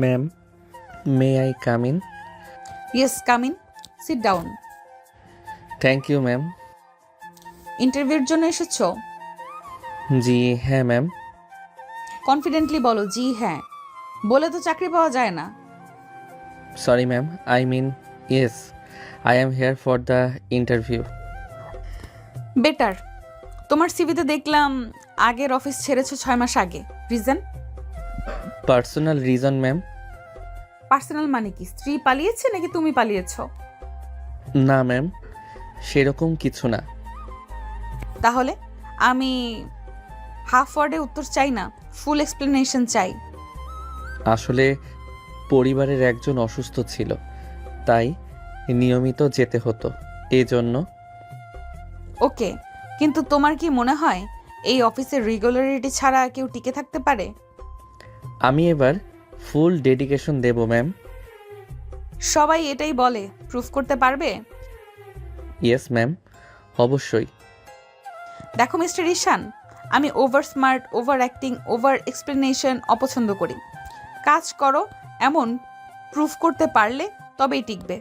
Ma'am, may I come in? Yes, come in, sit down. Thank you ma'am. ইন্টারভিউর জন্য এসেছো? জি হ্যাঁ ma'am. Confidently বলো জি হ্যাঁ, বলে তো চাকরি পাওয়া যায় না। Sorry ma'am, I mean yes, I am here for the interview. Better. তোমার সিভিতে দেখলাম আগের অফিস ছেড়েছো 6 মাস আগে। Reason? Personal reason ma'am. Personal মানে কি? স্ত্রী পালিয়েছে নাকি তুমি পালিয়েছো? না ম্যাম, সেরকম কিছু না। তাহলে আমি হাফ ওয়ার্ডে উত্তর চাই না, ফুল এক্সপ্লেনেশন চাই। আসলে পরিবারের একজন অসুস্থ ছিল, তাই নিয়মিত যেতে হতো, এই জন্য। ওকে, কিন্তু তোমার কি মনে হয় এই অফিসের রেগুলারিটি ছাড়া কেউ টিকে থাকতে পারে? আমি এবার ফুল ডেডিকেশন দেব ম্যাম। সবাই এটাই বলে, প্রুফ করতে পারবে? ইয়েস ম্যাম, অবশ্যই। দেখো মিস্টার ঈশান, আমি over smart, over acting, over explanation অপছন্দ করি। কাজ করো, এমন প্রুফ করতে পারলে তবেই টিকবে।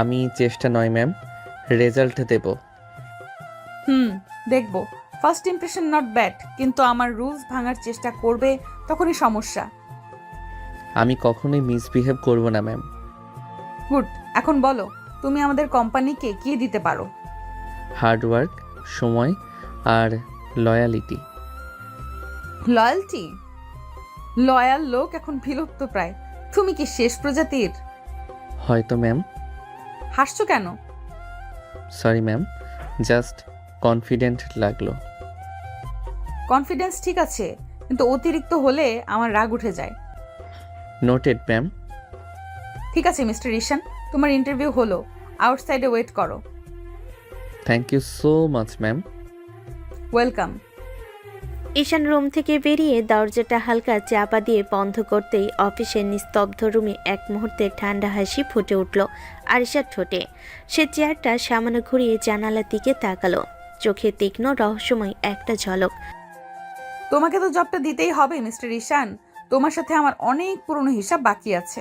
আমি চেষ্টা নয় ম্যাম, রেজাল্ট দেব। দেখবো। ফার্স্ট ইমপ্রেশন নট ব্যাড, কিন্তু আমার রুলস ভাঙার চেষ্টা করবে তখনই সমস্যা। আমি কখনোই মিসবিহেভ করব না ম্যাম। গুড। এখন বলো, তুমি আমাদের কোম্পানিকে কি দিতে পারো? হার্ডওয়ার্ক, সময় আর লয়ালিটি। লয়্যালটি? লয়াল লোক এখন বিলুপ্ত প্রায়। তুমি কি শেষ প্রজাতির? হয়তো ম্যাম। হাসছো কেন? সরি ম্যাম, জাস্ট কনফিডেন্ট লাগলো। কনফিডেন্স ঠিক আছে, কিন্তু অতিরিক্ত হলে আমার রাগ উঠে যায়। Noted ma'am. ঠিক আছে মিস্টার ঈশান, তোমার ইন্টারভিউ হলো, আউটসাইডে ওয়েট করো। Thank you so much ma'am. Welcome. Ishan room থেকে বেরিয়ে দরজাটা হালকা চাপা দিয়ে বন্ধ করতেই অফিসের নিস্তব্ধ রুমে এক মুহূর্তে ঠান্ডা হাসি ফুটে উঠল আরিশার ঠোঁটে। সে চেয়ারটা সামান্য ঘুরিয়ে জানালার দিকে তাকালো, চোখে তীক্ষ্ণ রহস্যময় একটা ঝলক। তোমাকে তো জবটা দিতেই হবে মিস্টার ঈশান, তোমার সাথে আমার অনেক পুরনো হিসাব বাকি আছে।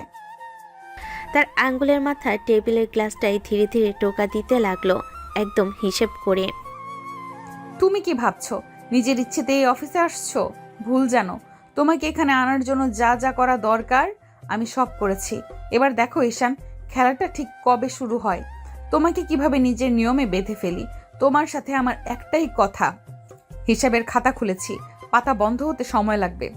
তার আঙ্গুলের মাথা টেবিলের গ্লাসটায় ধীরে ধীরে টোকা দিতে লাগলো, একদম হিসেব করে। তুমি কি ভাবছো নিজের ইচ্ছেতে এই অফিসে আসছো? ভুল জানো। তোমাকে এখানে আনার জন্য যা যা করা দরকার আমি সব করেছি। এবার দেখো ঈশান, খেলাটা ঠিক কবে শুরু হয়, তোমাকে কিভাবে নিজের নিয়মে বেঁধে ফেলি। তোমার সাথে আমার একটাই কথা, হিসাবের খাতা খুলেছি, পাতা বন্ধ হতে সময় লাগবে।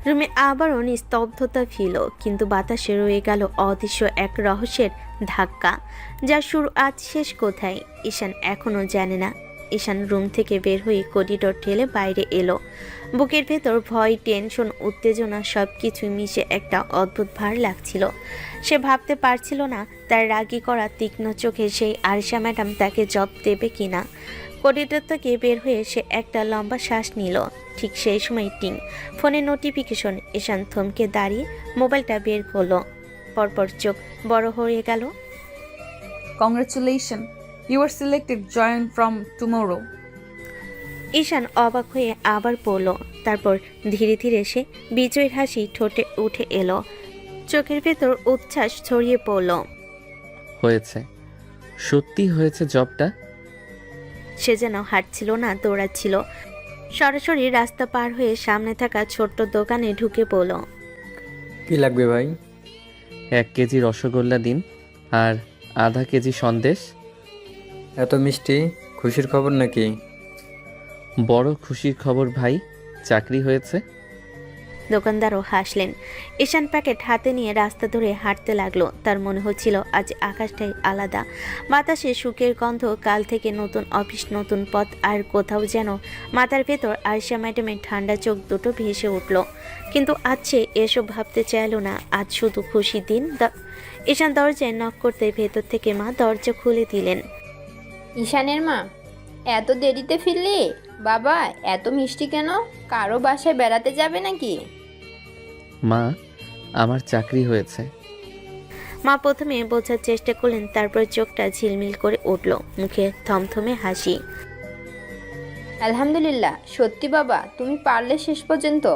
রুমে আবারও নিস্তব্ধতা ফিল, কিন্তু বাতাসে রয়ে গেল অদৃশ্য এক রহস্যের ধাক্কা, যার শুরু আজ শেষ কোথায় ঈশান এখনও জানে না। ঈশান রুম থেকে বের হয়ে করিডোর ঠেলে বাইরে এলো। বুকের ভেতর ভয়, টেনশন, উত্তেজনা সব কিছুই মিশে একটা অদ্ভুত ভার লাগছিল। সে ভাবতে পারছিল না তার রাগী করা তীক্ষ্ণ চোখে সেই আরিশা ম্যাডাম তাকে জব দেবে কিনা। করিডোর থেকে বের হয়ে সে একটা লম্বা শ্বাস নিল। ঠিক সেই সময় টিং ফোনের নোটিফিকেশন। ঈশান থমকে দাঁড়িয়ে মোবাইলটা বের করলো, পরপর চোখ বড় হয়ে গেল। Congratulation, you are selected, join from tomorrow. Ishan অবাক হয়ে আবার পড়ল, তারপর ধীরে ধীরে সে বিজয়ের হাসি ঠোঁটে উঠে এলো, চোখের ভেতর উচ্ছ্বাস ছড়িয়ে পড়ল। হয়েছে, সত্যি হয়েছে জবটা। সে যেন হাঁটছিল না, দৌড়াচ্ছিল। সরাসরি রাস্তা পার হয়ে সামনে থাকা ছোট্ট দোকানে ঢুকে পড়ল। কি লাগবে ভাই? 1 কেজি রসগোল্লা দিন আর আধা কেজি সন্দেশ। এত মিষ্টি, খুশির খবর নাকি? বড় খুশির খবর ভাই, চাকরি হয়েছে। দোকানদারও হাসলেন। ঈশান প্যাকেট হাতে নিয়ে রাস্তা ধরে হাঁটতে লাগলো। তার মনে হচ্ছিল আজ আকাশটাই আলাদা, বাতাসে সুখের গন্ধ, কাল থেকে নতুন অফিস, নতুন পথ, আর কোথাও যেন মাথার ভেতর আরিশা ম্যাডামের ঠান্ডা চোখ দুটো ভেসে উঠল। কিন্তু আজ সে এসব ভাবতে চাইল না, আজ শুধু খুশি দিন। ঈশান দরজায় নক করতে ভেতর থেকে মা দরজা খুলে দিলেন। ঈশানের মা, এত দেরিতে ফিরলি? বাবা এত মিষ্টি কেন? কারো বাসায় বেড়াতে যাবে নাকি? মা, আমার চাকরি হয়েছে। মা প্রথমে বোঝার চেষ্টা করলেন, তারপর চোখটা ঝিলমিল করে উঠল, মুখে থমথমে হাসি। আলহামদুলিল্লাহ, সত্যি বাবা তুমি পারলে শেষ পর্যন্ত।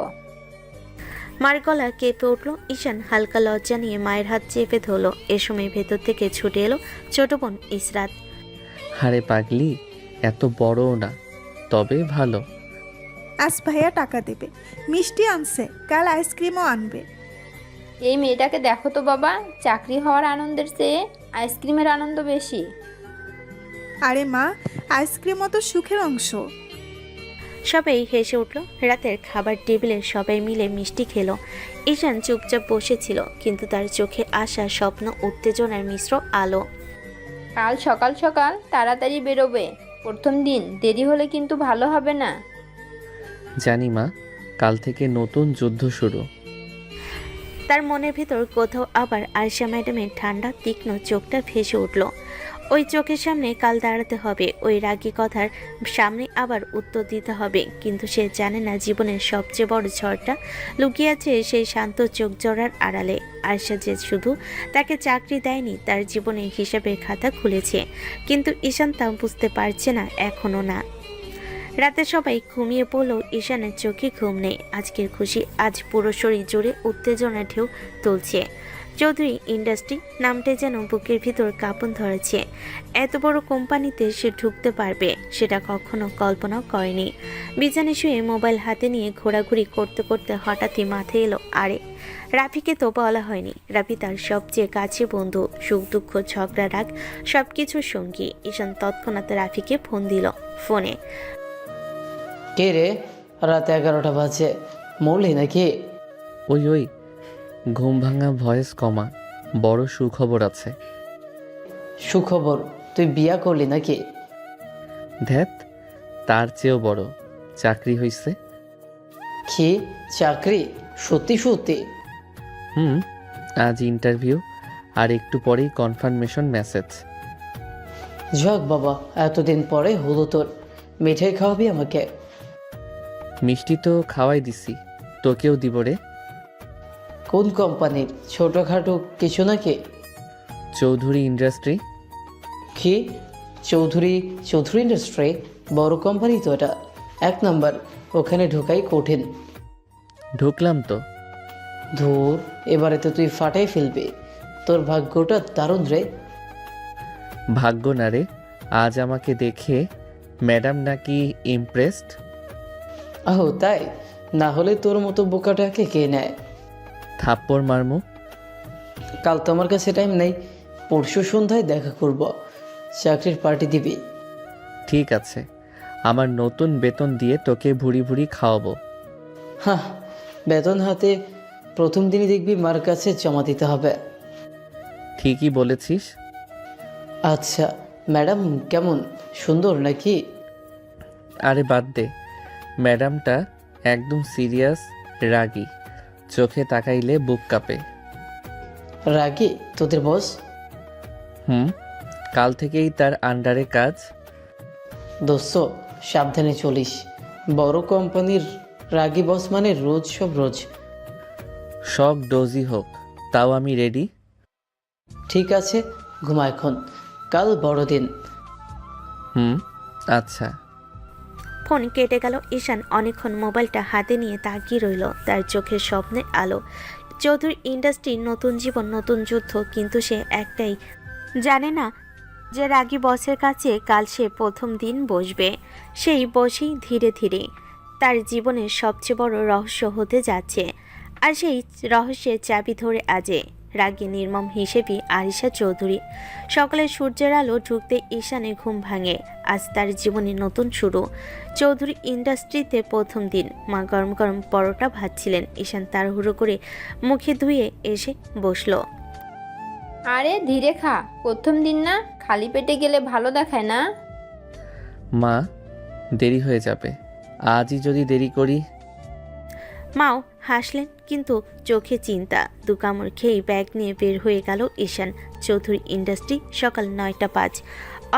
মার গলা কেঁপে উঠল। ঈশান হালকা লজ্জা নিয়ে মায়ের হাত চেপে ধরল। এ সময় ভেতর থেকে ছুটে এলো ছোট বোন ইসরাত। হারে পাগলি, এত বড়ও না, তবে ভালো। আজ ভাইয়া টাকা দেবে, মিষ্টি আনছে, কাল আইসক্রিমও আনবে। এই মেয়েটাকে দেখো তো বাবা, চাকরি হওয়ার আনন্দের চেয়ে আইসক্রিমের আনন্দ বেশি। আরে মা, আইসক্রিমও তো সুখের অংশ। সবাই হেসে উঠল। রাতের খাবার টেবিলে সবাই মিলে মিষ্টি খেলো। ঈশান চুপচাপ বসেছিল, কিন্তু তার চোখে আসা স্বপ্ন উত্তেজনার মিশ্র আলো। কাল সকাল সকাল তাড়াতাড়ি বেরোবে, প্রথম দিন দেরি হলে কিন্তু ভালো হবে না। জানি মা, কাল থেকে নতুন যুদ্ধ শুরু। তার মনের ভিতর কোথাও আবার আয়শা ম্যাডামের ঠান্ডা তীক্ষ্ণ চোখটা ভেসে উঠল। ওই চোখের সামনে কাল দাঁড়াতে হবে, ওই রাগী কথার সামনে আবার উত্তর দিতে হবে। কিন্তু সে জানে না জীবনের সবচেয়ে বড় ঝড়টা লুকিয়ে আছে সেই শান্ত চোখ জোড়ার আড়ালে। আয়শা যে শুধু তাকে চাকরি দেয়নি, তার জীবনের হিসাবের খাতা খুলেছে। কিন্তু ঈশান তা বুঝতে পারছে না, এখনো না। রাতে সবাই ঘুমিয়ে পড়লেও ঈশানের চোখে ঘুম নেই। আজকের খুশি আজ পুরো শরীর জুড়ে উত্তেজনা ঢেউ তুলছে। চৌধুরী ইন্ডাস্ট্রি নামটাই যেন বুকের ভিতর কাঁপন ধরেছে। এত বড় কোম্পানিতে সে ঢুকতে পারবে সেটা কখনো কল্পনাও করেনি। বিছানে শুয়ে মোবাইল হাতে নিয়ে ঘোরাঘুরি করতে করতে হঠাৎই মাথায় এলো, আরে রাফিকে তো বলা হয়নি। রাফি তার সবচেয়ে কাছে বন্ধু, সুখ দুঃখ ঝগড়া রাগ সবকিছুর সঙ্গী। ঈশান তৎক্ষণাৎ রাফিকে ফোন দিল। ফোনে কে রে? রাত 11টা বাজে, মরলি নাকি? ওই ঘুম ভাঙা ভয়েস কমা, বড় সুখবর আছে। সুখবর? তুই বিয়া করলি নাকি? ধ্যাত, তার চেয়েও বড়, চাকরি হইছে। কি চাকরি? সত্যি সত্যি? আজ ইন্টারভিউ, আর একটু পরেই কনফার্মেশন মেসেজ। যাক বাবা, এতদিন পরে হলো তোর। মিঠাই খাওয়াবি আমাকে? মিষ্টি তো খাওয়াই দিছি, তোকেও দিব রে। কোন কোম্পানির? ছোটখাটো কিছু নাকি? চৌধুরী ইন্ডাস্ট্রি। কি চৌধুরী? চৌধুরী ইন্ডাস্ট্রি বড় কোম্পানি তো, এটা 1 নাম্বার। ওখানে ঢোকাই কঠিন। ঢুকলাম তো। ধুর, এবারে তো তুই ফাটাই ফেলবি। তোর ভাগ্যটা দারুণ রে। ভাগ্য না রে, আজ আমাকে দেখে ম্যাডাম নাকি ইমপ্রেসড। আহ তাই? না হলে তোর মতো বোকাটাকে কে নেয়? থাপ্পড় মারমু। কাল তো আমার কাছে টাইম নেই, পরশু সন্ধ্যায় দেখা করব। চাকরির পার্টি দিবি? ঠিক আছে, আমার নতুন বেতন দিয়ে তোকে ভুড়ি ভুড়ি খাওয়াবো। হ্যাঁ, বেতন হাতে প্রথম দিনই দেখবি মার কাছে জমা দিতে হবে। ঠিকই বলেছিস। আচ্ছা, ম্যাডাম কেমন? সুন্দর নাকি? আরে বাদ দে, ম্যাডামটা একদম সিরিয়াস, রাগী, চোখে তাকাইলে বুক কাঁপে। রাগী তোদের বস? কাল থেকেই তার আন্ডারে কাজ। দোস্ত সাবধানে চলিস, বড় কোম্পানির রাগী বস মানে রোজ সব রোজ। সব ডোজি হোক, তাও আমি রেডি। ঠিক আছে, ঘুমা এখন, কাল বড়দিন। আচ্ছা। ফোন কেটে গেল। ঈশান অনেকক্ষণ মোবাইলটা হাতে নিয়ে তাকিয়ে রইল, তার চোখের স্বপ্নের আলো। চৌধুরী ইন্ডাস্ট্রির নতুন জীবন, নতুন যুদ্ধ, কিন্তু সে একটাই জানে না যে রাগী বসের কাছে কাল সে প্রথম দিন বসবে। সেই বসেই ধীরে ধীরে তার জীবনের সবচেয়ে বড় রহস্য হতে যাচ্ছে। আর সেই রহস্যের চাবি ধরে আজে রাগী নির্মম হিসেবে আরিশা চৌধুরী। সকালে সূর্যের আলো ঢুকতে ঈশানের ঘুম ভাঙে। আজ তার জীবনের নতুন শুরু, চৌধুরী ইন্ডাস্ট্রিতে প্রথম দিন। মা গরম গরম পরোটা ভাজছিলেন। ঈশান তাড়াহুড়ো করে মুখে ধুয়ে এসে বসলো। আরে ধীরে খা, প্রথম দিন না, খালি পেটে গেলে ভালো দেখায় না। মা, দেরি হয়ে যাবে, আজই যদি দেরি করি। মাও হাসলেন, কিন্তু চোখে চিন্তা। 2 কামড় খেয়ে ব্যাগ নিয়ে বের হয়ে গেল ঈশান। চৌধুরী ইন্ডাস্ট্রি, সকাল 9টা 5।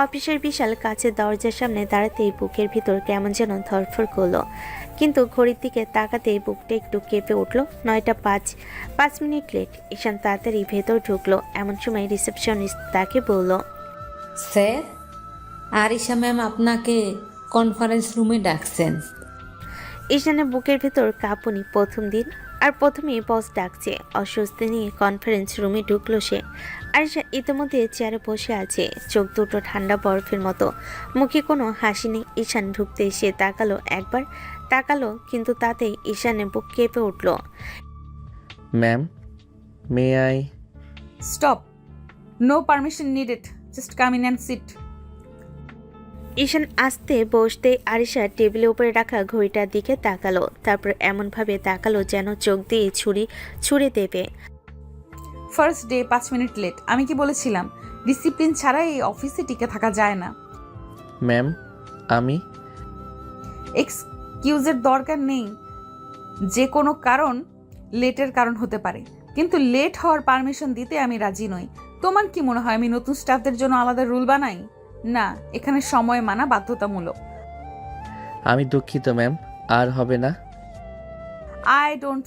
অফিসের বিশাল কাছের দরজার সামনে দাঁড়াতেই বুকের ভিতর কেমন যেন ধরফর করলো, কিন্তু ঘড়ির দিকে তাকাতেই বুকটা একটু কেঁপে উঠল। 9টা 5 মিনিট লেট। ঈশান তাড়াতাড়ি ভেতর ঢুকলো। এমন সময় রিসেপশনিস্ট তাকে বলল, স্যার, আরিশা ম্যাম আপনাকে কনফারেন্স রুমে ডাকছেন। ঈশানের বুকের ভেতর কাঁপুনি প্রথম দিন, আর প্রথমেই বস ডাকছে। অস্বস্তি নিয়ে কনফারেন্স রুমে ঢুকলো সে। আরিশা ইতিমধ্যে চেয়ারে বসে আছে, চোখ দুটো ঠান্ডা বরফের মতো, মুখে কোনো হাসি নেই। ঈশান ঢুকতে সে তাকালো, একবার তাকালো, কিন্তু তাতেই ঈশানের বুক কেঁপে উঠল। Ma'am, may I? Stop, no permission needed, just come in and sit. Ishan আস্তে বসতে আরিশা টেবিলের উপরে রাখা ঘড়িটার দিকে তাকালো, তারপর এমনভাবে তাকালো যেন চোখ দিয়ে ছুরি ছুঁড়ে দেবে। First day 5 minute late. আমি কি বলেছিলাম ডিসিপ্লিন ছাড়া এই অফিসে টিকে থাকা যায় না? ম্যাম, আমি? এক্সকিউজের দরকার নেই। যে কোনো কারণ লেটের কারণ হতে পারে, কিন্তু লেট হওয়ার পারমিশন দিতে আমি রাজি নই। তোমার কি মনে হয় আমি নতুন স্টাফদের জন্য আলাদা রুল বানাই? না, এখানে সময় মানা বাধ্যতামূলক। আমি দুঃখিত ম্যাম, আর হবে না। I don't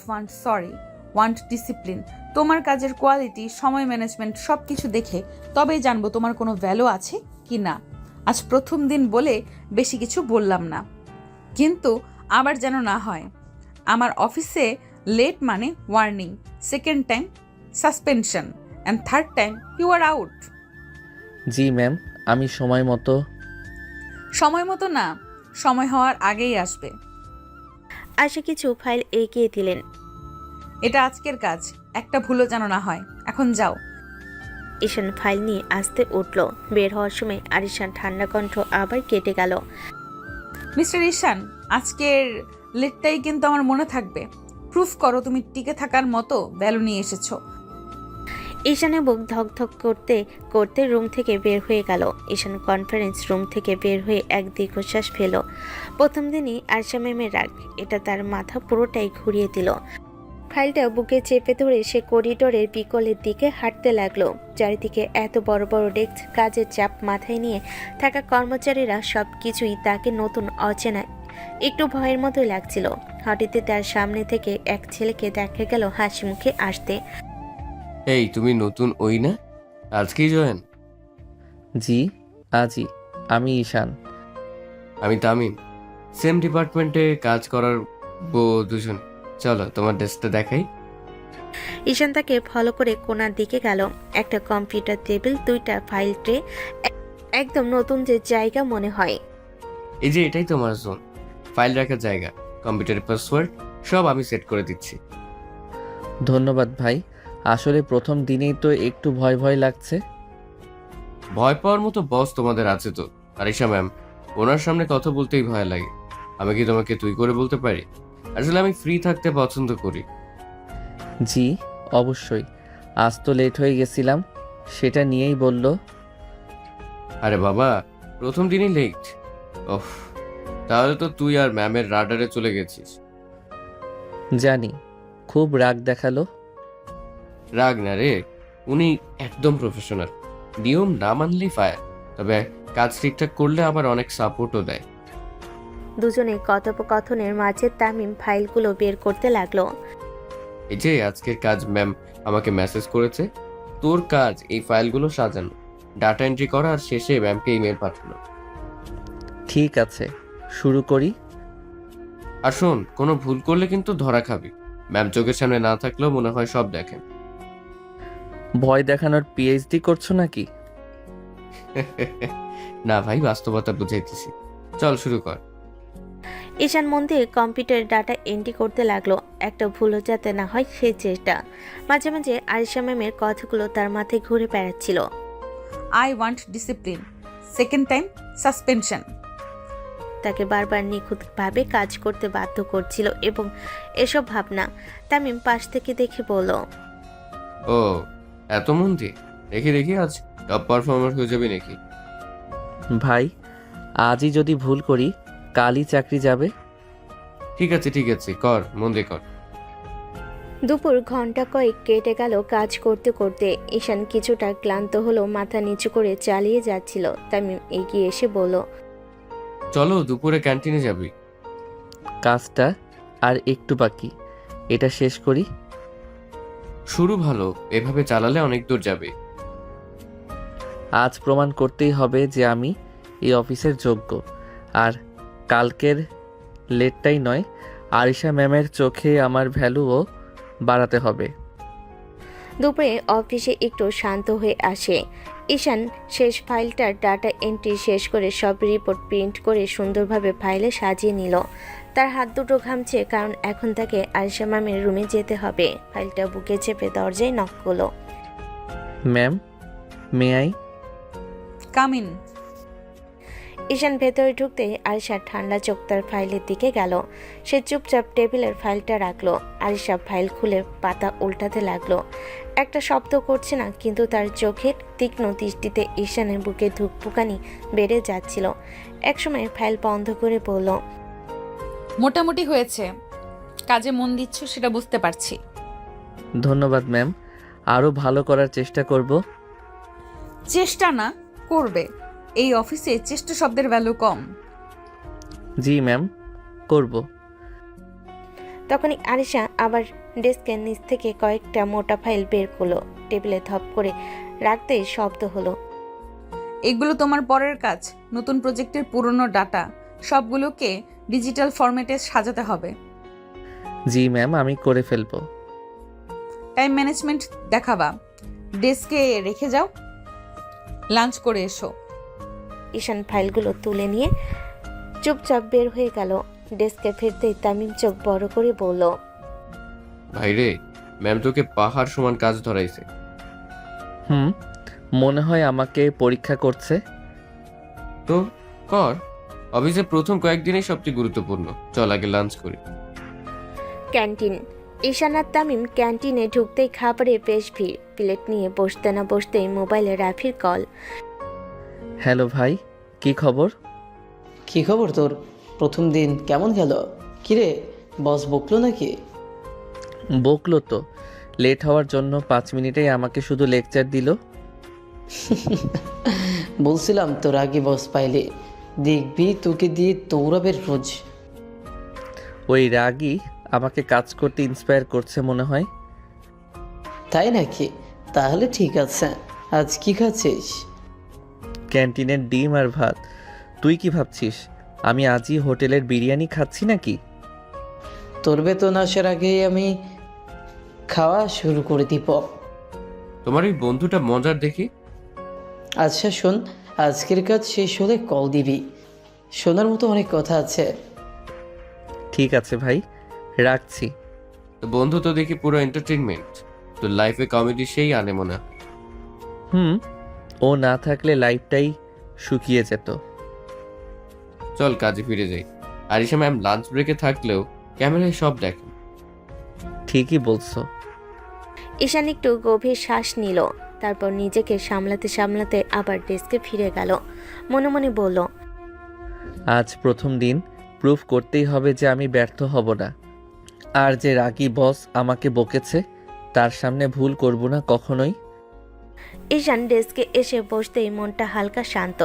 want discipline. তোমার কাজের কোয়ালিটি, সময় ম্যানেজমেন্ট সব কিছু দেখে তবেই জানবো তোমার কোনো ভ্যালু আছে কি না। আজ প্রথম দিন বলে বেশি কিছু বললাম না, কিন্তু আবার যেন না হয়। আমার অফিসে লেট মানে warning, second time suspension, and third time you are out. জি ম্যাম, আমি সময় মতো না, সময় হওয়ার আগেই আসবে। আশা কিছু ফাইল এগিয়ে দিলেন। এটা আজকের কাজ, একটা ভুলও যেন না হয়। এখন যাও। ঈশান ফাইল নিয়ে আসতে উঠল। বের হওয়ার সময় আরিশান ঠান্ডা কণ্ঠ আবার কেটে গেল। মিস্টার ঈশান, আজকের লেটটাই কিন্তু আমার মনে থাকবে। প্রুফ করো তুমি টিকে থাকার মতো ভ্যালু নিয়ে এসেছো। ঈশানের বুক ধকধক করতে করতে রুম থেকে বের হয়ে গেল। ঈশান কনফারেন্স রুম থেকে বের হয়ে এক দীর্ঘশ্বাস ফেল। প্রথম দিনই আরশা ম্যামের রাগ, এটা তার মাথা পুরোটাই ঘুরিয়ে দিল। ফাইলটা বুকে চেপে ধরে সে করিডোরের বিকলের দিকে হাঁটতে লাগলো। চারিদিকে এত বড় বড় ডেস্ক, কাজের চাপ মাথায় নিয়ে থাকা কর্মচারীরা সব কিছুই তাকে নতুন, অচেনা, একটু ভয়ের মতোই লাগছিল। হঠাৎ তার সামনে থেকে এক ছেলেকে দেখা গেল হাসি মুখে আসতে। এই, তুমি নতুন ওই না? আজকেই জয়েন? জি, আজই। আমি ঈশান। আমি তামিম। সেম ডিপার্টমেন্টে কাজ করার দুজন। চলো তোমার ডেস্কটা দেখাই। ঈশান তাকে ফলো করে কোণার দিকে গেল। একটা কম্পিউটার টেবিল, 2টা ফাইল ট্রে, একদম নতুন যে জায়গা মনে হয়। এই যে এটাই তোমার জোন, ফাইল রাখার জায়গা, কম্পিউটারের পাসওয়ার্ড সব আমি সেট করে দিচ্ছি। ধন্যবাদ ভাই। আসলে প্রথম দিনেই তো একটু ভয় ভয় লাগছে। ভয় পাওয়ার মতো বস তোমাদের আছে তো আরিশা ম্যাম, ওনার সামনে কথা বলতেই ভয় লাগে। আমি কি তোমাকে তুই করে বলতে পারি? আসলে আমি ফ্রি থাকতে পছন্দ করি। জি, অবশ্যই। আজ তো লেট হয়ে গেছিলাম, সেটা নিয়েই বলল। আরে বাবা, প্রথম দিনই লেট? ওহ, তাহলে তো তুই আর ম্যামের রাডারে চলে গেছিস। জানি, খুব রাগ দেখালো। রাগ না রে, উনি একদম প্রফেশনাল। নিয়ম না মানলেই ফায়ার, তবে কাজ ঠিকঠাক করলে আবার অনেক সাপোর্টও দেয়। দুজনে কথোপকথনের মাঝে তামিম ফাইলগুলো বের করতে লাগলো। এই যে আজকের কাজ ম্যাম আমাকে মেসেজ করেছে, তোর কাজ এই ফাইলগুলো সাজানো, ডাটা এন্ট্রি করা, আর শেষে ম্যামকে ইমেল পাঠানো। ঠিক আছে, শুরু করি। আর শোন, কোনো ভুল করলে কিন্তু ধরা খাবি। ম্যাম চোখের সামনে না থাকলেও মনে হয় সব দেখেন। ভয় দেখানোর পিএইচডি করছো নাকি? না ভাই, বাস্তবতা বুঝাইতেছি। চল শুরু কর। ঈশান মন দিয়ে কম্পিউটারে ডাটা এন্ট্রি করতে লাগলো, একটা ভুলও যাতে না হয় সেই চেষ্টা। মাঝে মাঝে আরিশা ম্যামের কথাগুলো তার মাথায় ঘুরে বেড়াচ্ছিল। I want discipline, second time suspension. তাকে বারবার নিখুঁতভাবে কাজ করতে বাধ্য করছিল, এবং এসব ভাবনা তামিম পাশ থেকে দেখে বলল, ও এত মন দিয়ে? দেখি দেখি আজ টপ পারফর্মার হয়ে যাবে নাকি? ভাই, আজই যদি ভুল করি কালই চাকরি যাবে। ঠিক আছে ঠিক আছে, কর, মন দিয়ে কর। দুপুর ঘন্টা কয়েক কেটে গেল কাজ করতে করতে। ঈশান কিছুটা ক্লান্ত হলো, মাথা নিচু করে চালিয়ে যাচ্ছিল। তামিম এগিয়ে এসে বলল, চলো দুপুরে ক্যান্টিনে যাবি। কাজটা আর একটু বাকি, এটা শেষ করি। শুরু ভালো, এভাবে চালালে অনেক দূর যাবে। আজ প্রমাণ করতেই হবে যে আমি এই অফিসের যোগ্য, আর কালকের লেটটাই নয়, আরিশা ম্যামের চোখে আমার ভ্যালুও বাড়াতে হবে। দুপুরে অফিসে একটু শান্ত হয়ে আসে ঈশান। শেষ ফাইলটার ডাটা এন্ট্রি শেষ করে সব রিপোর্ট প্রিন্ট করে সুন্দরভাবে ফাইলে সাজিয়ে নিল। তার হাত দুটো ঘামছে, কারণ এখন তাকে আরিশা ম্যামের রুমে যেতে হবে। ফাইলটা বুকে চেপে দরজায় নক করলো। Ma'am, may I? Come in. Ishan ভেতরে ঢুকতেই আরিশা ঠান্ডা চোখ তার ফাইলের দিকে গেল। সে চুপচাপ টেবিলের ফাইলটা রাখলো। আরিশা ফাইল খুলে পাতা উল্টাতে লাগলো। একটা শব্দ করছে না, কিন্তু তার চোখের তীক্ষ্ণ দৃষ্টিতে ঈশানের বুকে ধুকপুকানি বেড়ে যাচ্ছিল। একসময় ফাইল বন্ধ করে বলল, মোটামুটি হয়েছে, কাজে মন দিচ্ছ সেটা বুঝতে পারছি। ধন্যবাদ ম্যাম, আরও ভালো করার চেষ্টা করব। চেষ্টা না, করবে। এই অফিসে চেষ্টা শব্দের ভ্যালু কম। জি ম্যাম, করব। তখনই আরিশা আবার ডেস্কের নিচ থেকে কয়েকটা মোটা ফাইল বের করলো। টেবিলে ধপ করে রাখতেই শব্দ হলো। এগুলো তোমার পরের কাজ। নতুন প্রজেক্টের পুরনো ডাটা সবগুলোকে ডিজিটাল ফরম্যাটে সাজাতে হবে। জি ম্যাম, আমি করে ফেলবো। টাইম ম্যানেজমেন্ট দেখাবা। ডেস্কে রেখে যাও, লাঞ্চ করে এসো। ঈশান ফাইলগুলো তুলে নিয়ে চুপচাপ বের হয়ে গেল। ডেস্কে ফিরতেই তামিম চোখ বড় করে বলল, ভাইরে, ম্যাম তোকে পাহাড় সমান কাজ ধরাইছে। হুম, মনে হয় আমাকে পরীক্ষা করছে। তো কর। অফিসে প্রথম কয়েকদিনই সবচেয়ে গুরুত্বপূর্ণ। চল আগে লাঞ্চ করি। ক্যান্টিন। ঈশান আর তামিম ক্যান্টিনে ঢুকতেই খাবারে বেশ ভিড়। প্লেট নিয়ে বসতে না বসতেই মোবাইলে রাফির কল। হ্যালো ভাই, কি খবর? কি খবর তোর? প্রথম দিন কেমন গেল? কিরে, বস বকলো নাকি? বকলো তো, লেট হওয়ার জন্য 5 মিনিটেই আমাকে শুধু লেকচার দিল। বলছিলাম তোর আগে বস পাইলে দেখবি তোকে দিয়ে দৌড়াবে রোজ। ওই রাগই আমাকে কাজ করতে ইন্সপায়ার করছে মনে হয়। তাই নাকি? তাহলে ঠিক আছে। আজ কি খাচ্ছিস? ক্যান্টিনের ডিম আর ভাত। তুই কি ভাবছিস আমি আজই হোটেলের বিরিয়ানি খাচ্ছি নাকি? তোর বেতন আসার আগেই আমি খাওয়া শুরু করে দিব। তোমার এই বন্ধুটা মজার দেখি। আচ্ছা শোন, আজকের কাজ শেষ হলে কল দিবি। শোনার মতো অনেক কথা আছে। ঠিক আছে ভাই, রাখছি। তো বন্ধু তো দেখি পুরো এন্টারটেনমেন্ট। তো লাইফে কমেডি সেই আনে মনে হয়। হুম, ও না থাকলে লাইফটাই শুকিয়ে যেত। চল কাজে ফিরে যাই। আরিশা ম্যাম লাঞ্চ ব্রেকে থাকলেও ক্যামেরায় সব দেখেন। ঠিকই বলছো। ঈশান একটু গভীর শ্বাস নিল। তারপর নিজেকে সামলাতে সামলাতে আবার ডেস্কে ফিরে গেল। মনে মনে বলল, আজ প্রথম দিন, প্রুফ করতেই হবে যে আমি ব্যর্থ হব না। আর যে রাগী বস আমাকে বকেছে তার সামনে ভুল করব না কখনোই। ঈশান ডেস্কে এসে বসতেই মনটা হালকা শান্ত।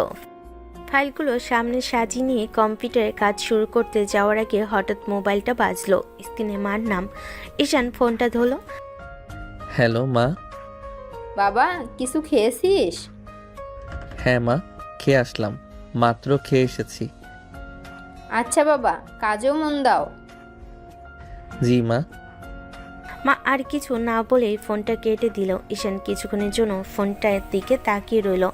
ফাইলগুলো সামনে সাজিয়ে নিয়ে কম্পিউটারে কাজ শুরু করতে যাওয়ার আগে হঠাৎ মোবাইলটা বাজলো। স্ক্রিনে মার নাম। ঈশান ফোনটা ধরলো। হ্যালো মা। বাবা, কিছু খেয়েছিস? হ্যাঁ মা, খেয়ে আসলাম, মাত্র খেয়ে এসেছি। আচ্ছা বাবা, কাজেও মন দাও। জি মা। মা আর কিছু না বলেই ফোনটা কেটে দিল। ঈশান কিছুক্ষণের জন্য ফোনটার দিকে তাকিয়ে রইল।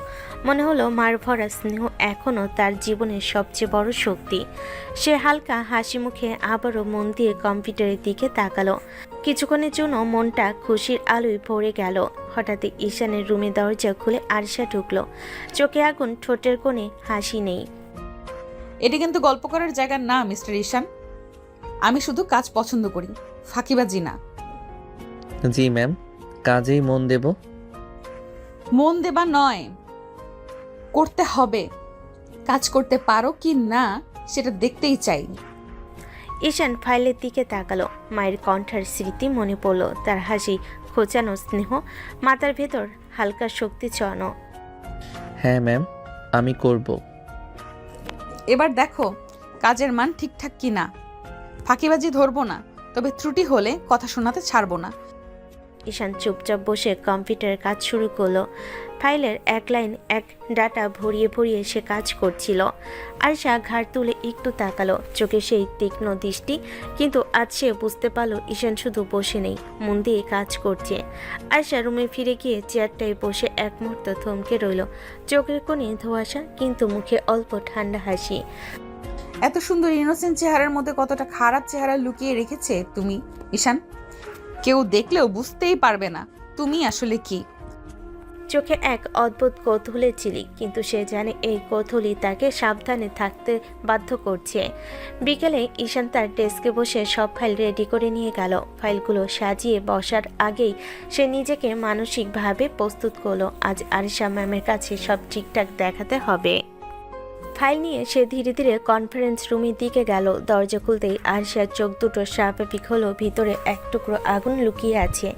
মনে হলো মার ভরা স্নেহ এখনও তার জীবনের সবচেয়ে বড় শক্তি। সে হালকা হাসি মুখে আবারও মন দিয়ে কম্পিউটারের দিকে তাকালো। কিছুক্ষণের জন্য মনটা খুশির আলোয় ভরে গেল। হঠাৎ ঈশানের রুমে দরজা খুলে আরিশা ঢুকলো। চোখে আগুন, ঠোঁটের কোণে হাসি নেই। এটা কিন্তু গল্প করার জায়গা না মিস্টার ঈশান। আমি শুধু কাজ পছন্দ করি, ফাঁকিবাজি না। জি ম্যাম, কাজেই মন দেব। মন দেবা নয়, করতে হবে। কাজ করতে পারো কি না সেটা দেখতেই চাই। ঈশান ফাইলের দিকে তাকালো। মায়ের কণ্ঠার স্মৃতি মনে পড়ল। তার হাসি, খোঁচানো স্নেহ, মাথার ভেতর হালকা শক্তি ছড়ানো। হ্যাঁ ম্যাম, আমি করব। এবার দেখো কাজের মান ঠিকঠাক কি না। ফাঁকিবাজি ধরবো না, তবে ত্রুটি হলে কথা শোনাতে ছাড়বো না। ঈশান চুপচাপ বসে কম্পিউটারের কাজ শুরু করলো। ফাইলের এক লাইন এক ডাটা ভরিয়ে ভরিয়ে সে কাজ করছিল। আয়শা ঘাড় তুলে একটু তাকালো, চোখে সেই তীক্ষ্ণ দৃষ্টি। কিন্তু আজ সে বুঝতে পারলো ঈশান শুধু বসে নেই, মন দিয়ে কাজ করছে। আয়শা রুমে ফিরে গিয়ে চেয়ারটায় বসে এক মুহূর্ত থমকে রইল। চোখের কোণে ধোঁয়াশা, কিন্তু মুখে অল্প ঠান্ডা হাসি। এত সুন্দর ইনোসেন্ট চেহারার মধ্যে কতটা খারাপ চেহারা লুকিয়ে রেখেছে তুমি ঈশান। কেউ দেখলেও বুঝতেই পারবে না তুমি আসলে কি। চোখে এক অদ্ভুত কৌতূহলের ঝিলিক, কিন্তু সে জানে এই কৌতূহলী তাকে সাবধানে থাকতে বাধ্য করছে। বিকেলে ঈশান তার ডেস্কে বসে সব ফাইল রেডি করে নিয়ে গেল। ফাইলগুলো সাজিয়ে বসার আগেই সে নিজেকে মানসিকভাবে প্রস্তুত করলো। আজ আরিশা ম্যামের কাছে সব ঠিকঠাক দেখাতে হবে। ফাইল নিয়ে সে ধীরে ধীরে কনফারেন্স রুমের দিকে গেল। দরজা খুলতেই আরিশার চোখ দুটো স্বাভাবিক হলো, ভিতরে এক টুকরো আগুন লুকিয়ে আছে।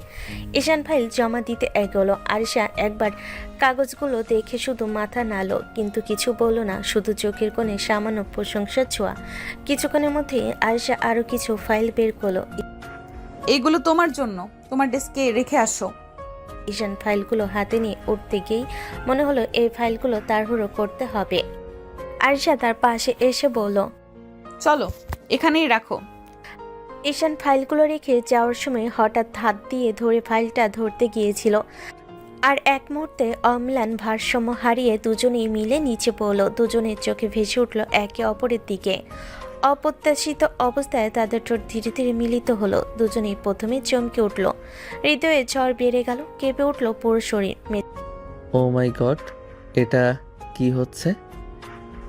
ঈশান ফাইল জমা দিতে এগোলো। আরিশা একবার কাগজগুলো দেখে শুধু মাথা নাড়ল, কিন্তু কিছু বলল না, শুধু চোখের কোণে সামান্য প্রশংসার ছোঁয়া। কিছুক্ষণের মধ্যে আরিশা আরও কিছু ফাইল বের করলো। এইগুলো তোমার জন্য, তোমার ডেস্কে রেখে আসো। ঈশান ফাইলগুলো হাতে নিয়ে উঠতে গিয়েই মনে হলো এই ফাইলগুলো তাড়াহুড়ো করতে হবে। আরিশা তার পাশে এসে বলল, চলো এখানেই রাখো। ঈশান ফাইলগুলো রেখে যাওয়ার সময় হঠাৎ হাত দিয়ে ধরে ফাইলটা ধরতে গিয়েছিল, আর এক মুহূর্তে অম্লান ভারসাম্য হারিয়ে দুজনেই মিলে নিচে পড়ল। দুজনের চোখে ভেসে উঠল একে অপরের দিকে। অপ্রত্যাশিত অবস্থায় তাদের ঠোঁট ধীরে ধীরে মিলিত হলো। দুজনেই প্রথমে চমকে উঠল, হৃদয়ে ঝড় বেড়ে গেল, কেঁপে উঠল পুরো শরীর। ও মাই গড, এটা কি হচ্ছে?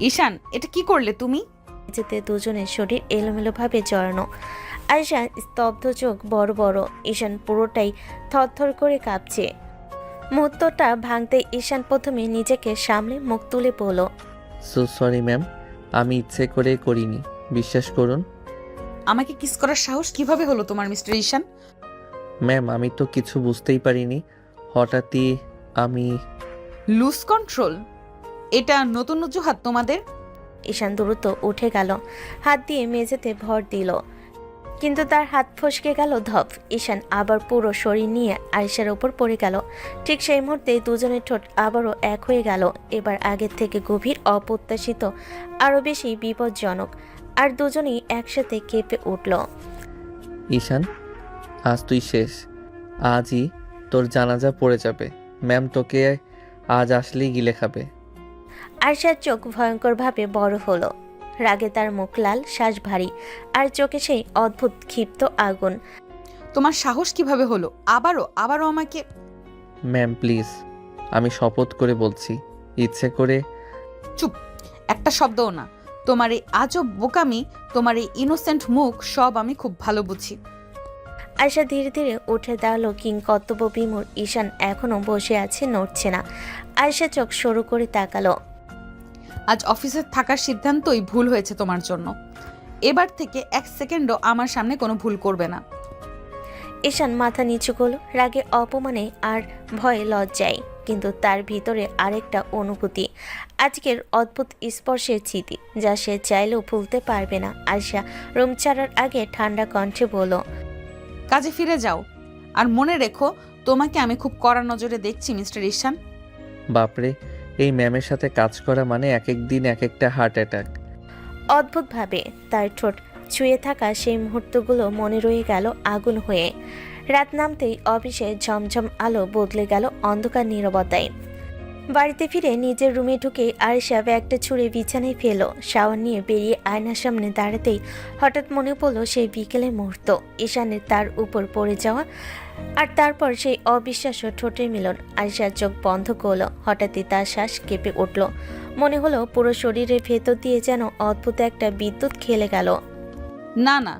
ঈশান, এটা কি করলে তুমি? যেতে দুজনের শরীর এলোমেলোভাবে জড়ানো। আয়শা স্তব্ধ, চোখ বড় বড়। ঈশান পুরোটাই থরথর করে কাঁপছে। মুহূর্তটা ভাঙতে ঈশান প্রথমে নিজেকে সামলে মুখ তুলে বলল, সো সরি ম্যাম, আমি ইচ্ছে করে করিনি, বিশ্বাস করুন। আমাকে কিস করার সাহস কিভাবে হলো তোমার মিস্টার ঈশান? ম্যাম, আমি তো কিছু বুঝতেই পারিনি, হঠাৎই আমি। লুজ কন্ট্রোল, এটা নতুন অজুহাত তোমাদের? ঈশান দ্রুত উঠে গেল, হাত দিয়ে মেঝেতে ভর দিল, কিন্তু তার হাত ফসকে গেল ধপ। ঈশান আবার পুরো শরীর নিয়ে আরিশার ওপর পড়ে গেল। ঠিক সেই মুহূর্তে দুজনের ঠোঁট আবারও এক হয়ে গেল, এবার আগের থেকে গভীর, অপ্রত্যাশিত, আরও বেশি বিপজ্জনক। আর দুজনেই একসাথে কেঁপে উঠল। ঈশান, আজ তুই শেষ, আজই তোর জানাজা পড়ে যাবে। ম্যাম তোকে আজ আসলেই গিলে খাবে। আরিশার চোখ ভয়ঙ্করভাবে বড় হলো, রাগে তার মুখ লাল, শ্বাস ভারী, আর চোখে সেই অদ্ভুত ক্ষিপ্ত আগুন। তোমার সাহস কিভাবে হলো আবারও আমাকে? ম্যাম প্লিজ, আমি শপথ করে বলছি, ইচ্ছে করে। চুপ, একটা শব্দও না। তোমার এই আজব বোকামি, তোমার এই ইনোসেন্ট মুখ, সব আমি খুব ভালো বুঝি। আয়শা ধীরে ধীরে উঠে দাঁড়ালো, কিংকর্তব্য বিমূঢ়। ঈশান এখনো বসে আছে, নড়ছে না। আয়শা চোখ সরু করে তাকালো। আজ অফিসে থাকার সিদ্ধান্তই ভুল হয়েছে তোমার জন্য। এবার থেকে এক সেকেন্ডও আমার সামনে কোনো ভুল করবে না। ঈশান মাথা নিচু করলো, রাগে, অপমানে আর ভয়ে, লজ্জায়। কিন্তু তার ভিতরে আরেকটা অনুভূতি, আজকের অদ্ভুত স্পর্শের স্মৃতি, যা সে চাইলেও ভুলতে পারবে না। আয়শা রুম ছাড়ার আগে ঠান্ডা কণ্ঠে বলল, কাজে ফিরে যাও, আর মনে রেখো তোমাকে আমি খুব কড়া নজরে দেখছি মিস্টার ঈশান। বাপরে, এই ম্যামের সাথে কাজ করা মানে এক এক দিন এক একটা হার্ট অ্যাটাক। অদ্ভুতভাবে তার ঠোঁট ছুঁয়ে থাকা সেই মুহূর্তগুলো মনে রয়ে গেল আগুন হয়ে। রাত নামতেই অফিসে ঝমঝম আলো বদলে গেল অন্ধকার নীরবতায়। বাড়িতে ফিরে নিজের রুমে ঢুকে আরিশা ব্যাগটা ছুঁড়ে বিছানায় ফেল। শাওয়ার নিয়ে বেরিয়ে আয়নার সামনে দাঁড়াতেই হঠাৎ মনে পড়ল সেই বিকেলের মুহূর্ত, ঈশানের তার উপর পড়ে যাওয়া, আর তারপর সেই অবিশ্বাস্য ঠোঁটের মিলন। আরিশার চোখ বন্ধ করল, হঠাৎই তার শ্বাস কেঁপে উঠল। মনে হলো পুরো শরীরের ভেতর দিয়ে যেন অদ্ভুত একটা বিদ্যুৎ খেলে গেল। না,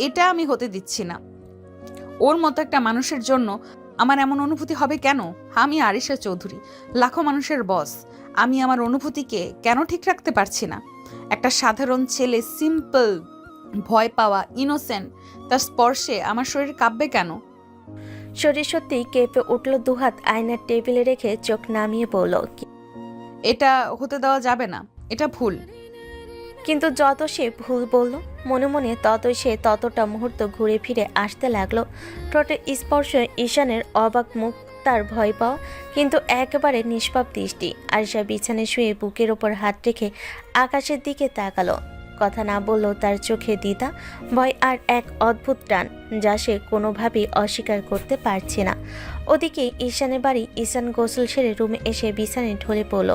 এটা আমি হতে দিচ্ছি না। ওর মতো একটা মানুষের জন্য আমার এমন অনুভূতি হবে কেন? আমি আরিশা চৌধুরী, লাখো মানুষের বস। আমি আমার অনুভূতিকে কেন ঠিক রাখতে পারছি না? একটা সাধারণ ছেলে, সিম্পল, ভয় পাওয়া, ইনোসেন্ট, তার স্পর্শে আমার শরীর কাঁপবে কেন? শরীর সত্যিই কেঁপে উঠল। দুহাত আয়নার টেবিলে রেখে চোখ নামিয়ে বলল, এটা হতে দেওয়া যাবে না, এটা ভুল। কিন্তু যত সে ভুল বলল মনে মনে ততই সে ততটা মুহূর্ত ঘুরে ফিরে আসতে লাগলো। ঠোঁটের স্পর্শে ঈশানের অবাক মুখ, তার ভয় পাওয়া কিন্তু একেবারে নিষ্পাপ দৃষ্টি। আরিশা বিছানায় শুয়ে বুকের ওপর হাত রেখে আকাশের দিকে তাকালো। কথা না বললেও তার চোখে দ্বিধা, ভয় আর এক অদ্ভুত টান, যা সে কোনোভাবেই অস্বীকার করতে পারছে না। ওদিকে ঈশানের বাড়ি। ঈশান গোসল সেরে রুমে এসে বিছানায় ঢলে পড়ল,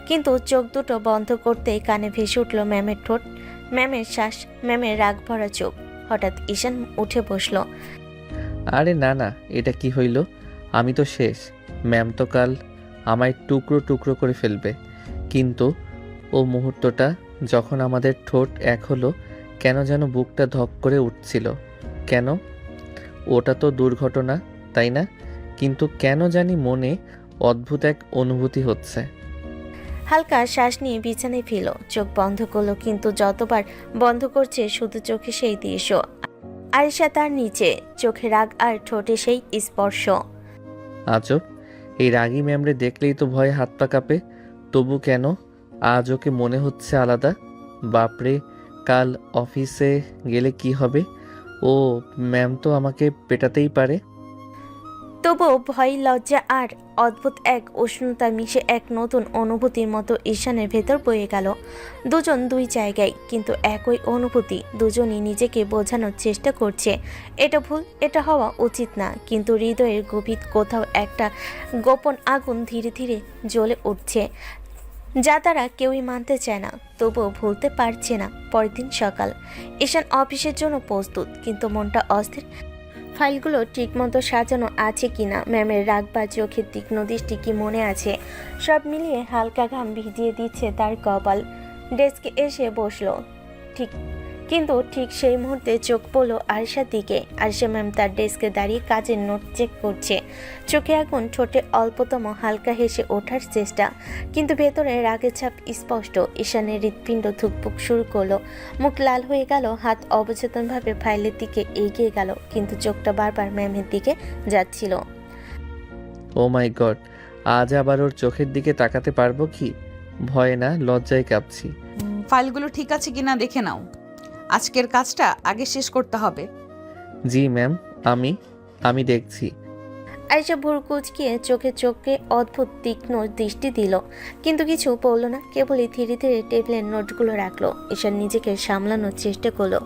কিন্তু চোখ দুটো বন্ধ করতেই কানে ভেসে উঠল ম্যামের ঠোঁট, ম্যামের শ্বাস, ম্যামের রাগ ভরা চোখ। হঠাৎ ঈশান উঠে বসল। আরে না না, এটা কি হইল? আমি তো শেষ। ম্যাম তো কাল আমায় টুকরো টুকরো করে ফেলবে। কিন্তু ও মুহূর্তটা যখন আমাদের ঠোঁট এক হলো, কেন যেন বুকটা ধক করে উঠছিল। কেন? ওটা তো দুর্ঘটনা, তাই না? কিন্তু কেন জানি মনে অদ্ভুত এক অনুভূতি হচ্ছে। হালকা শ্বাস নিয়ে বিছানায় ফেল, চোখ বন্ধ করলো, কিন্তু যতবার বন্ধ করছে শুধু চোখে সেই দৃশ্য। আরিশা তার নিচে, চোখে রাগ আর ঠোঁটে সেই স্পর্শ। আজব, এই রাগী ম্যামরে দেখলেই তো ভয়ে হাত পা কাঁপে, তবু কেন আজ ওকে মনে হচ্ছে আলাদা। বাপরে, কাল অফিসে গেলে কি হবে? ও ম্যাম তো আমাকে পেটাতেই পারে। তবুও ভয়, লজ্জা আর অদ্ভুত এক উষ্ণতা মিশে এক নতুন অনুভূতির মতো ঈশানের ভেতর বয়ে গেল। দুজন দুই জায়গায়, কিন্তু একই অনুভূতি। দুজনই নিজেকে বোঝানোর চেষ্টা করছে এটা ভুল, এটা হওয়া উচিত না, কিন্তু হৃদয়ের গভীর কোথাও একটা গোপন আগুন ধীরে ধীরে জ্বলে উঠছে, যা তারা কেউই মানতে চায় না, তবুও ভুলতে পারছে না। পরের দিন সকাল। ঈশান অফিসের জন্য প্রস্তুত, কিন্তু মনটা অস্থির। ফাইলগুলো ঠিকমতো সাজানো আছে কিনা, ম্যামের রাগ বা চোখের তীক্ষ্ণ দৃষ্টি কি মনে আছে, সব মিলিয়ে হালকা ঘাম ভিজিয়ে দিচ্ছে তার কপাল। ডেস্কে এসে বসলো, কিন্তু ঠিক সেই মুহূর্তে চোখ পড়লো আরিশার দিকে। আরিশা ম্যাম তার ডেস্কে দাঁড়িয়ে কাজের নোট চেক করছে, চোখে আগুন, ঠোঁটে অল্পতম হালকা হেসে ওঠার চেষ্টা, কিন্তু ভেতরে রাগের ছাপ স্পষ্ট। ঈশানের হৃৎপিণ্ড ধুকপুক শুরু করলো, মুখ লাল হয়ে গেল, হাত অবচেতনভাবে ফাইলের দিকে এগিয়ে গেল, কিন্তু চোখটা বারবার ম্যামের দিকে যাচ্ছিল। ও মাই গড, আজ আবার ওর চোখের দিকে তাকাতে পারবো কি? ভয়ে না, লজ্জায় কাঁপছি। ফাইলগুলো ঠিক আছে কিনা দেখে নাও, আজকের কাজটা আগে শেষ করতে হবে। জি ম্যাম, আমি দেখছি। আরিশা ভুরু কুঁচকিয়ে চোখে অদ্ভুত তীক্ষ্ণ দৃষ্টি দিল, কিন্তু কিছু বলল না, কেবলই ধীরে ধীরে টেবিলের নোটগুলো রাখলো। ঈশান নিজেকে সামলানোর চেষ্টা করলো,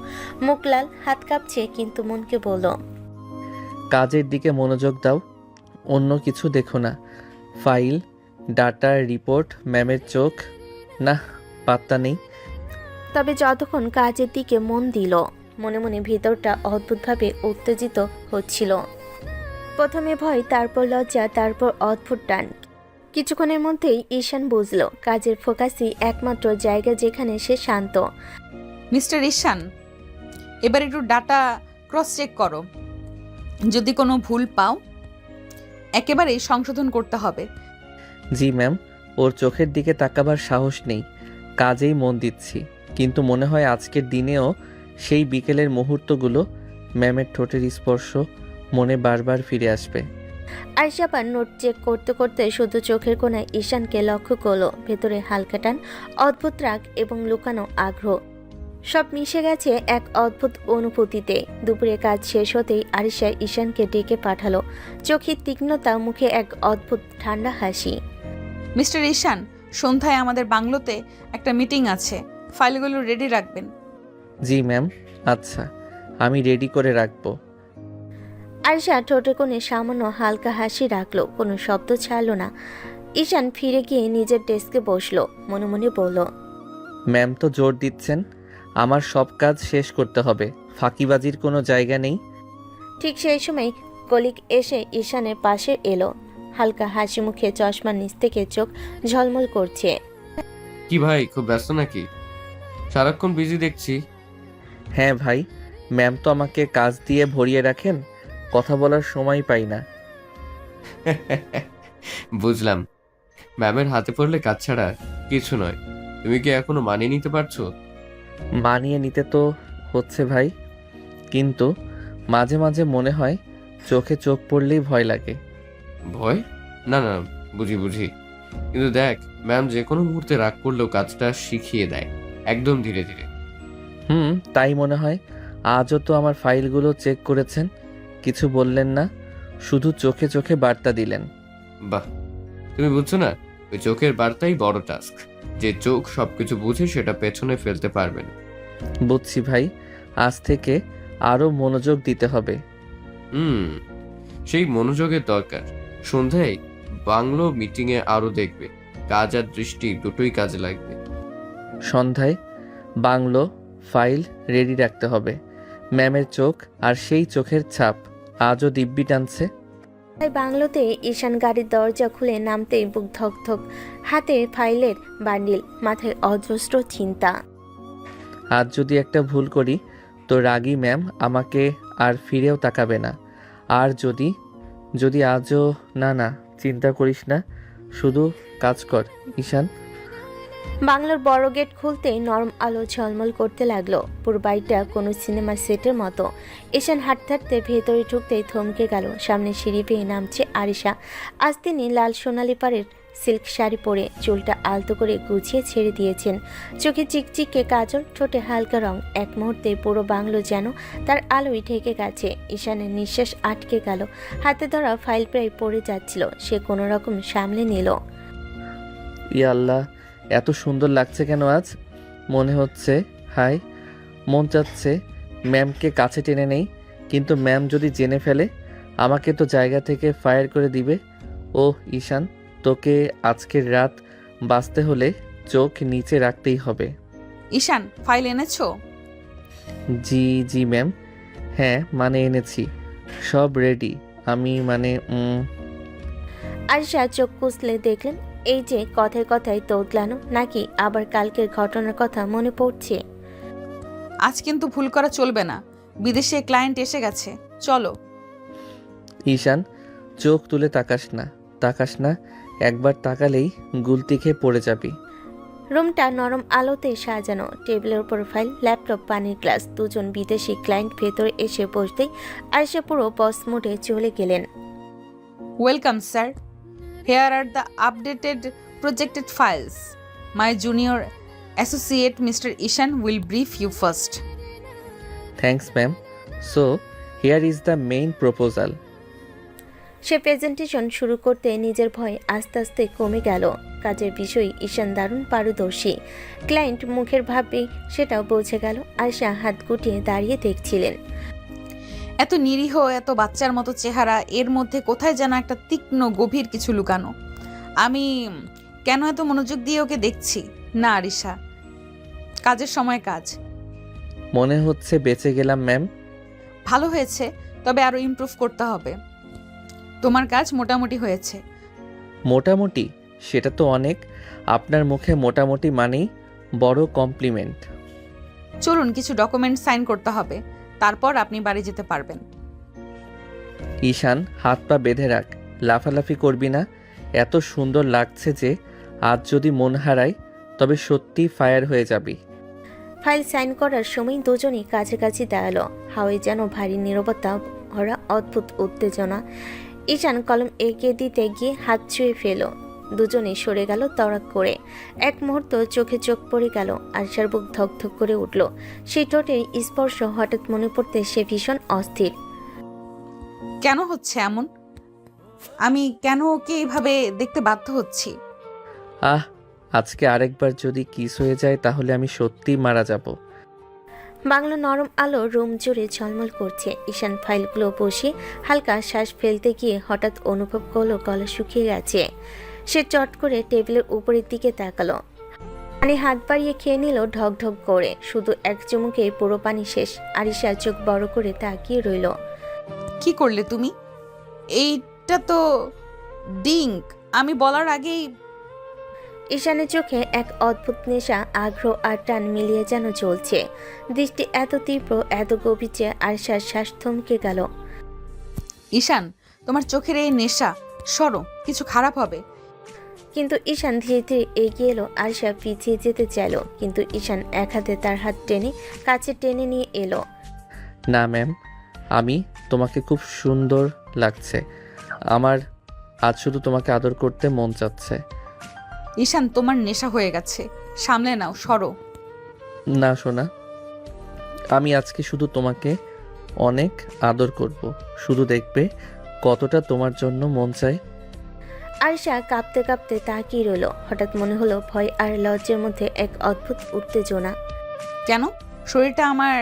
মুখ লাল, হাত কাঁপছে, কিন্তু মনকে বলল, কাজের দিকে মনোযোগ দাও, অন্য কিছু দেখো না। ফাইল, ডাটার রিপোর্ট, ম্যামের চোখ, না পাত্তা নেই। তবে যতক্ষণ কাজের দিকে মন দিল, মনে মনে ভিতরটা অদ্ভুতভাবে উত্তেজিত হচ্ছিল। প্রথমে ভয়, তারপর লজ্জা, তারপর অদ্ভুত টান। কিছুক্ষণের মধ্যেই ঈশান বুঝল কাজের ফোকাসই একমাত্র জায়গা যেখানে সে শান্ত। মিস্টার ঈশান, এবার একটু ডাটা ক্রস চেক করো, যদি কোনো ভুল পাও একেবারেই সংশোধন করতে হবে। জি ম্যাম, ওর চোখের দিকে তাকাবার সাহস নেই, কাজেই মন দিচ্ছি, কিন্তু মনে হয় আজকের দিনেও সেই বিকেলের মুহূর্তগুলো, ম্যামের ঠোঁটের স্পর্শ মনে বারবার ফিরে আসবে। আরিশা পার নোট চেক করতে করতে শুধু চোখের কোণায় ঈশানকে লক্ষ্য করলো, ভেতরে হালকা টান, অদ্ভুত রাগ এবং লুকানো আগ্রহ, সব মিশে গেছে এক অদ্ভুত অনুভূতিতে। দুপুরে কাজ শেষ হতেই আরিশা ঈশানকে ডেকে পাঠালো, চোখের তীক্ষ্ণতা, মুখে এক অদ্ভুত ঠান্ডা হাসি। মিস্টার ঈশান, সন্ধ্যায় আমাদের বাংলোতে একটা মিটিং আছে, ফাইলগুলো রেডি রাখবেন। জি ম্যাম, আচ্ছা, আমি রেডি করে রাখবো। আরিশা ঠোঁটে কোণে সামান্য হালকা হাসি রাখলো, কোনো শব্দ ছাড়লো না। ঈশান ফিরে গিয়ে নিজের ডেস্কে বসলো, মনে মনে বলল, ম্যাম তো জোর দিচ্ছেন আমার সব কাজ শেষ করতে হবে, ফাঁকিবাজির কোনো জায়গা নেই। ঠিক সেই সময় কলিগ এসে ঈশানের পাশে এলো, হালকা হাসি মুখে, চশমার নিচ থেকে চোখ ঝলমল করছে। কি ভাই, খুব ব্যস্ত নাকি? সারাক্ষণ বিজি দেখছি। হ্যাঁ ভাই, ম্যাম তো আমাকে কাজ দিয়ে ভরিয়ে রাখেন, কথা বলার সময় পাই না। বুঝলাম, ম্যামের হাতে পড়লে কাজ ছাড়া কিছু নয়। তুমি কি এখনো মানিয়ে নিতে পারছো? মানিয়ে নিতে তো হচ্ছে ভাই, কিন্তু মাঝে মাঝে মনে হয় চোখে চোখ পড়লেই ভয় লাগে। ভয়? না না, বুঝি, কিন্তু দেখ, ম্যাম যে কোনো মুহূর্তে রাগ করলেও কাজটা শিখিয়ে দেয়। একদম ধীরে ধীরে। তাই মনে হয়। আজও তো আমার ফাইলগুলো চেক করেছেন, কিছু বললেন না, শুধু চোখে চোখে বার্তা দিলেন। বাহ, তুমি বুঝছো না, ওই চোখের বার্তাই বড় টাস্ক। যে চোখ সবকিছু বুঝে সেটা পেছনে ফেলতে পারবে না। বুঝছি ভাই, আজ থেকে আরও মনোযোগ দিতে হবে। সেই মনোযোগের দরকার। সন্ধ্যায় বাংলো মিটিংয়ে আরো দেখবে, কাজ আর দৃষ্টি দুটোই কাজে লাগবে। সন্ধ্যায় বাংলো ফাইল রেডি রাখতে হবে। ম্যামের চোখ আর সেই চোখের ছাপ আজও দিব্যি টানছে। তাই বাংলোতে ঈশান গাড়ির দরজা খুলে নামতেই বুক ধকধক, হাতে ফাইলের বান্ডিল, মাথায় অজস্র চিন্তা। আজ যদি একটা ভুল করি তো রাগী ম্যাম আমাকে আর ফিরেও তাকাবে না। আর যদি আজও না চিন্তা করিস না, শুধু কাজ কর ঈশান। বাংলোর বড় গেট খুলতেই নরম আলো ঝলমল করতে লাগলো। পুরো বাড়িটা কোনো সিনেমা সেটের মতো। ঈশান হাঁটতে হাঁটতে ভেতরে ঢুকতেই থমকে গেল। সামনে সিঁড়ি বেয়ে নামছে আরিশা। আজ তিনি লাল সোনালি পাড়ের সিল্ক শাড়ি পরে চুলটা আলতো করে গুছিয়ে ছেড়ে দিয়েছেন। চোখে চিকচিকে কাজল, ঠোঁটে হালকা রং। এক মুহূর্তে পুরো বাংলো যেন তার আলোয় ঢেকে গেছে। ঈশানের নিঃশ্বাস আটকে গেল। হাতে ধরা ফাইল প্রায় পড়ে যাচ্ছিল। সে কোনো রকম সামলে নিল। ইয়া আল্লাহ, এত সুন্দর লাগছে কেন আজ? মনে হচ্ছে মন চাচ্ছে ম্যামকে কাছে টেনে নেই, কিন্তু ম্যাম যদি জেনে ফেলে আমাকে তো জায়গা থেকে ফায়ার করে দিবে। ও ঈশান, তোকে আজকের রাত বাঁচতে হলে চোখ নিচে রাখতেই হবে। ঈশান, ফাইল এনেছো? জি ম্যাম, হ্যাঁ মানে এনেছি, সব রেডি। আমি আরিশা চোখ কুচলে দেখলেন এই যে কথায় কথায় তোতলানো, নাকি আবার কালকের ঘটনার কথা মনে পড়ছে। আজ কিন্তু ভুল করা চলবে না, বিদেশে ক্লায়েন্ট এসে গেছে, চলো। ঈশান, চোখ তুলে তাকাস না, একবার তাকালেই গুলতি খেয়ে পড়ে যাবি। রুমটা নরম আলোতে সাজানো। টেবিলের উপর ফাইল, ল্যাপটপ, পানির গ্লাস। দুজন বিদেশি ক্লায়েন্ট ভেতরে এসে বসতেই আরিশা পুরো বস মোডে চলে গেলেন। Welcome sir, here are the updated projected files. My junior associate mister Ishan will brief you first. Thanks ma'am. So here is the main proposal. সে প্রেজেন্টেশন শুরু করতে নিজের ভয় আস্তে আস্তে কমে গেল। কাজের বিষয়ে ঈশান দারুণ পারদর্শী। ক্লায়েন্ট মুখের ভাবে সেটাও বোঝে গেল। আয়শা হাত গুটিয়ে দাঁড়িয়ে দেখছিলেন। এত নিরীহ, এত বাচ্চার মতো চেহারা, এর মধ্যে কোথায় যেন একটা তীক্ষ্ণ গভীর কিছু লুকানো। আমি কেন এত মনোযোগ দিয়ে ওকে দেখছি? না আরিশা, কাজের সময় কাজ। মনে হচ্ছে বেঁচে গেলাম ম্যাম। ভালো হয়েছে, তবে আরো ইমপ্রুভ করতে হবে। তোমার কাজ মোটামুটি হয়েছে। মোটামুটি? সেটা তো অনেক। আপনার মুখে মোটামুটি মানেই বড় কমপ্লিমেন্ট। চলুন, কিছু ডকুমেন্ট সাইন করতে হবে, তারপর আপনি বাড়ি যেতে পারবেন। ঈশান, হাত পা বেঁধে রাখ, লাফালাফি করবি না। এত সুন্দর লাগছে যে আজ যদি মন হারাই তবে সত্যি ফায়ার হয়ে যাবি। ফাইল সাইন করার সময় দুজনই কাছাকাছি দাঁড়ালো। হাওয়ায় যেন ভারী নীরবতা ভরা অদ্ভুত উত্তেজনা। ঈশান কলম এগিয়ে দিতে গিয়ে হাত ছুঁয়ে ফেল। দুজনেই সরে গেল তড়াক করে। এক মুহূর্ত চোখে চোখ পড়ে গেল। আরশার বুক ধকধক করে উঠল। সেই ঠোঁটের স্পর্শ হঠাৎ মনে পড়তে সে ভীষণ অস্থির। কেন হচ্ছে এমন? আমি কেন ওকে এইভাবে দেখতে বাধ্য হচ্ছি? আজকে আরেকবার যদি কিস হয়ে যায় তাহলে আমি সত্যিই মারা যাব। বাংলা নরম আলো রুম জুড়ে ঝলমল করছে। ঈশান ফাইলগুলো বসিয়ে হালকা শ্বাস ফেলতে গিয়ে হঠাৎ অনুভব করলো গলা শুকিয়ে গেছে। সে চট করে টেবিলের উপরের দিকে তাকালো। পানি হাত বাড়িয়ে খেয়ে নিল ঢক ঢক করে। শুধু এক চুমুকে পুরো পানি শেষ। আরিশা চোখ বড় করে তাকিয়ে রইল। কি করলে তুমি? এইটা তো ডিঙ্ক। আমি বলার আগেই। ঈশানের চোখে এক অদ্ভুত নেশা, আগ্রহ আর টান মিলিয়ে যেন চলছে। দৃষ্টি এত তীব্র, এত গভীর যে আরশার শ্বাস থমকে গেল। ঈশান, তোমার চোখের এই নেশা, সরো, কিছু খারাপ হবে। কিন্তু ঈশান ধীরে ধীরে এগিয়ে এলো। আরশা পিছিয়ে যেতে চাইল, কিন্তু ঈশান এক হাতে তার হাত টেনে কাছে টেনে নিয়ে এলো। না ম্যাম, তোমাকে খুব সুন্দর লাগছে। আমার আজ শুধু তোমাকে আদর করতে মন চাচ্ছে। ঈশান, তোমার নেশা হয়ে গেছে, সামলে নাও, সরো। না সোনা, আমি আজকে শুধু তোমাকে অনেক আদর করব। শুধু দেখবে কতটা তোমার জন্য মন চায়। আরিশা কাঁপতে কাঁপতে তাকিয়ে রইল। হঠাৎ মনে হলো ভয় আর লজ্জার মধ্যে এক অদ্ভুত উত্তেজনা। কেন শরীরটা আমার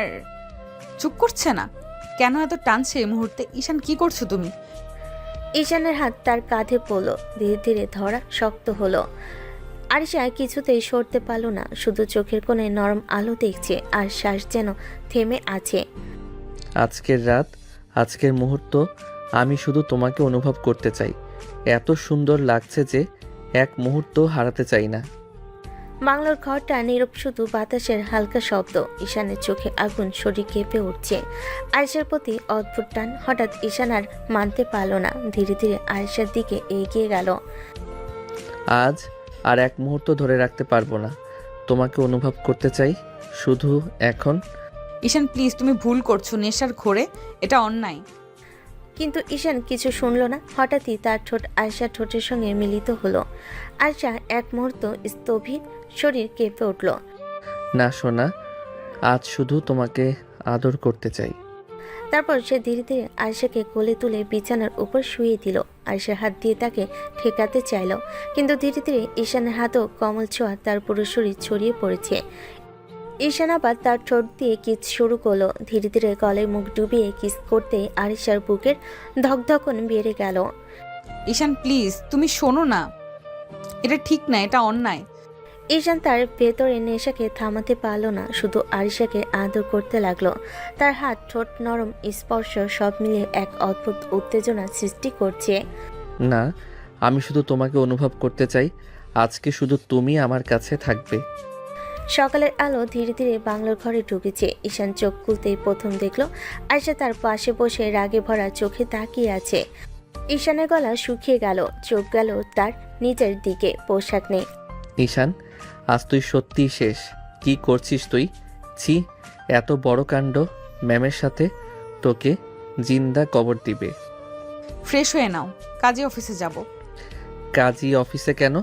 চুপ করছে না? কেন এত টানছে এই মুহূর্তে? ঈশান, কি করছো তুমি? ঈশানের হাত তার কাঁধে পড়ল, ধীরে ধীরে ধরা শক্ত হলো। আরিশা কিছুতেই সরতে পারল না, শুধু চোখের কোণে নরম আলো দেখছে আর শ্বাস যেন থেমে আছে। আজকের রাত, আজকের মুহূর্ত আমি শুধু তোমাকে অনুভব করতে চাই। এত সুন্দর লাগছে যে এক মুহূর্ত হারাতে চাই না। বাংলোর ঘরটা নীরব, শুধু বাতাসের হালকা শব্দ। ঈশানের চোখে আগুন, শরীর কেঁপে উঠছে। আয়েশার প্রতি অদ্ভুত টান। হঠাৎ ঈশান আর মানতে পারল না, ধীরে ধীরে আয়েশার দিকে এগিয়ে গেল। আজ আর এক মুহূর্ত ধরে রাখতে পারবো না। তোমাকে অনুভব করতে চাই শুধু এখন। ঈশান প্লিজ, তুমি ভুল করছো। নেশার ঘোরে এটা অন্যায়। কিন্তু ঈশান কিছু শুনল না। হঠাৎই তার ঠোঁট আয়েশার ঠোঁটের সঙ্গে মিলিত হলো। আয়েশা এক মুহূর্ত স্থবির, শরীর কেঁপে উঠল। না সোনা, আজ শুধু তোমাকে আদর করতে চাই। তারপর সে ধীরে ধীরে আয়েশাকে কোলে তুলে বিছানার উপর শুইয়ে দিল। আয়েশার হাত দিয়ে তাকে ঠেকাতে চাইল, কিন্তু ধীরে ধীরে ঈশানের হাতও কমল ছোঁয়া তার পুরো শরীর ছড়িয়ে পড়েছে। ঈশান আবার তার ঠোঁট দিয়ে কিস শুরু করলো। ধীরে ধীরে গলায় মুখ ডুবিয়ে কিস করতে আয়েশার বুকের ধকধকন বেড়ে গেল। ঈশান প্লিজ, তুমি শোনো না, এটা ঠিক না, এটা অন্যায়। ঈশান তার ভেতরে নেশাকে থামাতে পারল না, শুধু আরিশাকে আদর করতে লাগলো। তার হাত, ঠোঁট, নরম স্পর্শ সব মিলিয়ে এক অদ্ভুত উত্তেজনা সৃষ্টি করছে। না, আমি শুধু তোমাকে অনুভব করতে চাই। আজকে শুধু তুমি আমার কাছে থাকবে। সকালের আলো ধীরে ধীরে বাংলোর ঘরে ঢুকেছে। ঈশান চোখ খুলতেই প্রথম দেখলো আয়েশা তার পাশে বসে রাগে ভরা চোখে তাকিয়ে আছে। ঈশানের গলা শুকিয়ে গেল, চোখ গেল তার নিজের দিকে। পোশাক নেই। ঈশান, আজ তুই সত্যিই শেষ। কি করছিস তুই? ছি, এত বড় কাণ্ড। ম্যামের সাথে তোকে জিন্দা কবর দিবে। ফ্রেশ হয়ে নাও, কাজে অফিসে যাব। কাজী অফিসে কেন?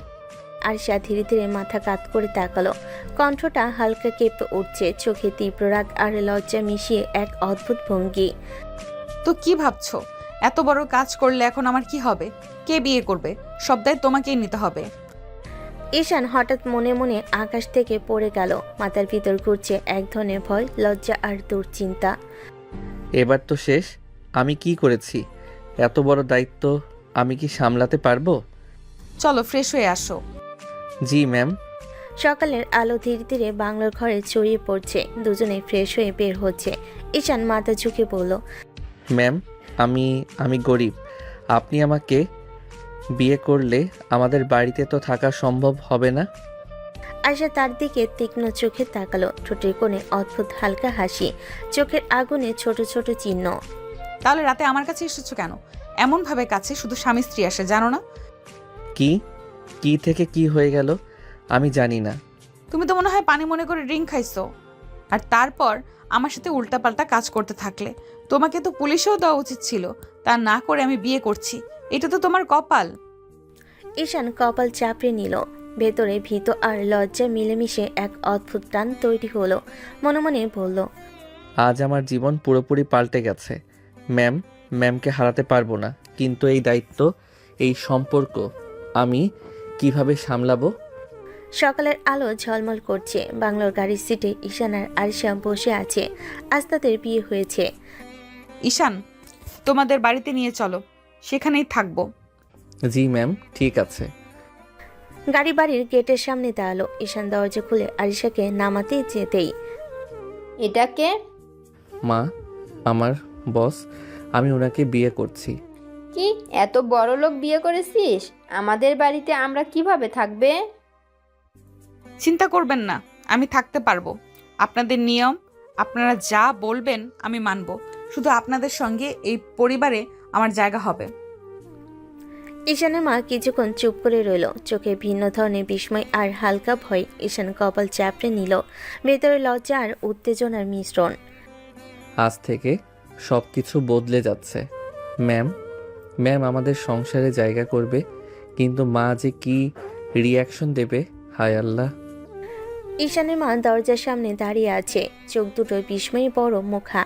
আরিশা ধীরে ধীরে মাথা কাত করে তাকালো। কণ্ঠটা হালকা কেঁপে উঠছে, চোখে তীব্র রাগ আর লজ্জা মিশিয়ে এক অদ্ভুত ভঙ্গি। তো কি ভাবছো? এত বড় কাজ করলে এখন আমার কি হবে? কে বিয়ে করবে? সব দায় তোমাকেই নিতে হবে। ঈশান হঠাৎ মনে মনে আকাশ থেকে পড়ে গেল। মাথার ভিতর ঘুরছে এক ধরনের ভয়, লজ্জা আর দুশ্চিন্তা। এবার তো শেষ। আমি কি করেছি? এত বড় দায়িত্ব আমি কি সামলাতে পারবো? চলো ফ্রেশ হয়ে আসো। জি ম্যাম। সকালের আলো ধীরে ধীরে বাংলোর ঘরে ছড়িয়ে পড়ছে। দুজনে ফ্রেশ হয়ে বের হচ্ছে। ঈশান মাথা ঝুঁকে বলল, ম্যাম, আমি গরিব। আপনি আমাকে বিয়ে করলে আমাদের বাড়িতে তো থাকা সম্ভব হবে না। আয়শা তার দিকে তীক্ষ্ণ চোখে তাকালো, ঠোঁটের কোণে অদ্ভুত হালকা হাসি, চোখের আগুনে ছোট ছোট চিহ্ন। তাহলে রাতে আমার কাছে এসেছো কেন? এমন ভাবে কাছে শুধু স্বামী স্ত্রী আসে, জানো না? কি থেকে কি হয়ে গেল আমি জানি না। তুমি তো মনে হয় পানি মনে করে ড্রিঙ্ক খাইছো, আর তারপর আমার সাথে উল্টাপাল্টা কাজ করতে থাকলে। তোমাকে তো পুলিশেও দেওয়া উচিত ছিল, তা না করে আমি বিয়ে করছি। এটা তো তোমার কপাল। ঈশান কপাল চাপড়ে নিল। ভেতরে ভীত আর লজ্জা মিলেমিশে এক অদ্ভুত টান তৈরি হলো। মনে মনে বলল, আজ আমার জীবন পুরোপুরি পাল্টে গেছে। ম্যামকে হারাতে পারবো না, কিন্তু এই দায়িত্ব, এই সম্পর্ক আমি কিভাবে সামলাবো? সকালের আলো ঝলমল করছে। বাংলোর গাড়ির সিটে ঈশান আর আরিশা বসে আছে। আজ তাদের বিয়ে হয়েছে। ঈশান, তোমাদের বাড়িতে নিয়ে চলো, সেখানেই থাকবো। জি ম্যাম, ঠিক আছে। গাড়ি বাড়ির গেটের সামনে দাঁড়ালো। ঈশান দরজা খুলে আরিশাকে নামাতে যেতেই, এটাকে মা, আমার বস, আমি ওনাকে বিয়ে করছি। কি এত বড় লোক বিয়ে করেছিস? আমাদের বাড়িতে আমরা কিভাবে থাকবে? চিন্তা করবেন না, আমি থাকতে পারবো। আপনাদের নিয়ম, আপনারা যা বলবেন আমি মানব। শুধু আপনাদের সঙ্গে এই পরিবারে আমার জায়গা হবে। ঈশানের মা কিছুক্ষণ চুপ করে রইল, চোখে ভিন্ন ধরনের বিস্ময় আর হালকা ভয়। ঈশান কপাল চাপড়ে নিল, ভেতরে লজ্জা আর উত্তেজনার মিশ্রণ। আজ থেকে সব কিছু বদলে যাচ্ছে। ম্যাম আমাদের সংসারে জায়গা করবে, কিন্তু মা যে কি রিয়াকশন দেবে, হায় আল্লাহ। ঈশানের মা দরজার সামনে দাঁড়িয়ে আছে, চোখ দুটো বিস্ময়ে বড়, মুখা।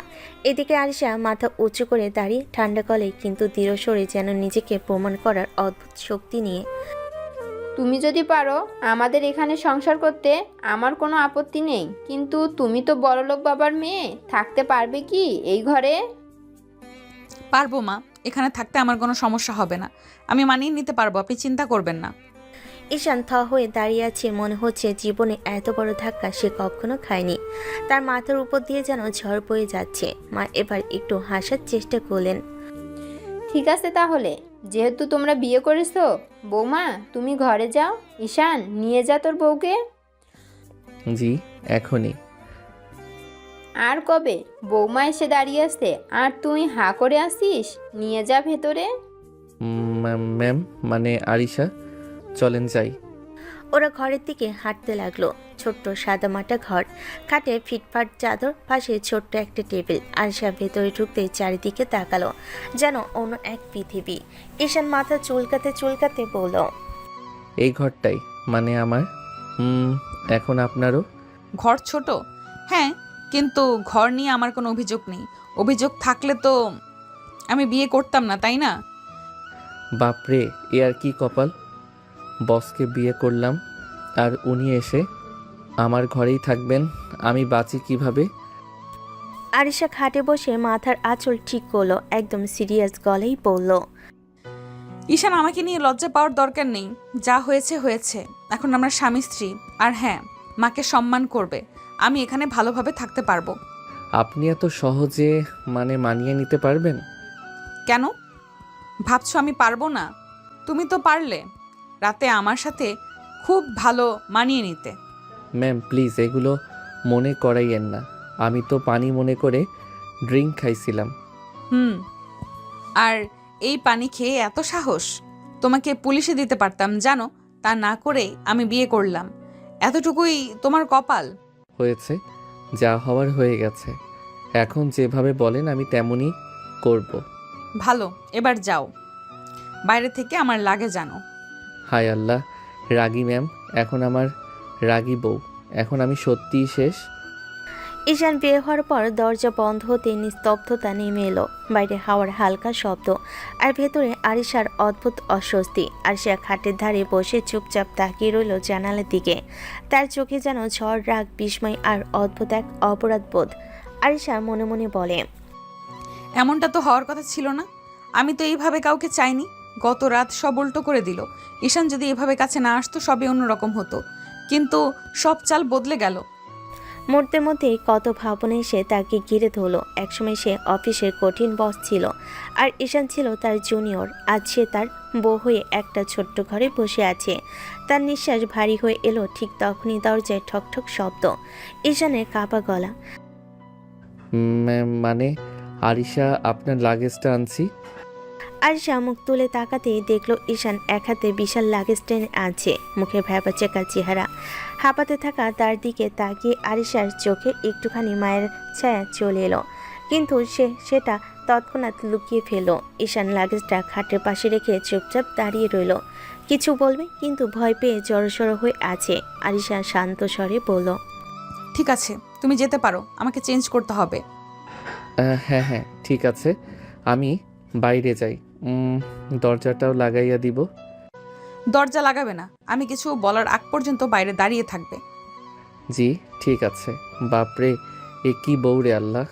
এদিকে আরিশা মাথা উঁচু করে দাঁড়িয়ে, ঠান্ডা গলায় কিন্তু দৃঢ় স্বরে, যেন নিজেকে প্রমাণ করার অদ্ভুত শক্তি নিয়ে। তুমি যদি পারো আমাদের এখানে সংসার করতে আমার কোনো আপত্তি নেই, কিন্তু তুমি তো বড়লোক বাবার মেয়ে, থাকতে পারবে কি এই ঘরে? পারবো মা, এখানে থাকতে আমার কোনো সমস্যা হবে না। আমি মানিয়ে নিতে পারবো, আপনি চিন্তা করবেন না। ঈশান থ হয়ে দাঁড়িয়ে আছে, মনে হচ্ছে জীবনে এত বড় ধাক্কা সে কখনো খায়নি। তার মাথার উপর দিয়ে যেন ঝড় বয়ে যাচ্ছে। মা এবার একটু হাসার চেষ্টা করলেন। ঠিক আছে তাহলে, যেহেতু তোমরা বিয়ে করেছো, বৌমা তুমি ঘরে যাও। ঈশান, নিয়ে যা তোর বউকে। জি, এখনই। আর কবে? বৌমা এসে দাঁড়িয়ে আছে আর তুই হাঁ করে আসিস। নিয়ে যা ভেতরে। ম্যাম, মানে আরিশা, চলেন যাই। ওরা ঘরের দিকে হাঁটতে লাগলো। ছোট্ট সাদামাটা ঘর, খাটে ফিটফাট চাদর, পাশে ছোট্ট একটা টেবিল। আরিশা ভেতরে ঢুকতে চারিদিকে তাকালো, যেন অন্য এক পৃথিবী। ঈশান মাথা চুলকাতে চুলকাতে বলল, এই ঘরটাই মানে আমার। এখন আপনারও। ঘর ছোট, হ্যাঁ, কিন্তু ঘর নিয়ে আমার কোনো অভিযোগ নেই। অভিযোগ থাকলে তো আমি বিয়ে করতাম না, তাই না? বাপরে, এ আর কি কপাল! বসকে বিয়ে করলাম আর উনি এসে আমার ঘরেই থাকবেন। আমি বাঁচি কিভাবে? আরিশা খাটে বসে মাথার আঁচল ঠিক করলো, একদম সিরিয়াস গলেই বলল, ঈশান, আমাকে নিয়ে লজ্জা পাওয়ার দরকার নেই। যা হয়েছে হয়েছে, এখন আমরা স্বামী স্ত্রী। আর হ্যাঁ, মাকে সম্মান করবে। আমি এখানে ভালোভাবে থাকতে পারবো। আপনি এত সহজে মানে মানিয়ে নিতে পারবেন? কেন ভাবছো আমি পারবো না? তুমি তো পারলে রাতে আমার সাথে খুব ভালো মানিয়ে নিতে। ম্যাম প্লিজ এগুলো মনে করাইয়েন না। আমি তো পানি মনে করে ড্রিঙ্ক খাইছিলাম। আর এই পানি খেয়ে এত সাহস? তোমাকে পুলিশে দিতে পারতাম জানো, তা না করেই আমি বিয়ে করলাম। এতটুকুই তোমার কপাল। হয়েছে, যা হওয়ার হয়ে গেছে। এখন যেভাবে বলেন আমি তেমনই করব। ভালো, এবার যাও, বাইরে থেকে আমার লাগে জানো। হায় আল্লাহ, রাগী ম্যাম, এখন আমার রাগী বউ। এখন আমি সত্যিই শেষ। ঈশান বের হওয়ার পর দরজা বন্ধ হতে নিস্তব্ধতা নেমে এলো। বাইরে হাওয়ার হালকা শব্দ, আর ভেতরে আরিশার অদ্ভুত অস্বস্তি। আরিশা খাটের ধারে বসে চুপচাপ তাকিয়ে রইল জানালার দিকে। তার চোখে যেন ঝড়, রাগ, বিস্ময় আর অদ্ভুত এক অপরাধবোধ। আরিশা মনে মনে বলে, এমনটা তো হওয়ার কথা ছিল না। আমি তো এইভাবে কাউকে চাইনি। গত রাত সব উল্টো করে দিল। ঈশান যদি এভাবে কাছে না আসতো সবই অন্যরকম হতো, কিন্তু সব চাল বদলে গেল। মুহূর্তের মধ্যেই কত ভাবনা এসে তাকে ঘিরে ধরল। একসময় সে অফিসের কঠিন বস ছিল, আর ঈশান ছিল তার জুনিয়র। আজ সে তার বউ হয়ে একটা ছোট্ট ঘরে বসে আছে। তার নিঃশ্বাস ভারী হয়ে এলো ঠিক তখনই দরজায় ঠকঠক শব্দ। ঈশানের কাঁপা গলা। ম্যাম মানে আরিশা, আপনার লাগেজটা আনছি। আরিশা মুখ তুলে তাকাতেই দেখলো ঈশান এক হাতে বিশাল লাগেজ টেনে আনছে, মুখে ভ্যাবাচেকা চেহারা। হাঁপাতে থাকা তার দিকে তাকিয়ে আরিশার চোখে একটুখানি মায়ের ছায়া চলে এলো, কিন্তু সেটা তৎক্ষণাৎ লুকিয়ে ফেলল। ঈশান লাগেজটা খাটের পাশে রেখে চুপচাপ দাঁড়িয়ে রইল। কিছু বলবে, কিন্তু ভয় পেয়ে জড়সড় হয়ে আছে। আরিশা শান্ত স্বরে বলল, ঠিক আছে, তুমি যেতে পারো, আমাকে চেঞ্জ করতে হবে। হ্যাঁ হ্যাঁ ঠিক আছে, আমি বাইরে যাই। দরজাটাও লাগাইয়া দিব। দরজা লাগাবে না, আমি কিছু বলার আগ পর্যন্ত বাইরে দাঁড়িয়ে থাকবে। জি ঠিক আছে। বাপরে, এ কি বউরে আল্লাহ!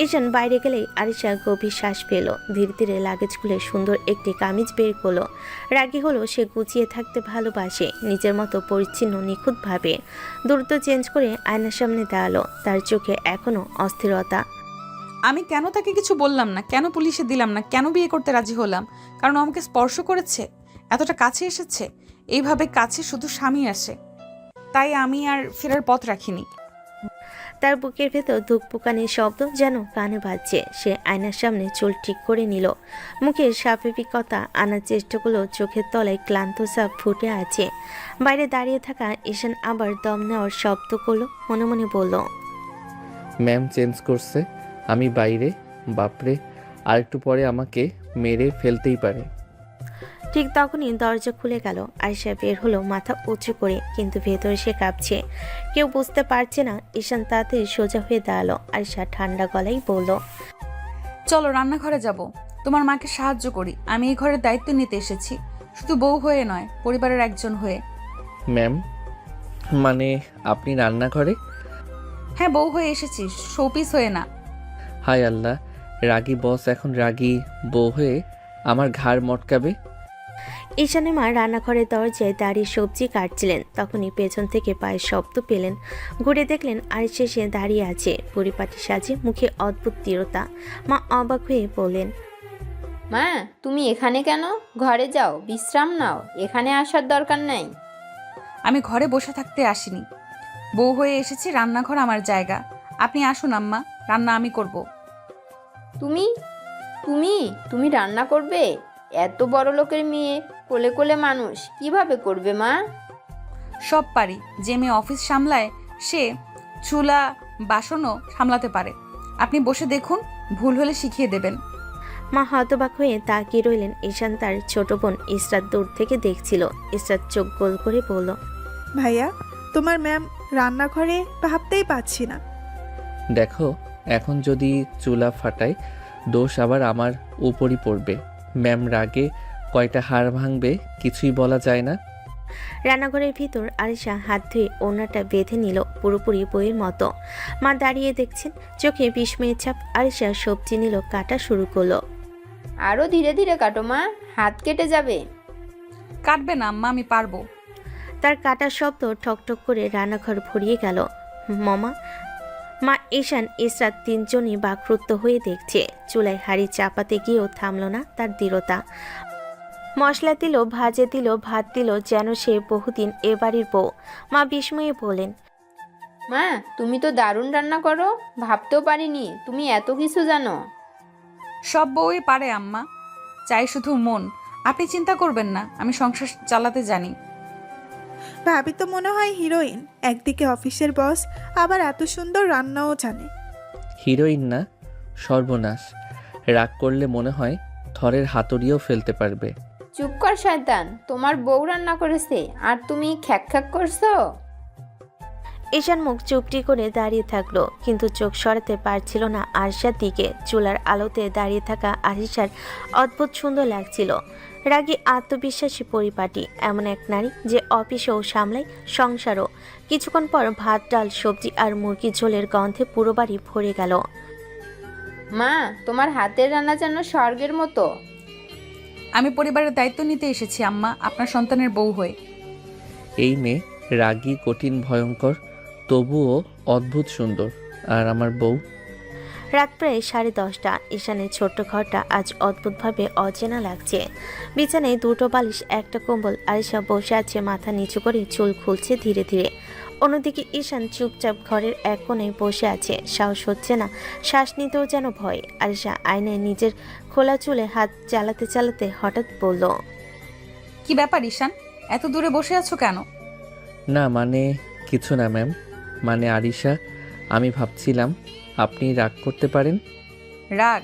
ঈশান বাইরে গেলেই আরিশা গভীর শ্বাস পেল। ধীরে ধীরে লাগেজ খুলে সুন্দর একটি কামিজ বের করলো। রাগী হলো, সে গুছিয়ে থাকতে ভালোবাসে, নিজের মতো পরিচ্ছন্ন নিখুঁতভাবে। দ্রুত চেঞ্জ করে আয়নার সামনে দাঁড়ালো। তার চোখে এখনো অস্থিরতা। আমি কেন তাকে কিছু বললাম না, কেন পুলিশে দিলাম না, কেন বিয়ে করতে রাজি হলাম? কারণ আমাকে স্পর্শ করেছে, এতটা কাছে এসেছে। এইভাবে কাছে শুধু স্বামী আসে, তাই আমি আর ফেরার পথ রাখিনি। তার বুকের ভেতর ধুকপুকানির শব্দ যেন কানে বাজছে। সে আয়নার সামনে চুল ঠিক করে নিল, মুখে স্বাভাবিকতা আনার চেষ্টা করলো। চোখের তলায় ক্লান্ত সাপ ফুটে আছে। বাইরে দাঁড়িয়ে থাকা ঈশান আবার দম নেওয়ার শব্দ করলো, মনে মনে বলল, ম্যাম চেঞ্জ করছে, আমি বাইরে। বাপরে, আর একটু পরে আমাকে মেরে ফেলতেই পারে। ঠিক তখনই দরজা খুলে গেল। আয়শা বের হলো মাথা উঁচু করে, কিন্তু ভেতরে সে কাঁপছে। কেউ বুঝতে পারছে না। ঈশান তাড়াতাড়ি সোজা হয়ে দাঁড়ালো। আয়শা ঠান্ডা গলায় বলল, চলো রান্নাঘরে যাব, তোমার মাকে সাহায্য করি। আমি এই ঘরের দায়িত্ব নিতে এসেছি, শুধু বউ হয়ে নয়, পরিবারের একজন হয়ে। ম্যাম, মানে আপনি রান্নাঘরে? হ্যাঁ, বউ হয়ে এসেছি, শোপিস হয়ে না। হায় আল্লাহ, রাগী বস এখন রাগী বউ হয়ে আমার ঘাড় মটকাবে। ঈশানের মা রান্নাঘরের দরজায় দাঁড়িয়ে সবজি কাটছিলেন। তখনই পেছন থেকে পায়ের শব্দ পেলেন। ঘুরে দেখলেন আয়েশা সে দাঁড়িয়ে আছে, পরিপাটি সাজে, মুখে অদ্ভুত দৃঢ়তা। মা অবাক হয়ে বললেন, মা, তুমি এখানে কেন? ঘরে যাও, বিশ্রাম নাও, এখানে আসার দরকার নাই। আমি ঘরে বসে থাকতে আসিনি, বউ হয়ে এসেছি, রান্নাঘর আমার জায়গা। আপনি আসুন আম্মা, রান্না আমি করব। তুমি তুমি তুমি রান্না করবে? এত বড় লোকের মেয়ে, কোলে কোলে মানুষ, কিভাবে করবে মা? সব পারি। যে মেয়ে অফিস সামলায় সে চুলা বাসনও সামলাতে পারে। আপনি বসে দেখুন, ভুল হলে শিখিয়ে দেবেন। মা হতবাক হয়ে তাকিয়ে রইলেন। ঈশান তার ছোট বোন ইসরাত দূর থেকে দেখছিল। ইসরাত চোখ গোল করে বলল, ভাইয়া, তোমার ম্যাম রান্নাঘরে ভাবতেই পাচ্ছি না। দেখো, এখন যদি চুলা ফাটাই দোষ আবার আমার উপরই পড়বে। ম্যাম রাগে কয়টা হাড় ভাঙবে কিছুই বলা যায় না। রান্নাঘরের ভিতর আরিশা হাত ধুয়ে ওড়নাটা বেঁধে নিল, পুরোপুরি বইয়ের মতো। মা দাঁড়িয়ে দেখছেন, চোখে বিস্ময়ের ছাপ। আরিশা সবজি নিল, কাটা শুরু করলো। আরো ধীরে ধীরে কাটো মা, হাত কেটে যাবে। কাটবে না আম্মা, আমি পারবো। তার কাটার শব্দ ঠকঠক করে রান্নাঘর ভরিয়ে গেল। মামা, মা, ঈশান, ইসরাত তিনজনই বাকরুদ্ধ হয়ে দেখছে। চুলায় হাঁড়ি চাপাতে গিয়েও থামল না তার দৃঢ়তা। মশলা দিল, ভাজে দিল, ভাত দিল, যেন সে বহুদিন এ বাড়ির বউ। মা বিস্ময়ে বলেন, মা, তুমি তো দারুণ রান্না করো, ভাবতেও পারিনি তুমি এত কিছু জানো। সব বউই পারে আম্মা, চাই শুধু মন। আপনি চিন্তা করবেন না, আমি সংসার চালাতে জানি। ভাবি তো মনে হয় হিরোইন, একদিকে অফিসের বস, আবার এত সুন্দর রান্নাও জানে। হিরোইন না, সর্বনাশ। রাগ করলে মনে হয় থরের হাতুড়িও ফেলতে পারবে। চুপ কর শয়তান, তোমার বউ রান্না করেছে আর তুমি খ্যাক খ্যাক করছো। ঈশান মুখ চুপটি করে দাঁড়িয়ে থাকলো, কিন্তু চোখ সরাতে পারছিল না আরিশার দিকে। চুলার আলোতে দাঁড়িয়ে থাকা আরিশার অদ্ভুত সুন্দর লাগছিল। রাগী, আত্মবিশ্বাসী, পরিপাটি, এমন এক নারী যে অফিসেও সামলায়, সংসারও। কিছুক্ষণ পর ভাত, ডাল, সবজি আর মুরগির ঝোলের গন্ধে পুরো বাড়ি ভরে গেল। মা, তোমার হাতের রান্না যেন স্বর্গের মতো। আমি পরিবারের দায়িত্ব নিতে এসেছি আম্মা, আপনার সন্তানের বউ হয়ে। এই মেয়ে রাগী, কঠিন, ভয়ঙ্কর, তবুও অদ্ভুত সুন্দর। আর আমার বউ? রাত প্রায় 10:30। ঈশানের ছোট্ট ঘরটা আজ অদ্ভুতভাবে অচেনা লাগছে। বিছানায় দুটো বালিশ, একটা কম্বল। আরিশা বসে আছে, মাথা নিচু করে, চুল খুলছে ধীরে ধীরে। অন্যদিকে ঈশান চুপচাপ ঘরের এক কোণে বসে আছে। সাহস হচ্ছে না, শ্বাস নিতেও যেন ভয়। আরিশা আয়নায় নিজের খোলা চুলে হাত চালাতে চালাতে হঠাৎ বলল, কি ব্যাপার ঈশান, এত দূরে বসে আছো কেন? না মানে কিছু না ম্যাম, মানে আরিশা, আমি ভাবছিলাম আপনি রাগ করতে পারেন। রাগ?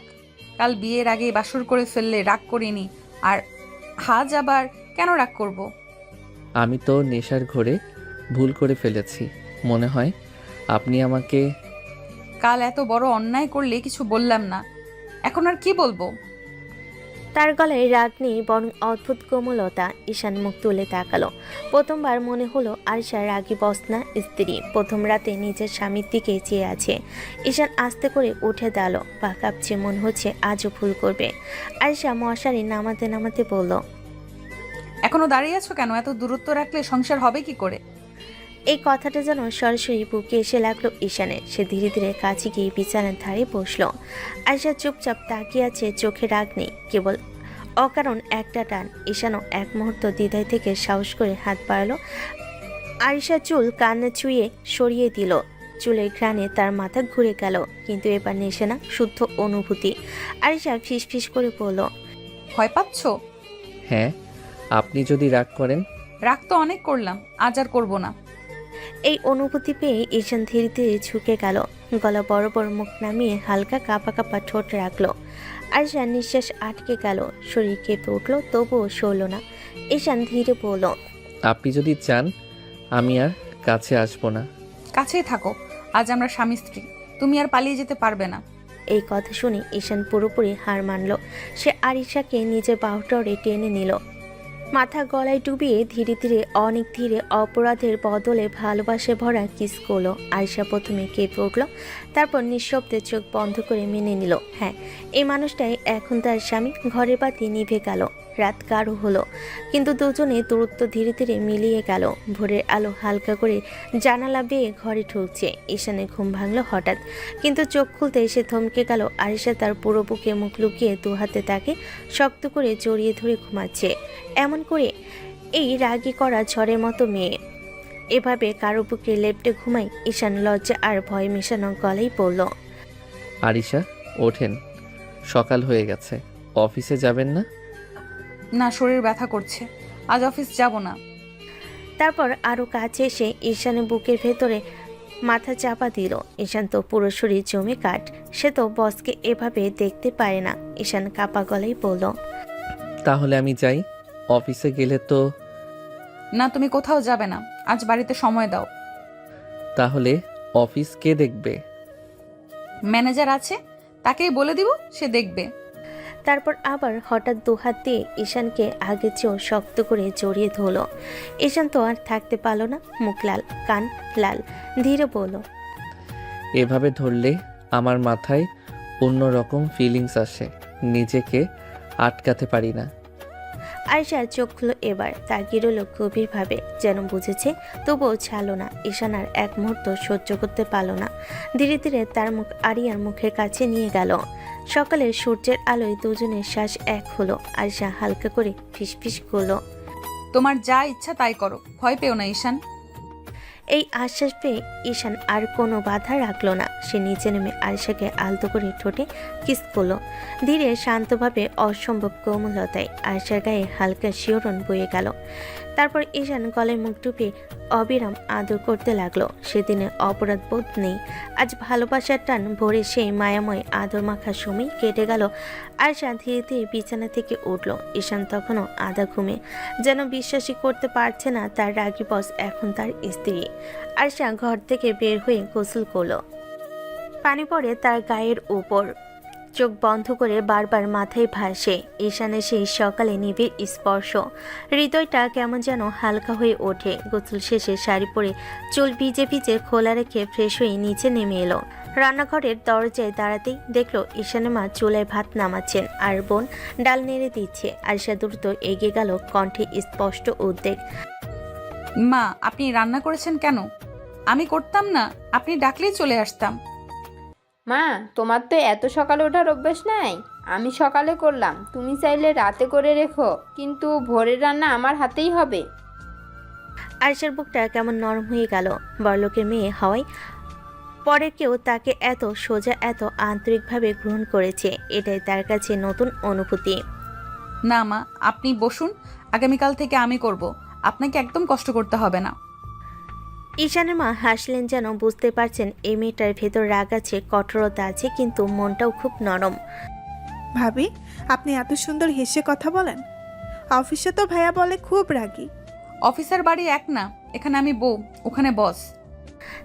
কাল বিয়ের আগে বাসর করে ফেললে রাগ করিনি, আর আজ আবার কেন রাগ করব? আমি তো নেশার ঘোরে ভুল করে ফেলেছি। মনে হয় আপনি আমাকে। কাল এত বড় অন্যায় করলে কিছু বললাম না, এখন আর কি বলবো? তার গলায় রাগ নেই, বরং অদ্ভুত কোমলতা। ঈশান মুখ তুলে তাকালো। প্রথমবার মনে হলো আরিশা রাগী বস না, স্ত্রী। প্রথম রাতে নিজের স্বামীর দিকে চেয়ে আছে। ঈশান আস্তে করে উঠে দাঁড়ালো, পা কাঁপছে, মনে হচ্ছে আজও ভুল করবে। আরিশা মশারি নামাতে নামাতে বলল, এখনো দাঁড়িয়ে আছো কেন? এত দূরত্ব রাখলে সংসার হবে কি করে? এই কথাটা যেন সরাসরি বুকে এসে লাগলো ঈশানের। সে ধীরে ধীরে কাছে গিয়ে বিছানার ধারে বসলো। আয়শা চুপচাপ তাকিয়ে আছে, চোখে রাগ নেই, কেবল অকারণ একটা টান। ঈশানও এক মুহূর্ত দ্বিধায় থেকে সাহস করে হাত বাড়ালো। আরিশা চুল কানে ছুঁয়ে সরিয়ে দিল। চুলের ঘ্রাণে তার মাথা ঘুরে গেল, কিন্তু এবার নেশে না, শুদ্ধ অনুভূতি। আরিশা ফিসফিস করে বলল, ভয় পাচ্ছ? হ্যাঁ, আপনি যদি রাগ করেন। রাগ তো অনেক করলাম, আজ আর করবো না। এই অনুভূতি পেয়ে ঈশান ধীরে ধীরে ঝুঁকে গেল, গলা বড় বড়, মুখ নামিয়ে হালকা কাঁপা কাঁপা ঠোঁট রাখলো। আরিশা নিঃশ্বাস আটকে গেল, শরীর কেঁপে উঠল, তবুও সরল না। ঈশান ধীরে বলল, আপনি যদি চান আমি আর কাছে আসবো না। কাছেই থাকো, আজ আমরা স্বামী স্ত্রী, তুমি আর পালিয়ে যেতে পারবে না। এই কথা শুনে ঈশান পুরোপুরি হার মানল। সে আরিশাকে নিজের বাহুডরে টেনে নিল, মাথা গলায় ডুবিয়ে ধীরে ধীরে, অনেক ধীরে অপরাধের বদলে ভালোবাসে ভরা কিস করলো। আরিশা প্রথমে কেঁপে উঠল, তারপর নিঃশব্দে চোখ বন্ধ করে মেনে নিল, হ্যাঁ, এই মানুষটাই এখন তার স্বামী। ঘরের বাতি নিভে গেল, রাত গাঢ় হলো, কিন্তু দুজনে দূরত্ব ধীরে ধীরে মিলিয়ে গেল। ভোরের আলো হালকা করে জানালা বেয়ে ঘরে ঢুকছে। ঈশানের ঘুম ভাঙলো হঠাৎ, কিন্তু চোখ খুলতে এসে থমকে গেল। আরিশা তার পুরো বুকে মুখ লুকিয়ে দু হাতে তাকে শক্ত করে জড়িয়ে ধরে ঘুমাচ্ছে। এমন করে এই রাগী করা ঝড়ের মতো মেয়ে এভাবে কারো বুকে লেপটে ঘুমায়? ঈশান লজ্জা আর ভয় মেশানো গলায় পড়ল, আরিশা ওঠেন, সকাল হয়ে গেছে, অফিসে যাবেন না? না, শরীর ব্যথা করছে, আজ অফিস যাব না। তারপর আরও কাছে এসে ঈশানের বুকের ভেতরে মাথা চাপা দিল। ঈশান তো পুরো শরীর জমে কাঠ, সে তো বসকে এভাবে দেখতে পারে না। ঈশান কাপা গলায় বলল, তাহলে আমি যাই, অফিসে গেলে তো। না, তুমি কোথাও যাবে না, আজ বাড়িতে সময় দাও। তাহলে অফিস কে দেখবে? ম্যানেজার আছে, তাকেই বলে দিব, সে দেখবে। তারপর আবার হঠাৎ দুহাত দিয়ে ঈশানকে আগে চেয়েও শক্ত করে জড়িয়ে ধরল। ঈশান তো আর থাকতে পারল না, মুখ লাল, কান লাল, ধীরে বলল, এভাবে ধরলে আমার মাথায় অন্য রকম ফিলিংস আসে, নিজেকে আটকাতে পারি না। আয়শা চোখ খুলো, এবার তাকিয়ে রইল গভীরভাবে, যেন বুঝেছে, তবুও ছাড়ল না। ঈশান আর এক মুহূর্ত সহ্য করতে পারল না, ধীরে ধীরে তার মুখ আরিয়ার মুখের কাছে নিয়ে গেল। সকালের সূর্যের আলোয় দুজনের শ্বাস এক হলো। আয়শা হালকা করে ফিসফিস করলো, তোমার যা ইচ্ছা তাই করো, ভয় পেও না ঈশান। এই আশ্বাস পেয়ে ঈশান আর কোনো বাধা রাখলো না। সে নিচে নেমে আরিশাকে আলতো করে ঠোঁটে কিস করলো, ধীরে শান্তভাবে, অসম্ভব কোমলতায়। আরিশার গায়ে হালকা শিহরণ বয়ে গেল। তারপর ঈশান গলায় মুখ ডুবিয়ে অবিরাম আদর করতে লাগলো। সেদিনে অপরাধ বোধ নেই, আজ ভালোবাসার টান ভরে সেই মায়াময় আদর মাখার সময় কেটে গেল। আয়শা ধীরে ধীরে বিছানা থেকে উঠল। ঈশান তখনও আধা ঘুমে, যেন বিশ্বাসই করতে পারছে না তার রাগী বস এখন তার স্ত্রী। আয়শা ঘর থেকে বের হয়ে গোসল করলো, পানি পড়ে তার গায়ের উপর, চোখ বন্ধ করে বারবার মাথায় ভাসে ঈশানের সেই সকালে নিবিড় স্পর্শ। হৃদয়টা কেমন যেন হালকা হয়ে ওঠে। গোসল শেষে শাড়ি পরে চুল ভিজে ভিজে খোলা রেখে ফ্রেশ হয়ে নিচে নেমে এলো। রান্নাঘরের দরজায় দাঁড়াতেই দেখলো ঈশানের মা চুলায় ভাত নামাচ্ছেন আর বোন ডাল নেড়ে দিচ্ছে। আরিশা দ্রুত এগিয়ে গেল, কণ্ঠে স্পষ্ট উদ্বেগ, মা, আপনি রান্না করেছেন কেন? আমি করতাম না, আপনি ডাকলেই চলে আসতাম। মা, তোমার তো এত সকালে ওঠার অভ্যাস নাই। আমি সকালে করলাম, তুমি চাইলে রাতে করে রেখো, কিন্তু ভোরের রান্না আমার হাতেই হবে। আরিশার বুকটা কেমন নরম হয়ে গেল। বড়লোকের মেয়ে হওয়ায় পরে কেউ তাকে এত সোজা, এত আন্তরিকভাবে গ্রহণ করেছে, এটাই তার কাছে নতুন অনুভূতি। না মা, আপনি বসুন, আগামীকাল থেকে আমি করব, আপনাকে একদম কষ্ট করতে হবে না। ঈশানের মা হাসলেন, যেন বুঝতে পারছেন এই মেয়েটার ভেতর রাগ আছে, কঠোরতা আছে, কিন্তু মনটাও খুব নরম। ভাবি, আপনি এত সুন্দর হেসে কথা বলেন। অফিসে তো ভাইয়া বলে খুব রাগী। অফিসার বাড়ি এক না, এখানে আমি বউ, ওখানে বস।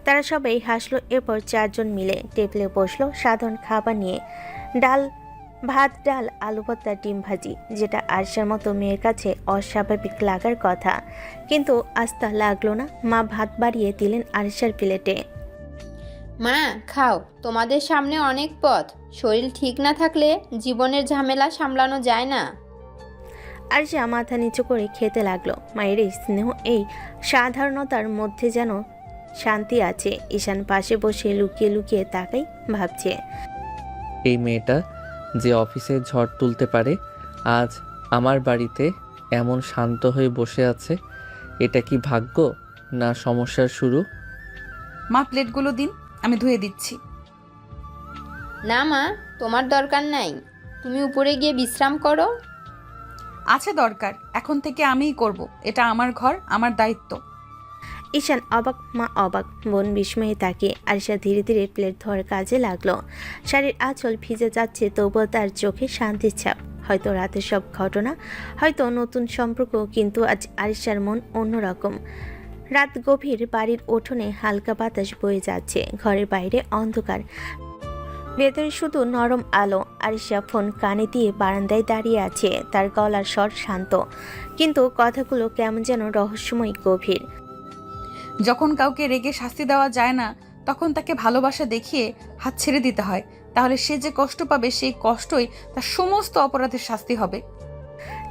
তারা সবাই হাসলো। এরপর চারজন মিলে টেবিলে বসলো সাধারণ খাবার নিয়ে, ভাত, ডাল, আলু ভর্তা, ডিম ভাজি, যেটা আরশার মতো মেয়ের কাছে অস্বাভাবিক লাগার কথা, কিন্তু আজ তা লাগলো না। মা ভাত বাড়িয়ে দিলেন আরশার প্লেটে। মা, খাও, তোমাদের সামনে অনেক পথ, শরীর ঠিক না থাকলে জীবনের ঝামেলা সামলানো যায় না। আরশা মাথা নিচু করে খেতে লাগলো। মায়ের এই স্নেহ, এই সাধারণতার মধ্যে যেন শান্তি আছে। ঈশান পাশে বসে লুকিয়ে লুকিয়ে তাকাই, ভাবছে, এই মেয়েটা যে অফিসে ঝড় তুলতে পারে, আজ আমার বাড়িতে এমন শান্ত হয়ে বসে আছে, এটা কি ভাগ্য না সমস্যার শুরু? মা, প্লেটগুলো দিন, আমি ধুয়ে দিচ্ছি। না মা, তোমার দরকার নাই, তুমি উপরে গিয়ে বিশ্রাম করো। আছে দরকার, এখন থেকে আমিই করব, এটা আমার ঘর, আমার দায়িত্ব। ঈশান অবাক, মা অবাক, বোন বিস্ময়ে তাকিয়ে। আরিশা ধীরে ধীরে প্লেট ধোয়ার কাজে লাগলো। শাড়ির আঁচল ভিজে যাচ্ছে, তবুও তার চোখে শান্তির ছাপ। হয়তো রাতের সব ঘটনা, হয়তো নতুন সম্পর্ক, কিন্তু আজ আরিশার মন অন্যরকম। রাত গভীর, বাড়ির উঠোনে হালকা বাতাস বয়ে যাচ্ছে, ঘরের বাইরে অন্ধকার, ভেতরে শুধু নরম আলো। আরিশা ফোন কানে দিয়ে বারান্দায় দাঁড়িয়ে আছে, তার গলার স্বর শান্ত, কিন্তু কথাগুলো কেমন যেন রহস্যময়, গভীর। যখন কাউকে রেগে শাস্তি দেওয়া যায় না, তখন তাকে ভালোবাসা দেখিয়ে হাত ছেড়ে দিতে হয়। তাহলে সে যে কষ্ট পাবে, সেই কষ্টই তার সমস্ত অপরাধের শাস্তি হবে।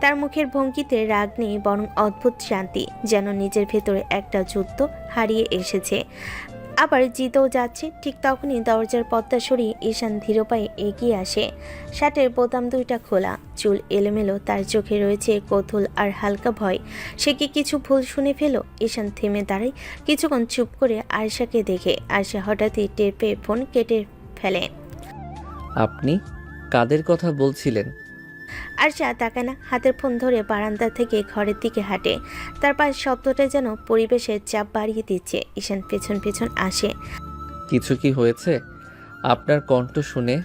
তার মুখের ভঙ্গিতে রাগ নেই, বরং অদ্ভুত শান্তি, যেন নিজের ভেতরে একটা যুদ্ধ হারিয়ে এসেছে, আবার জিতেও যাচ্ছে। ঠিক তখনই দরজার পর্দা সরিয়ে ঈশান ধীর পায়ে এগিয়ে আসে। শার্টের বোতাম দুইটা খোলা, চুল এলোমেলো, তার চোখে রয়েছে কৌতূহল আর হালকা ভয়। সে কি কিছু ভুল শুনে ফেলো? ঈশান থেমে দাঁড়ায়, কিছুক্ষণ চুপ করে আয়েশাকে দেখে। আয়েশা হঠাৎই টের পেয়ে ফোন কেটে ফেলে। আপনি কাদের কথা বলছিলেন? আয়েশা তাকায় না, হাতের ফোন ধরে বারান্দা থেকে ঘরের দিকে হাঁটে। তার পায়ের শব্দটা যেন পরিবেশের চাপ বাড়িয়ে দিচ্ছে। ঈশান পেছন পেছন আসে। কিছু কি হয়েছে? আপনার কণ্ঠ শুনে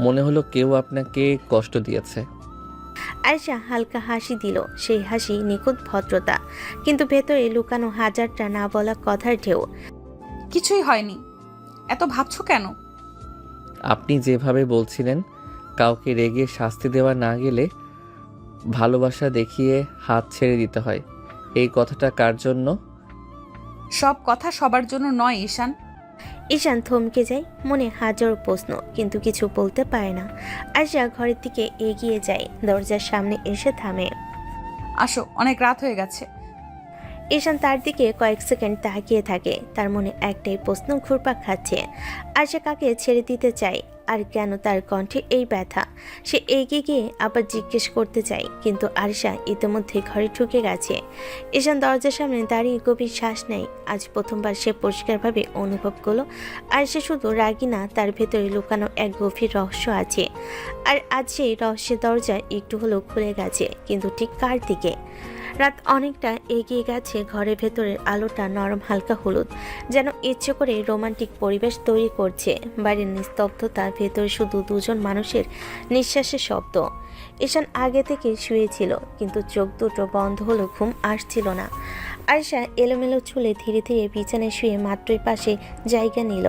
মনে হলো কেউ আপনাকে কষ্ট দিয়েছে। আয়েশা হালকা হাসি দিল, সেই হাসি নিখুঁত ভদ্রতা, কিন্তু ভেতরে লুকানো হাজারটা না বলা কথার ঢেউ। কিছুই হয়নি, এত ভাবছো কেন? আপনি যেভাবে বলছিলেন, কাউকে রেগে শাস্তি দেওয়া না গেলে ভালোবাসা দেখিয়ে হাত ছেড়ে দিতে হয়, এই কথাটা কার জন্য? সব কথা সবার জন্য নয় ঈশান। ঈশান থমকে যায়, মনে হাজারো প্রশ্ন, কিন্তু কিছু বলতে পারে না। আয়েশা ঘরের দিকে এগিয়ে যায়, দরজার সামনে এসে থামে। আসো, অনেক রাত হয়ে গেছে। ঈশান তার দিকে কয়েক সেকেন্ড তাকিয়ে থাকে, তার মনে একটাই প্রশ্ন ঘুরপাক খাচ্ছে। আয়েশা কাকে ছেড়ে দিতে চায়, আর কেন তার কণ্ঠে এই ব্যথা? সে এগিয়ে গিয়ে আবার জিজ্ঞেস করতে চায়, কিন্তু আয়েশা ইতিমধ্যে ঘরে ঢুকে গেছে। ঈশান দরজার সামনে দাঁড়িয়ে গভীর শ্বাস নেয়। আজ প্রথমবার সে পরিষ্কারভাবে অনুভব করলো আয়েশা শুধু রাগী না, তার ভেতরে লুকানো এক গভীর রহস্য আছে। আর আজ সেই রহস্যের দরজা একটু হলেও খুলে গেছে, কিন্তু ঠিক কার দিকে? রাত অনেকটা এগিয়ে গেছে, ঘরের ভেতরের আলোটা নরম হালকা হলুদ, যেন ইচ্ছে করে রোমান্টিক পরিবেশ তৈরি করছে। বাড়ির নিস্তব্ধতা, ভেতরে শুধু দুজন মানুষের নিঃশ্বাসের শব্দ। ঈশান আগে থেকে শুয়েছিল, কিন্তু চোখ দুটো বন্ধ হলো, ঘুম আসছিল না। আয়েশা এলোমেলো চুলে ধীরে ধীরে বিছানায় শুয়ে মাত্রই পাশে জায়গা নিল।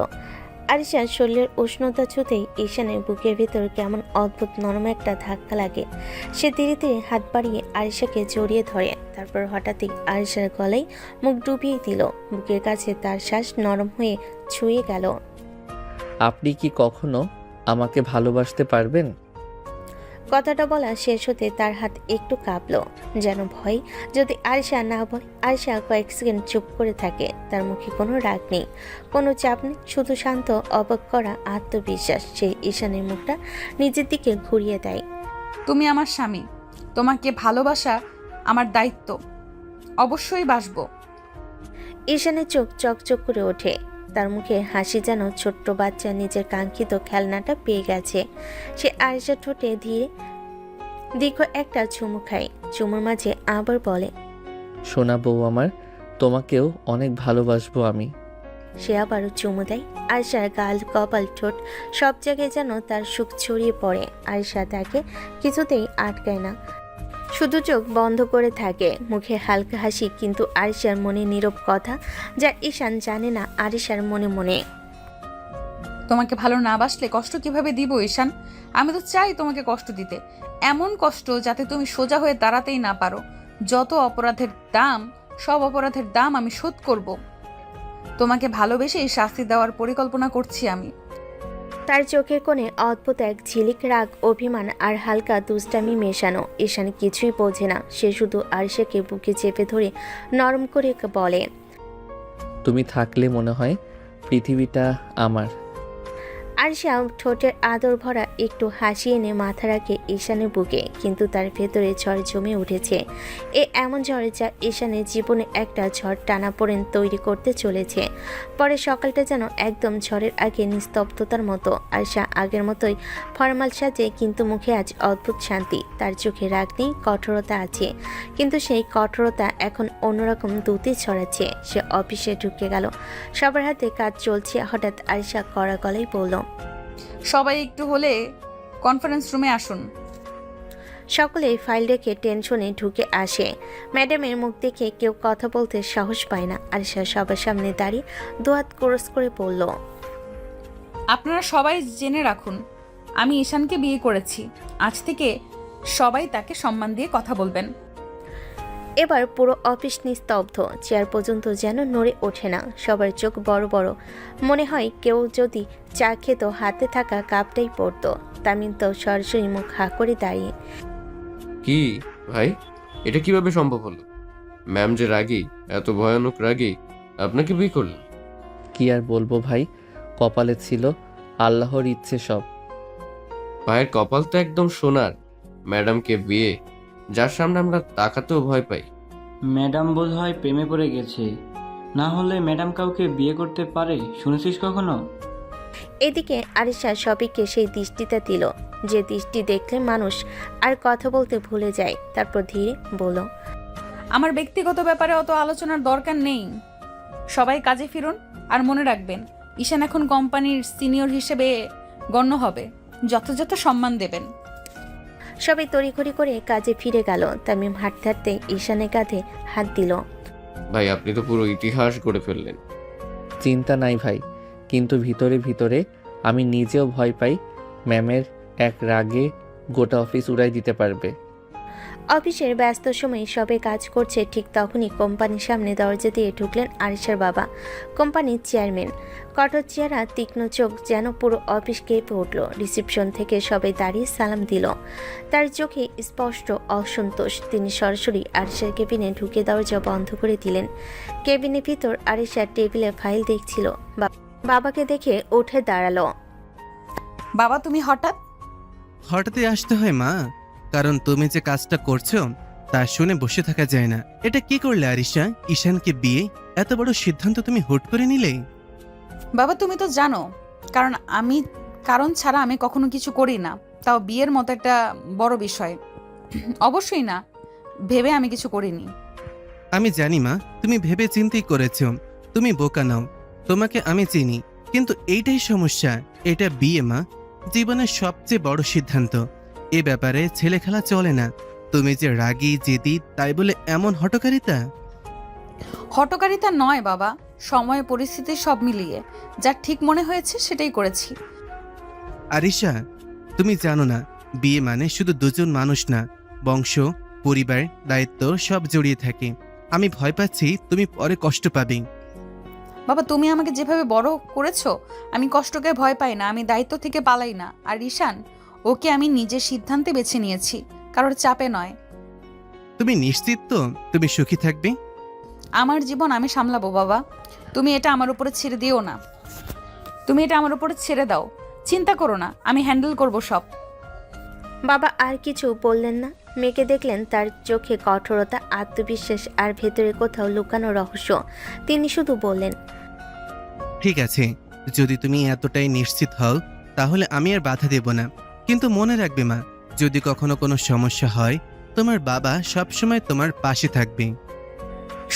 আরিশার শরীরের উষ্ণতা ছুঁতেই ঈশানের বুকের ভিতর কেমন অদ্ভুত নরম একটা ধাক্কা লাগে। সে ধীরে ধীরে হাত বাড়িয়ে আরিশাকে জড়িয়ে ধরে, তারপর হঠাৎই আরিশার গলায় মুখ ডুবিয়ে দিল। বুকের কাছে তার শ্বাস নরম হয়ে ছুঁয়ে গেল। আপনি কি কখনো আমাকে ভালোবাসতে পারবেন? কথাটা বলা শেষ হতে তার হাত একটু কাঁপলো, যেন ভয় যদি আরিশা না বলে। আরিশা কয়েক সেকেন্ড চুপ করে থাকে, তার মুখে কোনো রাগ নেই, কোনো চাপ নেই, শুধু শান্ত, অবাক করা আত্মবিশ্বাস। সে ঈশানের মুখটা নিজের দিকে ঘুরিয়ে দেয়। তুমি আমার স্বামী, তোমাকে ভালোবাসা আমার দায়িত্ব, অবশ্যই বাসবো। ঈশানের চোখ চকচক করে ওঠে, তার মুখে হাসি, যেন ছোট্ট বাচ্চা নিজের কাঙ্ক্ষিত খেলনাটা পেয়ে গেছে। সে আয়েশার ঠোঁটে ধীরে দীর্ঘ একটা চুমু খায়, চুমুর মাঝে আবার বলে, সোনা বউ আমার, তোমাকেও অনেক ভালোবাসবো আমি। সে আবারও চুমু দেয়। আয়েশার গাল, কপাল, ঠোঁট সব জায়গায় যেন তার সুখ ছড়িয়ে পড়ে। আয়েশা তাকে কিছুতেই আটকায় না, শুধু চোখ বন্ধ করে থাকে, মুখে হালকা হাসি, কিন্তু আরিশার মনে নীরব কথা, যা ঈশান জানে না আরিশার মনে মনে। তোমাকে ভালো না বাসলে কষ্ট কিভাবে দিব ঈশান? আমি তো চাই তোমাকে কষ্ট দিতে, এমন কষ্ট যাতে তুমি সোজা হয়ে দাঁড়াতেই না পারো। যত অপরাধের দাম, সব অপরাধের দাম আমি শোধ করব। তোমাকে ভালোবেসেই শাস্তি দেওয়ার পরিকল্পনা করছি আমি। তার চোখের কোণে অদ্ভুত এক ঝিলিক রাগ, অভিমান আর হালকা দুষ্টামি মেশানো। ঈশান কিছুই বোঝে না, সে শুধু আরিশাকে বুকে চেপে ধরে নরম করে বলে, তুমি থাকলে মনে হয় পৃথিবীটা আমার। আরশা ঠোঁটের আদর ভরা একটু হাসি এনে মাথা রাখে ঈশানের বুকে, কিন্তু তার ভেতরে ঝড় জমে উঠেছে। এমন ঝড় যা ঈশানের জীবনে একটা ঝড় টানাপোড়েন তৈরি করতে চলেছে। পরে সকালটা যেন একদম ঝড়ের আগে নিস্তব্ধতার মতো। আরশা আগের মতোই ফরমাল সাজে, কিন্তু মুখে আজ অদ্ভুত শান্তি। তার চোখে রাগ নেই, কঠোরতা আছে, কিন্তু সেই কঠোরতা এখন অন্যরকম দ্যুতি ছড়াচ্ছে। সে অফিসে ঢুকে গেল, সবার হাতে কাজ চলছে। হঠাৎ আরশা কড়া গলায় বলল, সবাই একটু হলে কনফারেন্স রুমে আসুন। সকলে ফাইল রেখে টেনশনে ঢুকে আসে। ম্যাডামের মুখ দেখে কেউ কথা বলতে সাহস পায় না। আরশা সবার সামনে দাঁড়িয়ে দুহাত ক্রস করে বলল, আপনারা সবাই জেনে রাখুন, আমি ঈশানকে বিয়ে করেছি। আজ থেকে সবাই তাকে সম্মান দিয়ে কথা বলবেন। এবার পুরো অফিস নিস্তব্ধ, চেয়ার পর্যন্ত যেন নড়ে ওঠে না। সবার চোখ বড় বড়, মনে হয় কেউ যদি চা খেত হাতে থাকা কাপটাই পড়তো। তামিম তো সরাসরি মুখ হা করে দাঁড়িয়ে। কি ভাই, এটা কিভাবে সম্ভব হলো? ম্যাম যে রাগী, এত ভয়ানক রাগী, আপনাকে বিয়ে করলেন? কি আর বলবো ভাই, কপালে ছিল আল্লাহর ইচ্ছে সব। ভাইয়ের কপাল তো একদম সোনার। ম্যাডামকে বিয়ে, যার সামনে আমরা তাকাতেও ভয় পাই। ম্যাডাম বোধহয় প্রেমে পড়ে গেছে, না হলে ম্যাডাম কাউকে বিয়ে করতে পারে? শুনেছিস কখনো? এদিকে আরিশা সবিককে সেই দৃষ্টিটা দিল, যে দৃষ্টি দেখলে মানুষ আর কথা বলতে ভুলে যায়। তারপর ধীরে বলল, আমার ব্যক্তিগত ব্যাপারে অত আলোচনার দরকার নেই, সবাই কাজে ফিরুন। আর মনে রাখবেন, ঈশান এখন কোম্পানির সিনিয়র হিসেবে গণ্য হবে, যথাযথ সম্মান দেবেন। সবাই তড়িঘড়ি করে কাজে ফিরে গেল। তামিম হাঁটতে হাঁটতে ঈশানের কাঁধে হাত দিল। ভাই, আপনি তো পুরো ইতিহাস গড়ে ফেললেন। চিন্তা নাই ভাই, কিন্তু ভিতরে ভিতরে আমি নিজেও ভয় পাই ম্যামের এক রাগে গোটা অফিস উড়াই দিতে পারবে। অফিসের ব্যস্ত সময়ে সবে কাজ করছে, ঠিক তখনই কোম্পানির সামনে দরজা দিয়ে ঢুকলেন আরিশার বাবা, কোম্পানির চেয়ারম্যান। কঠোর চেহারা, তীক্ষ্ণ চোখ, যেন পুরো অফিস কেঁপে উঠল। রিসেপশন থেকে সবাই দাঁড়িয়ে সালাম দিল। তার চোখে স্পষ্ট অসন্তোষ। তিনি সরাসরি আরিশার কেবিনে ঢুকে দরজা বন্ধ করে দিলেন। কেবিনের ভিতর আরিশা টেবিলে ফাইল দেখছিল। বাবাকে দেখে উঠে দাঁড়ালো। বাবা, তুমি হঠাৎই আসতে হয় মা, কারণ তুমি যে কাজটা করছো তা শুনে বসে থাকা যায় না। এটা কি করলে আরিশা? ঈশানকে বিয়ে, এত বড় সিদ্ধান্ত তুমি হুট করে নিলে? বাবা, তুমি তো জানো, কারণ ছাড়া আমি কখনো কিছু করি না, তাও বিয়ের মতো একটা বড় বিষয়। অবশ্যই না ভেবে আমি কিছু করিনি। আমি জানি মা, তুমি ভেবে চিন্তেই করেছো। তুমি বোকা নাও, তোমাকে আমি চিনি। কিন্তু এইটাই সমস্যা, এটা বিয়ে মা, জীবনের সবচেয়ে বড় সিদ্ধান্ত। এ ব্যাপারে ছেলে খেলা চলে না। তুমি যে রাগী জেদি, তাই বলে এমন হঠকারিতা? হঠকারিতা নয় বাবা, সময় পরিস্থিতি সব মিলিয়ে যা ঠিক মনে হয়েছে সেটাই করেছি। আরিশা, তুমি জানো না, বিয়ে মানে শুধু দুজন মানুষ না, বংশ, পরিবার, দায়িত্ব সব জড়িয়ে থাকে। আমি ভয় পাচ্ছি তুমি পরে কষ্ট পাবে। বাবা, তুমি আমাকে যেভাবে বড় করেছো, আমি কষ্টকে ভয় পাই না, আমি দায়িত্ব থেকে পালাই না। আর ঈশান, ওকে আমি নিজের সিদ্ধান্তে বেছে নিয়েছি, কারোর চাপে নয়। তুমি নিশ্চিত তো তুমি সুখী থাকবে? আমার জীবন আমি সামলাবো বাবা, তুমি এটা আমার উপরে ছেড়ে দিও না। তুমি এটা আমার উপরে ছেড়ে দাও, চিন্তা করো না, আমি হ্যান্ডেল করব সব। বাবা আর কিছু বললেন না। মেয়েকে দেখলেন, তার চোখে কঠোরতা, আত্মবিশ্বাস আর ভেতরে কোথাও লুকানো রহস্য। তিনি শুধু বললেন, ঠিক আছে, যদি তুমি এতটাই নিশ্চিত হও তাহলে আমি আর বাধা দেব না। কিন্তু মনে রাখবে মা, যদি কখনো কোনো সমস্যা হয়, তোমার বাবা সবসময় তোমার পাশে থাকবে।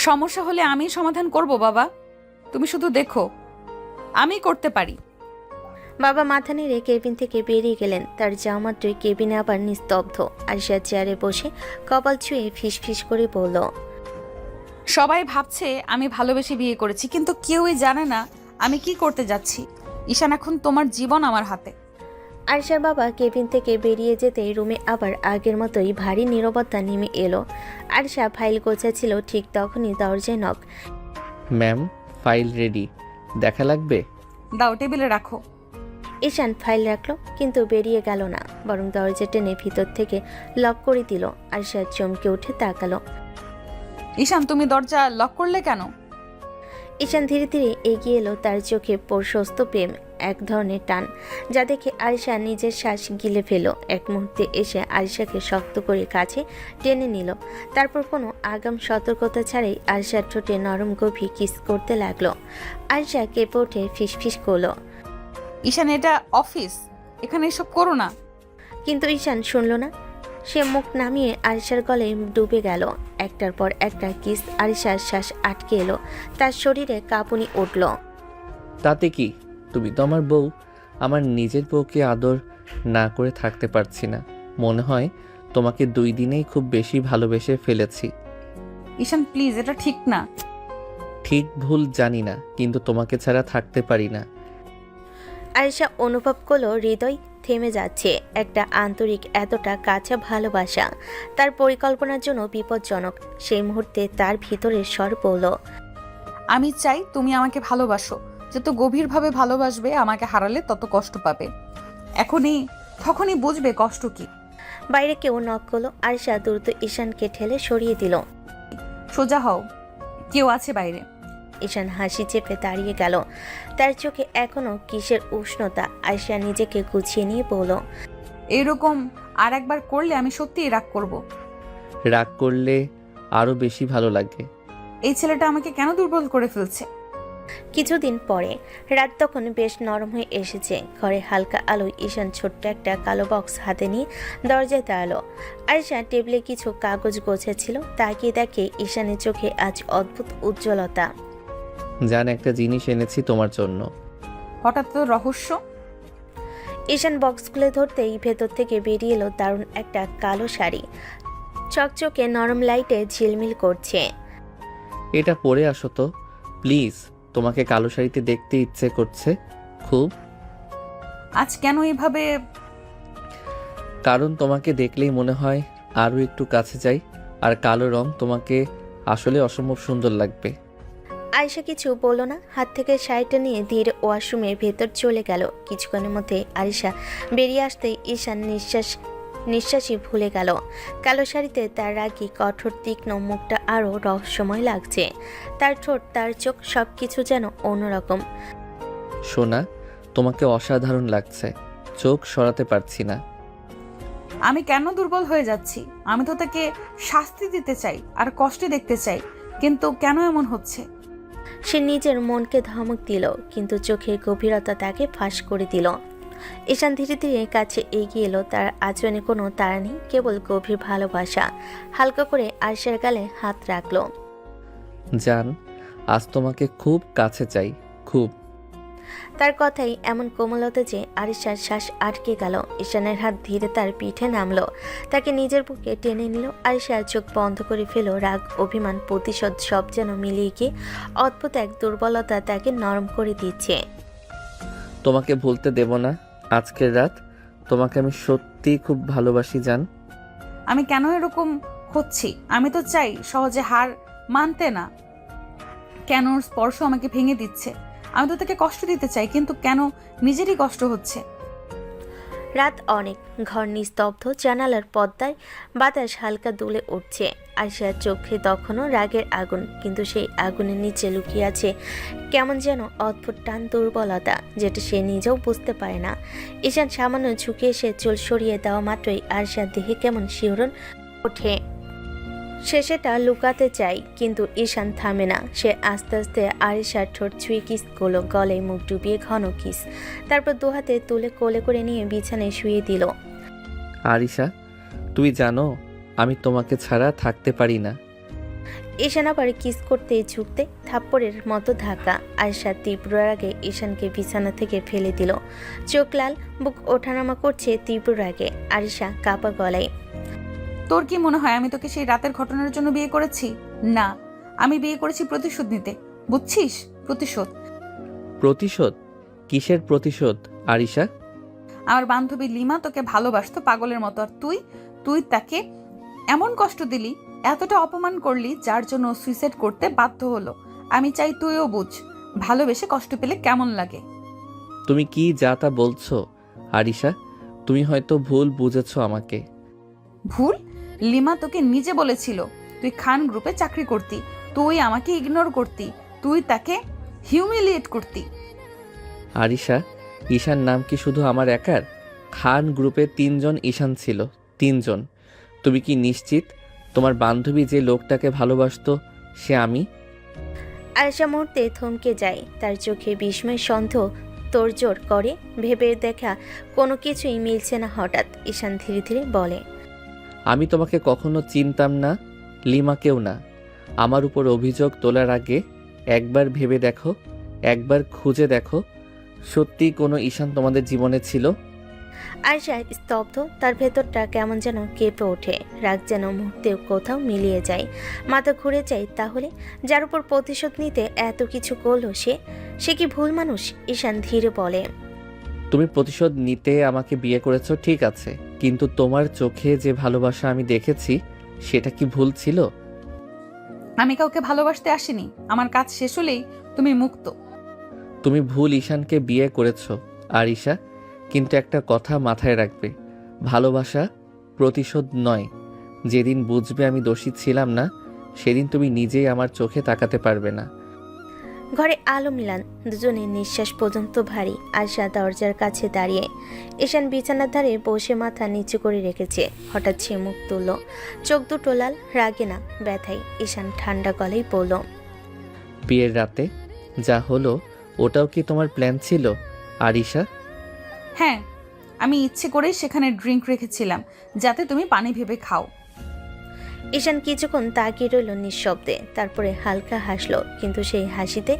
সমস্যা হলে আমি সমাধান করব বাবা, তুমি শুধু দেখো আমি করতে পারি। বাবা মাথা নেড়ে কেবিন থেকে বেরিয়ে গেলেন। তার যাওয়া মাত্রই কেবিনে আবার নিস্তব্ধ। আরিশা চেয়ারে বসে কপাল ছুঁয়ে ফিসফিস করে বলল, সবাই ভাবছে আমি ভালোবেসে বিয়ে করেছি, কিন্তু কেউই জানে না আমি কি করতে যাচ্ছি। ঈশান, এখন তোমার জীবন আমার হাতে। আরিশার বাবা কেবিন থেকে বেরিয়ে যেতে রুমে আবার আগের মতোই ভারী নীরবতা নেমে এলো। আরিশা ফাইল গোছাচ্ছিল, ঠিক তখনই দরজায় নক। ম্যাম, ফাইল রেডি, দেখা লাগবে? দাও, টেবিলে রাখো। ঈশান ফাইল রাখলো, কিন্তু বেরিয়ে গেল না, বরং দরজা টেনে ভিতর থেকে লক করে দিল। আরিশা চমকে উঠে তাকালো। ঈশান, তুমি দরজা লক করলে কেন? ঈশান ধীরে ধীরে এগিয়ে এলো। তার চোখে প্রশস্ত প্রেম, এক ধরনের টান, যা দেখে আরিশা নিজের শ্বাস গিলে ফেল। এক মুহূর্তে এসে আরিশাকে শক্ত করে কাছে টেনে নিল। তারপর কোনো আগাম সতর্কতা ছাড়াই আরিশার ঠোঁটে নরম গভীর কিস করতে লাগলো। আরিশা কেঁপে উঠে ফিসফিস করলো, ঈশান এটা অফিস, এখানে এসব করো না। কিন্তু ঈশান শুনল না। সে মুখ নামিয়ে আরিশার গলায় ডুবে গেল। একটার পর একটা কিস আরিশার শ্বাস আটকে এলো। তার শরীরে কাঁপুনি উঠল। তাতে কি, তুমি তো আমার বউ। আমার নিজের বউকে আদর না করে থাকতে পারছি না। মনে হয় তোমাকে 2 দিনেই খুব বেশি ভালোবেসে ফেলেছি। ঈশান প্লিজ, এটা ঠিক না। ঠিক ভুল জানি না, কিন্তু তোমাকে ছাড়া থাকতে পারি না। আরিশা অনুভব করলো হৃদয় থেমে যাচ্ছে। একটা আন্তরিক, এতটা কাছে ভালোবাসা তার পরিকল্পনার জন্য বিপজ্জনক। সেই মুহূর্তে তার ভিতরের স্বর বলল, আমি চাই তুমি আমাকে ভালোবাসো। যত গভীরভাবে ভালোবাসবে, আমাকে হারালে তত কষ্ট পাবে। তখনই বুঝবে কষ্ট কি। বাইরে কেউ নক করলো। আরিশা দ্রুত ঈশানকে ঠেলে সরিয়ে দিল। সোজা হও, কেউ আছে বাইরে। ঈশান হাসি চেপে দাঁড়িয়ে গেল। তার চোখে এখনো কিসের উষ্ণতা। আরিশা নিজেকে গুছিয়ে নিয়ে বলল, এরকম আর একবার করলে আমি সত্যিই রাগ করব। রাগ করলে আরো বেশি ভালো লাগে। এই ছেলেটা আমাকে কেন দুর্বল করে ফেলছে। কিছুদিন পরে রাত তখন বেশ নরম হয়ে এসেছে। ঘরে হালকা আলোয় ঈশান ছোট্ট একটা কালো বক্স হাতে নিয়ে দরজায় দাঁড়ালো। আরিশা টেবিলে কিছু কাগজ গোছাচ্ছিল। তাকিয়ে দেখে ঈশানের চোখে আজ অদ্ভুত উজ্জ্বলতা। জান, একটা জিনিস এনেছি তোমার জন্য। হঠাৎ তো রহস্য। ঈশান বক্স খুলে ধরতেই ভেতর থেকে বেরিয়ে এলো দারুণ একটা কালো শাড়ি। চকচকে নরম লাইটে ঝিলমিল করছে। এটা পরে আসো তো প্লিজ, তোমাকে কালো শাড়িতে দেখতে ইচ্ছে করছে খুব। আজ কেন এভাবে? কারণ তোমাকে দেখলেই মনে হয় আরও একটু কাছে যাই, আর কালো রং তোমাকে আসলে অসম্ভব সুন্দর লাগবে। আয়েশা কিছু বলল না। হাত থেকে শাড়িটা নিয়ে ধীরে ওয়াশরুমের ভেতর চলে গেল। কিছুক্ষণের মধ্যে আরিশা বেরিয়ে আসতেই ঈশান নিঃশ্বাসই ভুলে গেল। কালো শাড়িতে তার রাগী, কঠোর, তীক্ষ্ণ মুখটা আরও রহস্যময় লাগছে। তার ঠোঁট, তার চোখ, সব কিছু যেন অন্যরকম। সোনা, তোমাকে অসাধারণ লাগছে। চোখ সরাতে পারছি না। আমি কেন দুর্বল হয়ে যাচ্ছি? আমি তো তাকে শাস্তি দিতে চাই আর কষ্টে দেখতে চাই, কিন্তু কেন এমন হচ্ছে? সে নিজের মনকে ধমক দিল, কিন্তু চোখের গভীরতা তাকে ফাঁস করে দিল। ঈশান ধীরে ধীরে কাছে এগিয়ে এলো। তার আচরণে কোনো তাড়া নেই, কেবল গভীর ভালোবাসা। হালকা করে আরিশার গালে হাত রাখলো। জান, আজ তোমাকে খুব কাছে চাই, খুব। তার কথাই এমন কোমলতা যে আরিশার শ্বাস আটকে গেল। ঈশানের হাত ধীরে তার পিঠে নামলো, তাকে নিজের বুকে টেনে নিল। আরিশার চোখ বন্ধ করে ফেলো। রাগ, অভিমান, প্রতিশোধ সব যেন মিলিয়ে গিয়ে অদ্ভুত এক দুর্বলতা তাকে নরম করে দিচ্ছে। তোমাকে ভুলতে দেব না। আজকের রাত তোমাকে আমি সত্যি খুব ভালোবাসি জান। আমি কেন এরকম হচ্ছি? আমি তো চাই সহজে হার মানতে না। কেন ওর স্পর্শ আমাকে ভেঙে দিচ্ছে? আমি তো তাকে কষ্ট দিতে চাই, কিন্তু কেন নিজেরই কষ্ট হচ্ছে? রাত অনেক, ঘর নিস্তব্ধ। জানালার পর্দায় বাতাস হালকা দুলে উঠছে। আরিশার চোখে তখনও রাগের আগুন, কিন্তু সেই আগুনের নিচে লুকিয়ে আছে কেমন যেন অদ্ভুত টান, দুর্বলতা, যেটা সে নিজেও বুঝতে পারে না। ঈশান সামান্য ঝুঁকে এসে চুল সরিয়ে দেওয়া মাত্রই আরিশার দেহে কেমন শিহরণ ওঠে। সে সেটা লুকাতে চাই, কিন্তু ঈশান থামে না। সে আস্তে আস্তে আরিশার ঠোঁট ছুঁয়ে কিস করলো, গলায় মুখ ডুবিয়ে ঘন কিস। তারপর দুহাতে তুলে কোলে করে নিয়ে বিছানায় শুয়ে দিল। আরিশা, তুমি জানো আমি তোমাকে ছাড়া থাকতে পারি না। ঈশান আবার কিস করতে ঝুঁকতে থাপ্পড়ের মতো ধাক্কা। আরিশা তীব্র রাগে ঈশানকে বিছানা থেকে ফেলে দিল। চোখ লাল, বুক ওঠানামা করছে তীব্র রাগে। আরিশা কাপা গলায়, তোর কি মনে হয় আমি তোকে সেই রাতের ঘটনার জন্য বিয়ে করেছি? না, আমি বিয়ে করেছি প্রতিশোধ নিতে, বুঝছিস? প্রতিশোধ। প্রতিশোধ? কিসের প্রতিশোধ আরিশা? আমার বান্ধবী লিমা তোকে ভালোবাসতো পাগলের মতো, আর তুই তাকে এমন কষ্ট দিলি, এতটা অপমান করলি, যার জন্য সুইসাইড করতে বাধ্য হলো। আমি চাই তুইও বুঝ, ভালোবেসে কষ্ট পেলে কেমন লাগে। তুমি কি যা তা বলছো আরিশা? তুমি হয়তো ভুল বুঝেছো আমাকে। ভুল? লিমা তোকে নিজে বলেছিল তুই খান গ্রুপে চাকরি করতি, তুই আমাকে ইগনোর করতি, তুই তাকে হিউমিলিয়েট করতি। আরিশা, ঈশান নাম কি শুধু আমার একার? খান গ্রুপে 3 জন ঈশান ছিল, 3 জন। তুমি কি নিশ্চিত তোমার বান্ধবী যে লোকটাকে ভালোবাসতো সে আমি? আয়েশা মুহূর্তে থমকে যায়, তার চোখে বিস্ময় সন্দেহ তোড়জোড় করে। ভেবে দেখা কোনো কিছুই মিলছে না। হঠাৎ ঈশান ধীরে ধীরে বলে, আমি তোমাকে কখনো চিনতাম না, লিমাকেও না। আমার উপর অভিযোগ তোলার আগে একবার ভেবে দেখো, একবার খুঁজে দেখো, সত্যি কোনো ঈশান তোমাদের জীবনে ছিল? আয়েশা স্তব্ধ, তার ভেতরটা কেমন যেন কেঁপে ওঠে। রাগ যেন মুহূর্তে কোথাও মিলিয়ে যায়, মাথা ঘুরে যায়। তাহলে যার উপর প্রতিশোধ নিতে এত কিছু করলো সে কি ভুল মানুষ? ঈশান ধীরে বলে, তুমি প্রতিশোধ নিতে আমাকে বিয়ে করেছো ঠিক আছে, কিন্তু তোমার চোখে যে ভালোবাসা আমি দেখেছি সেটা কি ভুল ছিল? আমি কাউকে ভালোবাসতে আসিনি, আমার কাজ শেষ হলেই তুমি মুক্ত। তুমি ভুল ঈশানকে বিয়ে করেছো। আর ঈশা, কিন্তু একটা কথা মাথায় রাখবে, ভালোবাসা প্রতিশোধ নয়। যেদিন বুঝবে আমি দোষী ছিলাম না, সেদিন তুমি নিজেই আমার চোখে তাকাতে পারবে না। ঘরে আলো মিলান, দুজনের নিঃশ্বাস পর্যন্ত ভারী। আয়শা দরজার কাছে দাঁড়িয়ে, ঈশান বিছানার ধারে বসে মাথা নিচু করে রেখেছে। হঠাৎ সে মুখ তুলল, চোখ দুটো লাল, রাগে না ব্যথায়। ঈশান ঠান্ডা গলায় বলল, বিয়ের রাতে যা হলো ওটাও কি তোমার প্ল্যান ছিল? আর ঈশা? হ্যাঁ, আমি ইচ্ছে করেই সেখানে ড্রিঙ্ক রেখেছিলাম যাতে তুমি পানি ভেবে খাও। ঈশান কিছুক্ষণ তাকিয়ে রইল নিঃশব্দে, তারপরে হালকা হাসলো, কিন্তু সেই হাসিতে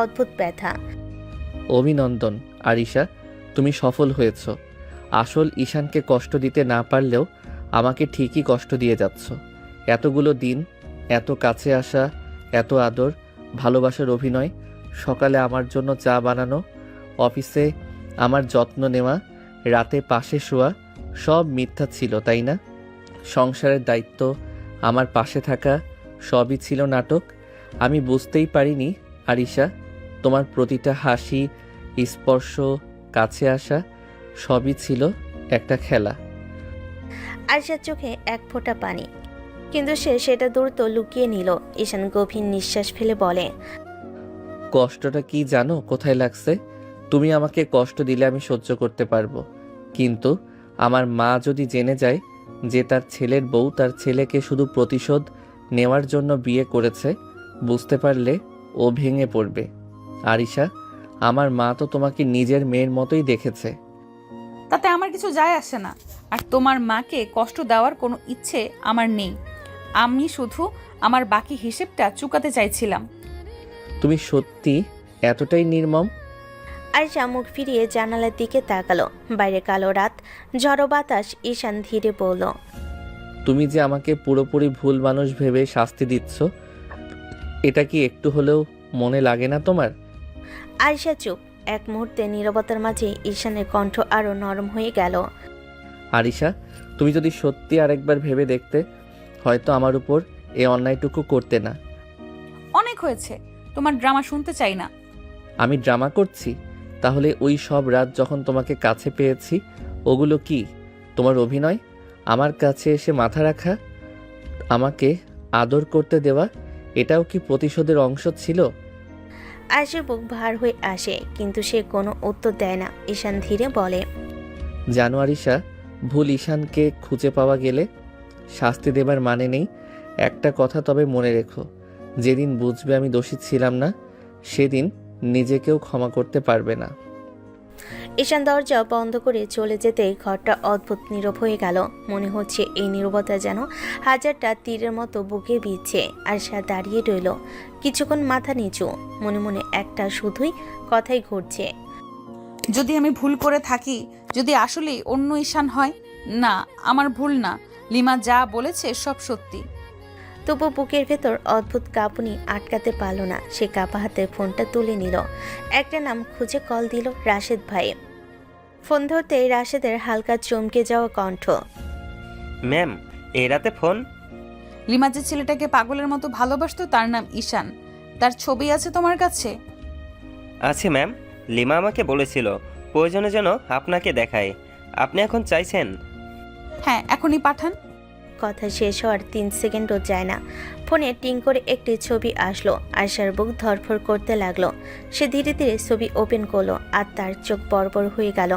অদ্ভুত ব্যথা। অভিনন্দন আরিশা, তুমি সফল হয়েছ। আসল ঈশানকে কষ্ট দিতে না পারলেও আমাকে ঠিকই কষ্ট দিয়ে যাচ্ছ। এতগুলো দিন, এত কাছে আসা, এত আদর, ভালোবাসার অভিনয়, সকালে আমার জন্য চা বানানো, অফিসে আমার যত্ন নেওয়া, রাতে পাশে শোয়া, সব মিথ্যা ছিল তাই না? সংসারের দায়িত্ব, আমার পাশে থাকা, সবই ছিল নাটক। আমি বুঝতেই পারিনি আরিশা, তোমার প্রতিটা হাসি, স্পর্শ, কাছে আসা, সবই ছিল একটা খেলা। আয়শার চোখে এক ফোঁটা পানি, কিন্তু সে সেটা দ্রুত লুকিয়ে নিল। ঈশান গভীর নিঃশ্বাস ফেলে বলে, কষ্টটা কি জানো কোথায় লাগছে? তুমি আমাকে কষ্ট দিলে আমি সহ্য করতে পারবো, কিন্তু আমার মা যদি জেনে যায় যে তার ছেলের বউ তার ছেলেকে শুধু প্রতিশোধ নেওয়ার জন্য বিয়ে করেছে, বুঝতে পারলে ও ভেঙে পড়বে। আরিশা, আমার মা তো তোমাকে নিজের মেয়ের মতোই দেখেছে। তাতে আমার কিছু যায় আসে না, আর তোমার মাকে কষ্ট দেওয়ার কোনো ইচ্ছে আমার নেই। আমি শুধু আমার বাকি হিসেবটা চুকাতে চাইছিলাম। তুমি সত্যি এতটাই নির্মম? আয়শা মুখ ফিরিয়ে জানালার দিকে তাকালো। বাইরে কালো রাত, ঝড়ো বাতাস। ঈশান ধীরে বলল, তুমি যে আমাকে পুরোপুরি ভুল মানুষ ভেবে শাস্তি দিচ্ছ, এটা কি একটু হলেও মনে লাগে না তোমার? আয়শা চুপ। এক মুহূর্তে নীরবতার মাঝে ঈশানের কণ্ঠ আরো নরম হয়ে গেল। আরিশা, তুমি যদি সত্যি আরেকবার ভেবে দেখতে, হয়তো আমার উপর এই অন্যায়টুকু করতে না। অনেক হয়েছে, তোমার ড্রামা শুনতে চাই না। আমি ড্রামা করছি? তাহলে ওই সব রাত যখন তোমাকে কাছে পেয়েছি, ওগুলো কি তোমার অভিনয়? আমার কাছে এসে মাথা রাখা, আমাকে আদর করতে দেওয়া, এটাও কি প্রতিশোধের অংশ ছিল? আয়শার বুক ভার হয়ে আসে, কিন্তু সে কোনো উত্তর দেয় না। ঈশান ধীরে বলে, জানো আরিশা, ভুল ঈশানকে খুঁজে পাওয়া গেলে শাস্তি দেবার মানে নেই। একটা কথা তবে মনে রেখো, যেদিন বুঝবে আমি দোষী ছিলাম না, সেদিন নিজেকেও ক্ষমা করতে পারবে না। ঈশান দরজা বন্ধ করে চলে যেতেই ঘরটা অদ্ভুত নীরব হয়ে গেল। মনে হচ্ছে এই নীরবতা যেন হাজারটা তীরের মতো বুকে বিচ্ছে। আয়শা দাঁড়িয়ে রইল কিছুক্ষণ, মাথা নিচু, মনে মনে একটা শুধুই কথাই ঘুরছে। যদি আমি ভুল করে থাকি, যদি আসলেই অন্য ঈশান হয়, না আমার ভুল না, লিমা যা বলেছে সব সত্যি। তবু বুকের ভেতর অদ্ভুত কাঁপুনি আটকাতে পারল না। সে কাঁপা হাতে ফোনটা তুলে নিল। একটা নাম খুঁজে কল দিল, রাশেদ ভাই। ফোন ধরতেই রাশেদের হালকা চমকে যাওয়া কণ্ঠ। ম্যাম, এই রাতে ফোন? লিমা যে ছেলেটাকে পাগলের মতো ভালোবাসতো তার নাম ঈশান, তার ছবি আছে তোমার কাছে? আছে ম্যাম, লিমা আমাকে বলেছিল প্রয়োজনে যেন আপনাকে দেখায়। আপনি এখন চাইছেন? হ্যাঁ, এখনই পাঠান। কথা শেষ হওয়ার 3 সেকেন্ডও যায় না, ফোনে টিং করে একটি ছবি আসলো। আয়শার বুক ধড়ফড় করতে লাগলো। সে ধীরে ধীরে ছবি ওপেন করলো আর তার চোখ বড় হয়ে গেল।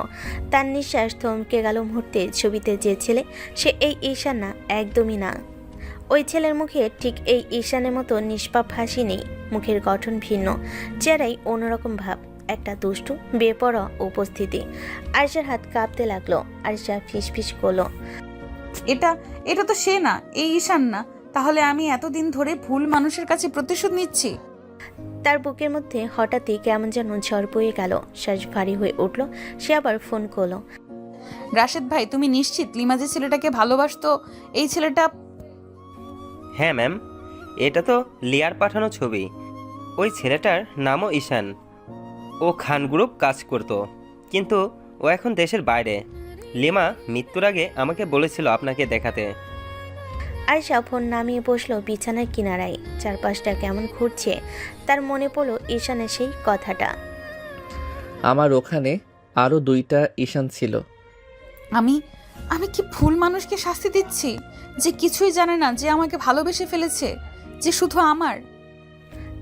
তার নিঃশ্বাস থমকে গেল মুহূর্তে। ছবিতে যে ছেলে, সে এই ঈশান না, একদমই না। ওই ছেলের মুখে ঠিক এই ঈশানের মতো নিষ্পাপ হাসি নেই। মুখের গঠন ভিন্ন, চেহারায় অন্যরকম ভাব, একটা দুষ্টু বেপরোয়া উপস্থিতি। আয়শার হাত কাঁপতে লাগলো। আয়শা ফিসফিস করলো, এটা তো সে না, এই ঈশান না। তাহলে আমি এতদিন ধরে ভুল মানুষের কাছে প্রতিশোধ নিচ্ছি। তার বুকের মধ্যে হঠাৎই কেমন যেন ঝড় বয়ে গেল। শ্বাস ভারী হয়ে উঠল। সে আবার ফোন করলো। রাশেদ ভাই, তুমি নিশ্চিত লিমা যে ছেলেটাকে ভালোবাসতো, এই ছেলেটা? হ্যাঁ ম্যাম, এটা তো লিয়ার পাঠানো ছবি। ওই ছেলেটার নামও ঈশান। ও খান গ্রুপ কাজ করত, কিন্তু ও এখন দেশের বাইরে। লিমা মৃত্যুর আগে আমাকে বলেছিল আপনাকে দেখাতে। আয়শা ফোন নামিয়ে বসলো বিছানার কিনারায়। চারপাশটা কেমন ঘুরছে। তার মনে পড়লো ঈশানের সেই কথাটা। আমার ওখানে আরও 2টা ঈশান ছিল। আমি কি ভুল মানুষকে শাস্তি দিচ্ছি, যে কিছুই জানে না, যে আমাকে ভালোবেসে ফেলেছে, যে শুধু আমার?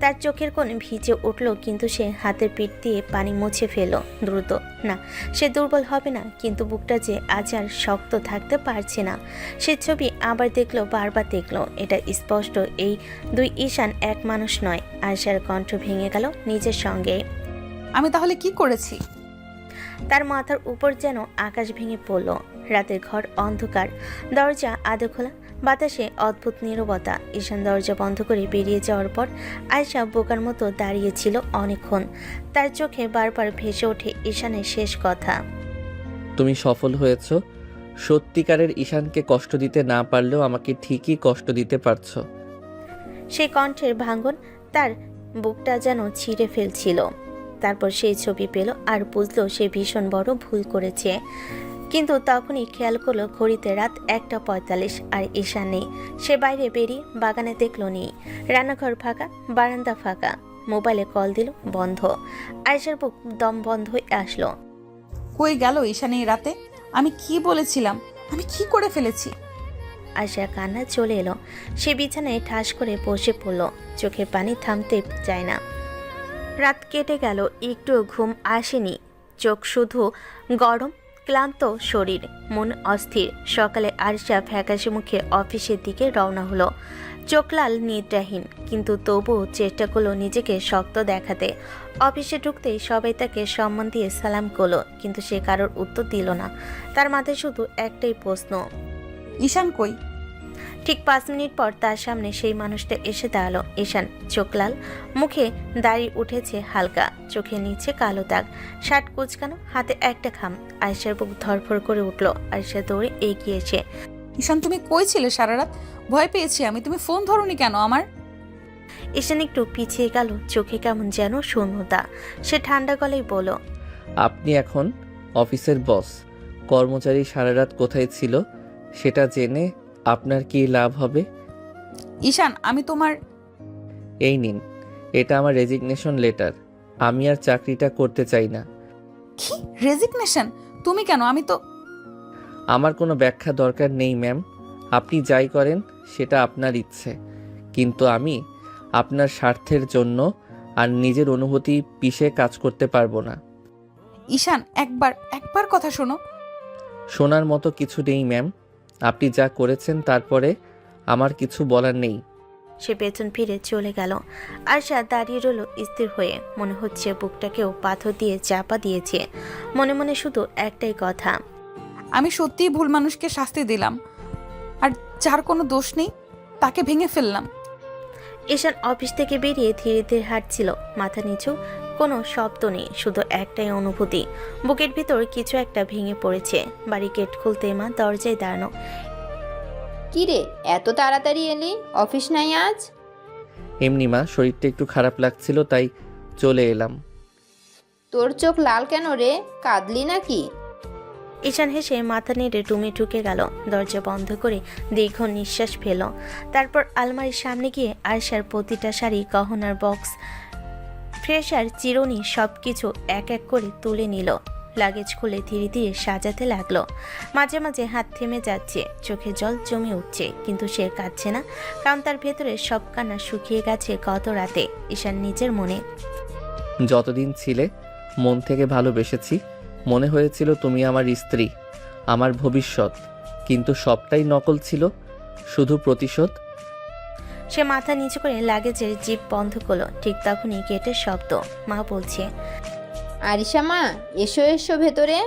তার চোখের কোণ ভিজে উঠল, কিন্তু সে হাতের পিঠ দিয়ে পানি মুছে ফেলল দ্রুত। না, সে দুর্বল হবে না, কিন্তু বুকটা যে আজ আর শক্ত থাকতে পারছে না। সে ছবি আবার দেখলো, বারবার দেখলো। এটা স্পষ্ট, এই 2 ঈশান এক মানুষ নয়। আয়শার কণ্ঠ ভেঙে গেল নিজের সঙ্গে। আমি তাহলে কি করেছি? তার মাথার উপর যেন আকাশ ভেঙে পড়ল। রাতের ঘর অন্ধকার, দরজা আধো খোলা, বাতাসে অদ্ভুত নীরবতা। ঈশান দরজা বন্ধ করে বেরিয়ে যাওয়ার পর আয়শা বোকার মতো দাঁড়িয়েছিল অনেকক্ষণ। তার চোখে বারবার ভেসে ওঠে ঈশানের শেষ কথা। তুমি সফল হয়েছ। সত্যিকারের ঈশানকে কষ্ট দিতে না পারলেও আমাকে ঠিকই কষ্ট দিতে পারছো। সেই কণ্ঠের ভাঙন তার বুকটা যেন ছিঁড়ে ফেলছিল। তারপর সেই ছবি পেল আর বুঝলো সে ভীষণ বড় ভুল করেছে। কিন্তু তখনই খেয়াল করলো ঘড়িতে রাত 1:45 আর ঈশান নেই। সে বাইরে বেরিয়ে বাগানে দেখলো নেই। রান্নাঘর ফাঁকা, বারান্দা ফাঁকা। মোবাইলে কল দিল, বন্ধ। আয়শার বুক দম বন্ধ হয়ে আসলো। কই গেল ঈশান এই রাতে? আমি কি বলেছিলাম? আমি কি করে ফেলেছি? আয়শার কান্না চলে এলো। সে বিছানায় ঠাস করে বসে পড়ল। চোখের পানি থামতে চায় না। রাত কেটে গেল, একটু ঘুম আসেনি। চোখ শুধু গরম, ক্লান্ত শরীর, মন অস্থির। সকালে আরশা ফ্যাকাশে মুখে অফিসের দিকে রওনা হলো। চোখ লাল, নিদ্রাহীন, কিন্তু তবুও চেষ্টা করলো নিজেকে শক্ত দেখাতে। অফিসে ঢুকতেই সবাই তাকে সম্মান দিয়ে সালাম করলো, কিন্তু সে কারোর উত্তর দিল না। তার মাথায় শুধু একটাই প্রশ্ন, ঈশান কই? ঠিক 5 মিনিট পর তার সামনে সেই মানুষটা এসে দাঁড়ালো। ঈশান, চোখ লাল, মুখে দাড়ি উঠেছে হালকা, চোখের নিচে কালো দাগ, শার্ট কুচকানো, হাতে একটা খাম। আয়শার বুক ধরফর করে উঠল। আয়শা দৌড়ে এগিয়েছে। ঈশান, তুমি কই ছিলে সারা রাত? ভয় পেয়েছি আমি। তুমি ফোন ধরোনি কেন আমার? ঈশান একটু পিছিয়ে গেল, চোখে কেমন যেন শূন্যতা। সে ঠান্ডা গলায় বলল, আপনি এখন অফিসের বস। কর্মচারী সারা রাত কোথায় ছিল সেটা জেনে আপনার কি লাভ হবে? ঈশান, আমি তোমার... এই নিন, এটা আমার রেজিগনেশন লেটার। আমি আর চাকরিটা করতে চাই না। কি রেজিগনেশন? তুমি কেন? আমি তো... আমার কোনো ব্যাখ্যা দরকার নেই ম্যাম। আপনি যাই করেন সেটা আপনার ইচ্ছে, কিন্তু আমি আপনার স্বার্থের জন্য আর নিজের অনুভূতি পিষে কাজ করতে পারবো না। ঈশান, একবার কথা শোনো। শোনার মতো কিছু নেই ম্যাম। আপনি যা করেছেন তারপরে আমার কিছু বলার নেই। সে পেছন ফিরে চলে গেল। আরশা দাঁড়িয়ে রইল স্থির হয়ে। মনে হচ্ছে বুকটাকেও পাথর দিয়ে চাপা দিয়েছে। মনে মনে শুধু একটাই কথা, আমি সত্যিই ভুল মানুষকে শাস্তি দিলাম, আর যার কোনো দোষ নেই তাকে ভেঙে ফেললাম। ঈশান অফিস থেকে বেরিয়ে ধীরে ধীরে হাঁটছিল। মাথা নিচু, কোনো শব্দ নেই, শুধু একটাই অনুভূতি, বুকের ভিতর কিছু একটা ভেঙে পড়েছে। বাড়ি গেট খুলতে মা দরজায় দাঁড়ানো। কি রে, এত তাড়াতাড়ি এলি? অফিস নাই আজ? এমনি মা, শরীরটা একটু খারাপ লাগছিল তাই চলে এলাম। তোর চোখ লাল কেন রে? কাঁদলি নাকি? ঈশান হেসে মাথা নেড়ে রুমে ঢুকে গেল। দরজা বন্ধ করে দীর্ঘ নিঃশ্বাস ফেল। তারপর আলমারির সামনে গিয়ে আরশার প্রতিটা শাড়ি, গহনার বক্স, ফ্রেশার, চিরুনি সব কিছু এক এক করে তুলে নিল। লাগেজ খুলে ধীরে ধীরে সাজাতে লাগলো। মাঝে মাঝে হাত থেমে যাচ্ছে, চোখে জল জমে উঠছে, কিন্তু সে কাঁদছে না, কারণ তার ভেতরে সব কান্না শুকিয়ে গেছে গত রাতে ঈশান নিজের মনে। যতদিন ছিলে মন থেকে ভালোবেসেছি, মনে হয়েছিল তুমি আমার স্ত্রী, আমার ভবিষ্যৎ, কিন্তু সবটাই নকল ছিল, শুধু প্রতিশোধ। সে মাথা নিচু করে লাগেজের জিপ বন্ধ করলো। ঠিক তখনই গেটের শব্দ। মা বলছে, আরিশা মা, এসো এসো ভেতরে।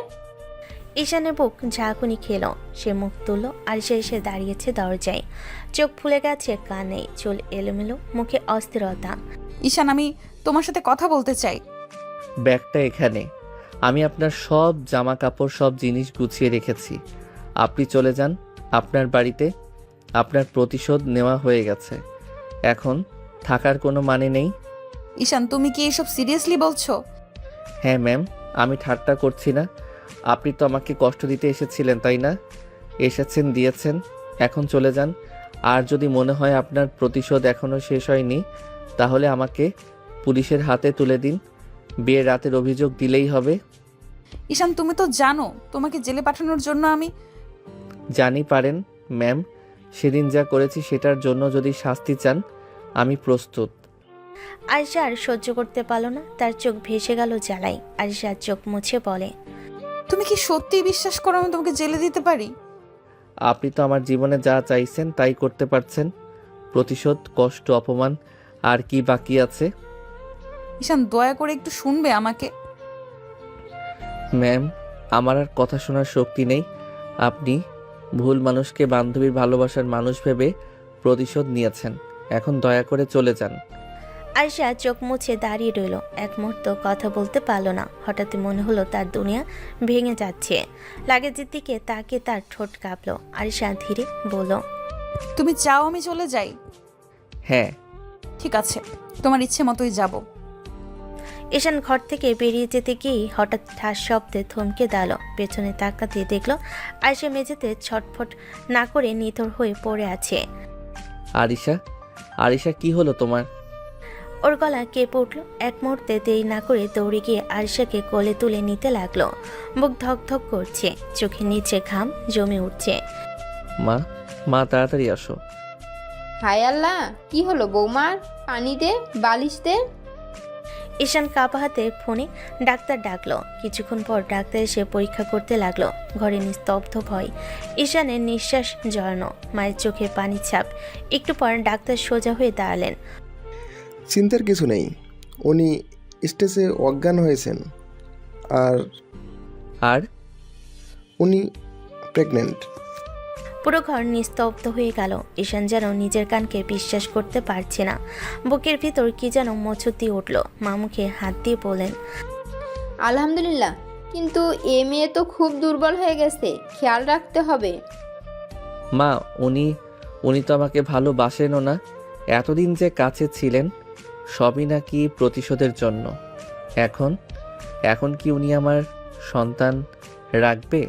ঈশানের বুক ঝাঁকুনি খেলো। সে মুখ তুলল। আরিশা এসে দাঁড়িয়েছে দরজায়, চোখ ফুলে গেছে, কান নেই, চুল এলোমেলো, মুখে অস্থিরতা। ঈশান, আমি তোমার সাথে কথা বলতে চাই। ব্যাগটা এখানে, আমি আপনার সব জামা কাপড় সব জিনিস গুছিয়ে রেখেছি। আপনি চলে যান আপনার বাড়িতে, আপনার প্রতিশোধ নেওয়া হয়ে গেছে, এখন থাকার কোনো মানে নেই। ঈশান, তুমি কি এসব সিরিয়াসলি বলছো? হ্যাঁ ম্যাম, আমি ঠাট্টা করছি না। আপনি তো আমাকে কষ্ট দিতে এসেছিলেন, তাই না? এসেছেন, দিয়েছেন, এখন চলে যান। আর যদি মনে হয় আপনার প্রতিশোধ এখনও শেষ হয়নি, তাহলে আমাকে পুলিশের হাতে তুলে দিন, বিয়ের রাতের অভিযোগ দিলেই হবে। ঈশান, তুমি তো জানো তোমাকে জেলে পাঠানোর জন্য আমি। জানি পারেন ম্যাম, সেদিন যা করেছি সেটার জন্য যদি শাস্তি চান, আমি প্রস্তুত। আরিশা আর সহ্য করতে পারলো না, তার চোখ ভেসে গেল জ্বালাই। আরিশা চোখ মুছে বলে, তুমি কি সত্যি বিশ্বাস করো আমি তোমাকে জেলে দিতে পারি? আপনি তো আমার জীবনে যা চাইছেন তাই করতে পারছেন। প্রতিশোধ, কষ্ট, অপমান, আর কি বাকি আছে? ঈশান, দয়া করে একটু শুনবে আমাকে? ম্যাম, আমার আর কথা শোনার শক্তি নেই। আপনি ভুল মানুষকে বান্ধবীর ভালোবাসার মানুষ ভেবে প্রতিশোধ নিয়েছেন, এখন দয়া করে চলে যান। আরিশা চোখ মুছে দাঁড়িয়ে রইল। এক মুহূর্ত কথা বলতে পারলো না। হঠাৎ মনে হলো তার দুনিয়া ভেঙে যাচ্ছে। লাগেজের দিকে তাকিয়ে তার ঠোঁট কাঁপলো। আরিশা ধীরে বলল, তুমি চাও আমি চলে যাই? হ্যাঁ। ঠিক আছে, তোমার ইচ্ছে মতোই যাব। ঈশান ঘর থেকে বেরিয়ে যেতে গিয়েই হঠাৎ ঠাস শব্দে থমকে দাঁড়ালো। পেছনে তাকাতে দেখলো আরিশা মেঝেতে ছটফট না করে নিথর হয়ে পড়ে আছে। আরিশা, আরিশা, কি হলো তোমার? ওর গলা কেঁপে উঠল। এক মুহূর্তে দেরি না করে দৌড়ে গিয়ে আরিশাকে কোলে তুলে নিতে লাগলো। বুক ধক ধক করছে, চোখের নিচে ঘাম জমে উঠছে। মা, মা, তাড়াতাড়ি আসো। হায় আল্লাহ, কি হলো বৌমার? পানি দে, বালিশ দে। ঈশান কাঁপা হাতে ফোনে ডাক্তার ডাকলো। কিছুক্ষণ পর ডাক্তার এসে পরীক্ষা করতে লাগলো। ঘরে নিস্তব্ধ ভয়। ঈশানের নিঃশ্বাস জড়ানো, মায়ের চোখে পানির ছাপ। একটু পর ডাক্তার সোজা হয়ে দাঁড়ালেন। চিন্তার কিছু নেই, উনি স্টেজে অজ্ঞান হয়েছেন, আর উনি প্রেগনেন্ট। পুরো ঘর নিস্তব্ধ হয়ে গেল। ঈশান যেন নিজের কানকে বিশ্বাস করতে পারছে না। বুকের ভিতর কি যেন মোচড় দিয়ে উঠল। মা মুখে হাত দিয়ে বলেন, আলহামদুলিল্লাহ, কিন্তু এ মেয়ে তো খুব দুর্বল হয়ে গেছে, খেয়াল রাখতে হবে। মা, উনি তো আমাকে ভালোবাসেনও না। এতদিন যে কাছে ছিলেন, সবই নাকি প্রতিশোধের জন্য। এখন কি উনি আমার সন্তান রাখবে?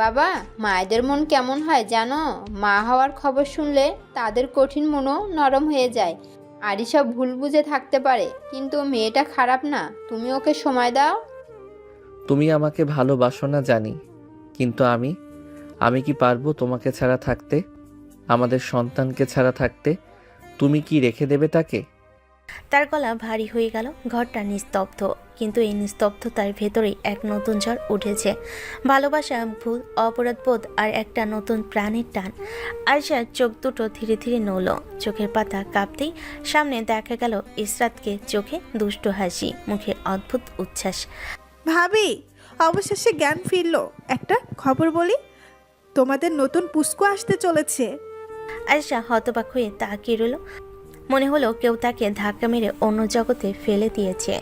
বাবা, মায়েদের মন কেমন হয় জানো? মা হওয়ার খবর শুনলে তাদের কঠিন মনও নরম হয়ে যায়। আরিশা ভুল বুঝে থাকতে পারে, কিন্তু মেয়েটা খারাপ না, তুমি ওকে সময় দাও। তুমি আমাকে ভালোবাসো না জানি, কিন্তু আমি কি পারবো তোমাকে ছাড়া থাকতে? আমাদের সন্তানকে ছাড়া থাকতে? তুমি কি রেখে দেবে তাকে? তার গলা ভারী হয়ে গেল। ঘরটা নিস্তব্ধ, কিন্তু এই নিস্তব্ধতার ভেতরেই এক নতুন ঝড় উঠেছে। ভালোবাসা, ভুল, অপরাধবোধ আর একটা নতুন প্রাণের টান। আরিশার চোখ দুটো ধীরে ধীরে নড়ল। চোখের পাতা কাঁপতেই সামনে দেখা গেল ইসরাতকে, চোখে দুষ্টু হাসি, মুখে অদ্ভুত উচ্ছ্বাস। ভাবি, অবশেষে জ্ঞান ফিরলো। একটা খবর বলি, তোমাদের নতুন পুস্কু আসতে চলেছে। আরিশা হতবাক হয়ে তাকিয়ে রইল। মনে হলো কেউ তাকে ধাক্কা মেরে অন্য জগতে ফেলে দিয়েছে।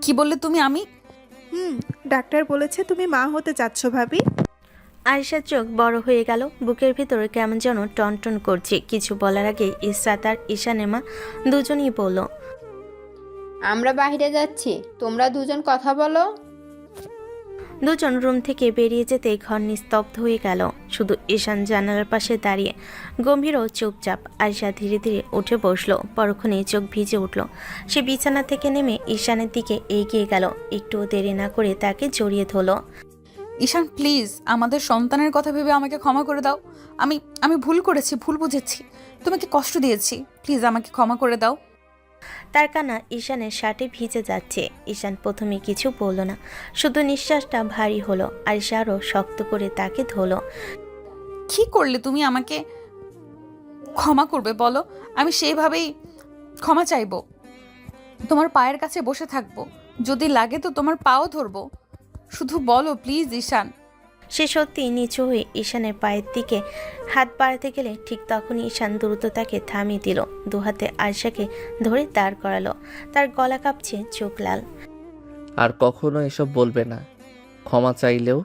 কি বললে তুমি? আমি? ডাক্তার বলেছে তুমি মা হতে যাচ্ছ ভাবি। আরিশার চোখ বড় হয়ে গেল। বুকের ভিতরে কেমন যেন টনটন করছে। কিছু বলার আগে ইসরাত আর ঈশানের মা দুজনই বলল, আমরা বাইরে যাচ্ছি, তোমরা দুজন কথা বলো। দুজন রুম থেকে বেরিয়ে যেতে ঘর নিস্তব্ধ হয়ে গেল। শুধু ঈশান জানালার পাশে দাঁড়িয়ে গম্ভীর ও চুপচাপ। আয়শা ধীরে ধীরে উঠে বসলো। পরক্ষণে চোখ ভিজে উঠল। সে বিছানা থেকে নেমে ঈশানের দিকে এগিয়ে গেল। একটু দেরি না করে তাকে জড়িয়ে ধরল। ঈশান প্লিজ, আমাদের সন্তানের কথা ভেবে আমাকে ক্ষমা করে দাও। আমি ভুল করেছি, ভুল বুঝেছি, তোমাকে কষ্ট দিয়েছি, প্লিজ আমাকে ক্ষমা করে দাও। তার কান্না ঈশানের শার্টে ভিজে যাচ্ছে। ঈশান প্রথমে কিছু বলল না, শুধু নিঃশ্বাসটা ভারী হলো। আয়শা আরও শক্ত করে তাকে ধরল। কি করলে তুমি? আমাকে ক্ষমা করবে বলো, আমি সেইভাবেই ক্ষমা চাইবো। তোমার পায়ের কাছে বসে থাকবো, যদি লাগে তো তোমার পাও ধরবো। শুধু বলো প্লিজ ঈশান। সে সত্যি নিচু হয়ে ঈশানের পায়ের দিকে হাত বাড়াতে গেলে ঠিক তখনই ঈশান দ্রুত তাকে থামিয়ে দিল। দুহাতে আয়শাকে ধরে দাঁড় করালো। তার গলা কাঁপছে, চোখ লাল। আর কখনো এসব বলবে না। ক্ষমা চাইলেও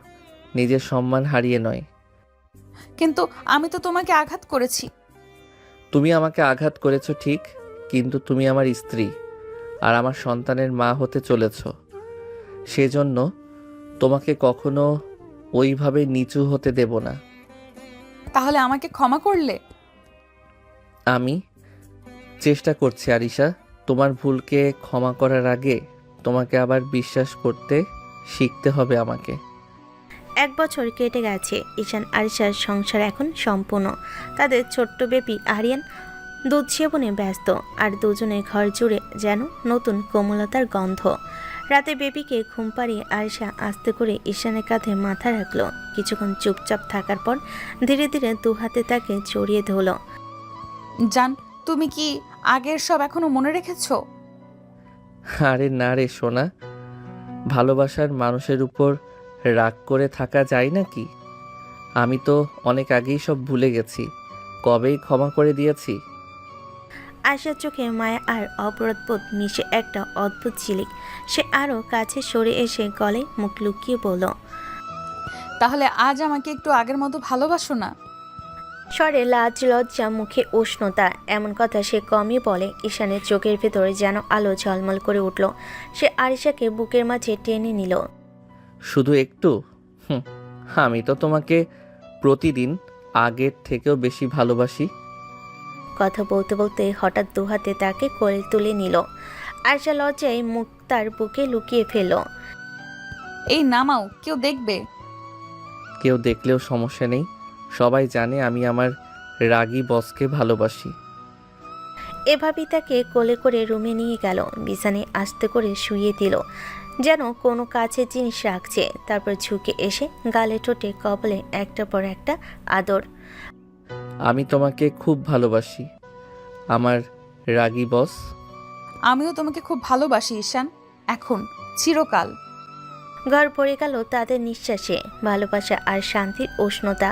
নিজের সম্মান হারিয়ে নয়। কিন্তু আমি তো তোমাকে আঘাত করেছি। তুমি আমাকে আঘাত করেছো ঠিক, কিন্তু তুমি আমার স্ত্রী আর আমার সন্তানের মা হতে চলেছ। সেজন্য তোমাকে কখনো ওইভাবে নিচু হতে দেব না। তাহলে আমাকে ক্ষমা করলে? আমি চেষ্টা করছি আরিশা। তোমার ভুলকে ক্ষমা করার আগে তোমাকে আবার বিশ্বাস করতে শিখতে হবে আমাকে। 1 বছর কেটে গেছে। ঈশান আরিশার সংসার এখন সম্পূর্ণ। তাদের ছোট্ট বেবি আরিয়ান দুধ সেবনে ব্যস্ত, আর দুজনের ঘর জুড়ে যেন নতুন কোমলতার গন্ধ। রাতে বেবিকে ঘুম পাড়িয়ে আরিশা আস্তে করে ঈশানের কাঁধে মাথা রাখলো। কিছুক্ষণ চুপচাপ থাকার পর ধীরে ধীরে দুহাতে তাকে জড়িয়ে ধরল। জান, তুমি কি আগের সব এখনো মনে রেখেছো? আরে না রে সোনা, ভালোবাসার মানুষের উপর রাগ করে থাকা যায় নাকি? আমি তো অনেক আগেই সব ভুলে গেছি, কবেই ক্ষমা করে দিয়েছি। আয়শার চোখে মায়া আর অপরাধবোধ মিশে একটা অদ্ভুত ঝিলিক। সে আরও কাছে সরে এসে গলায় মুখ লুকিয়ে বলল, তাহলে আজ আমাকে একটু আগের মতো ভালোবাসো না? স্বরে লাজ লজ্জা, মুখে উষ্ণতা। এমন কথা সে কমই বলে। ঈশানের চোখের ভেতরে যেন আলো ঝলমল করে উঠল। সে আরিশাকে বুকের মাঝে টেনে নিল। শুধু একটু? আমি তো তোমাকে প্রতিদিন আগের থেকেও বেশি ভালোবাসি। কথা বলতে বলতে হঠাৎ দুহাতে তাকে কোলে তুলে নিল। আয়শা লজ্জায় মুখ তার বুকে লুকিয়ে ফেলল। এই নামাও, কেউ দেখবে। কেউ দেখলেও সমস্যা নেই, সবাই জানে আমি আমার রাগী বসকে ভালোবাসি। এভাবেই তাকে কোলে করে রুমে নিয়ে গেল। বিছানায় আস্তে করে শুইয়ে দিল, যেন কোনো কাছের জিনিস রাখছে। তারপর ঝুঁকে এসে গালে ঠোঁটে কপালে একটার পর একটা আদর। আমি তোমাকে খুব ভালোবাসি আমার রাগী বস। আমিও তোমাকে খুব ভালোবাসি ঈশান, এখন চিরকাল। ঘর ভরে গেল তাদের নিঃশ্বাসে, ভালোবাসা আর শান্তির উষ্ণতা,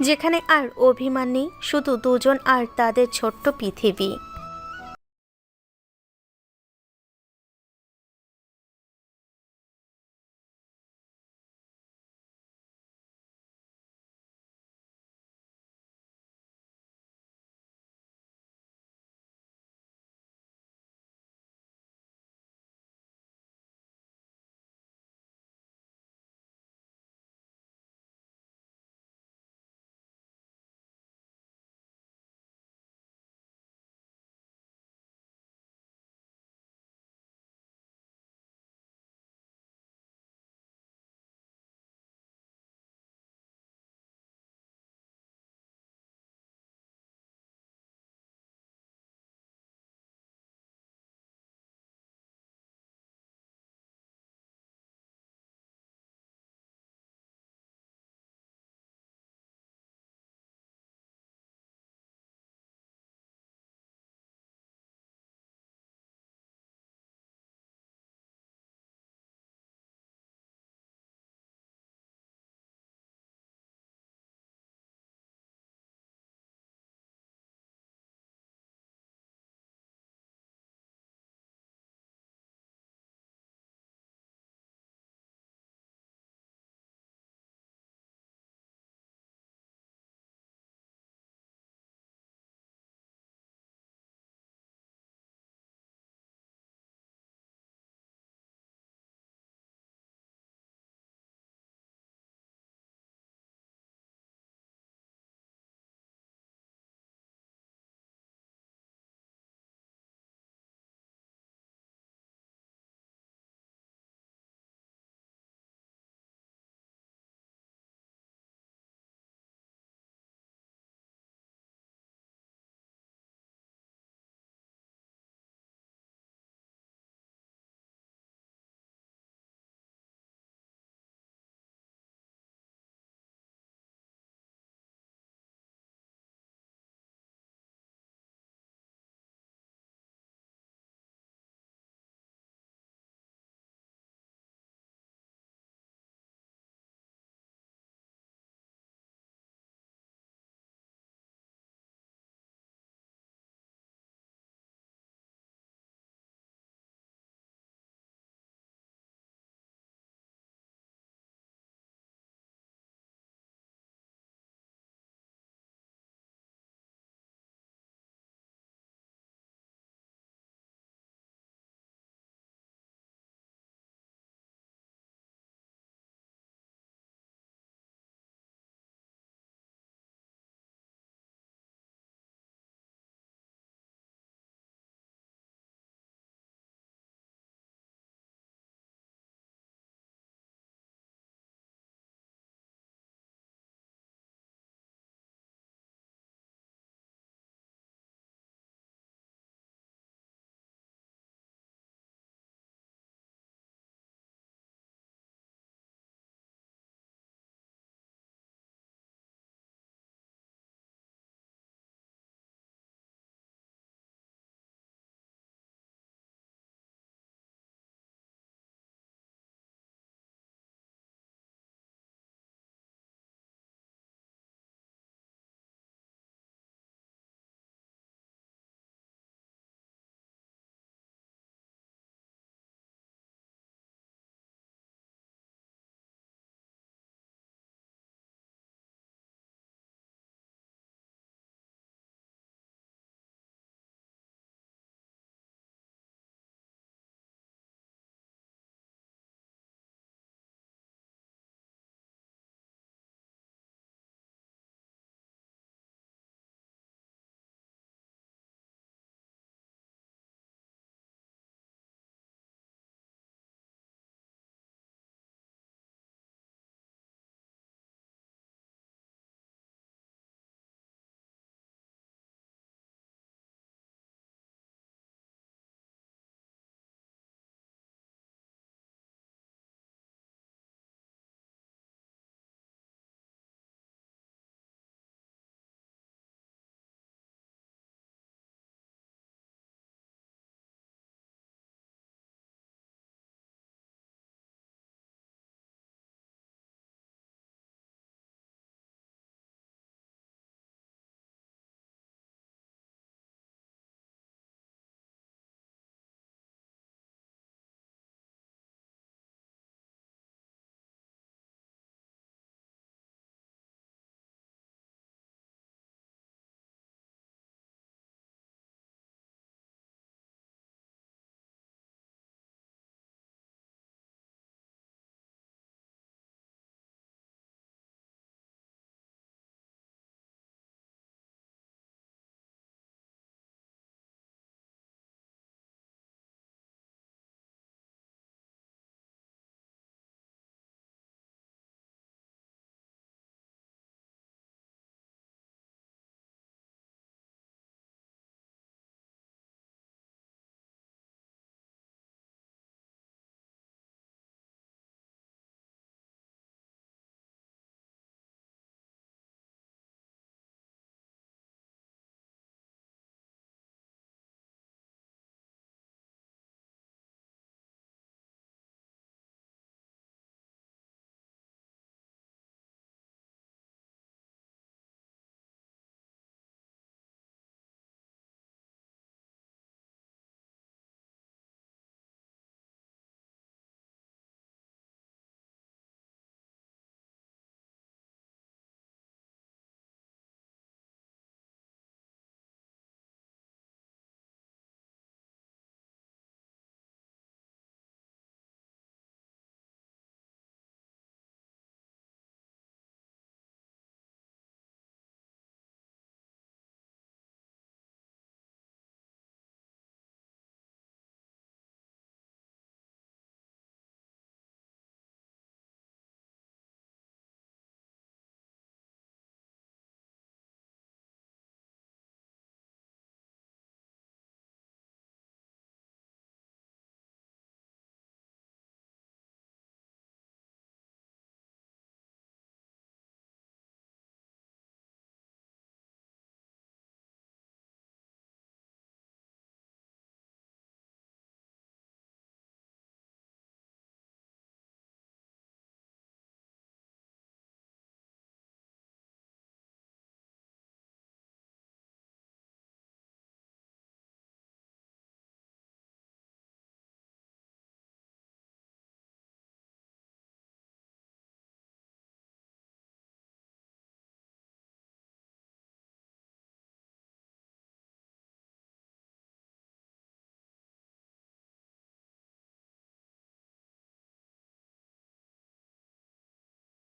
যেখানে আর অভিমান নেই, শুধু দুজন আর তাদের ছোট্ট পৃথিবী।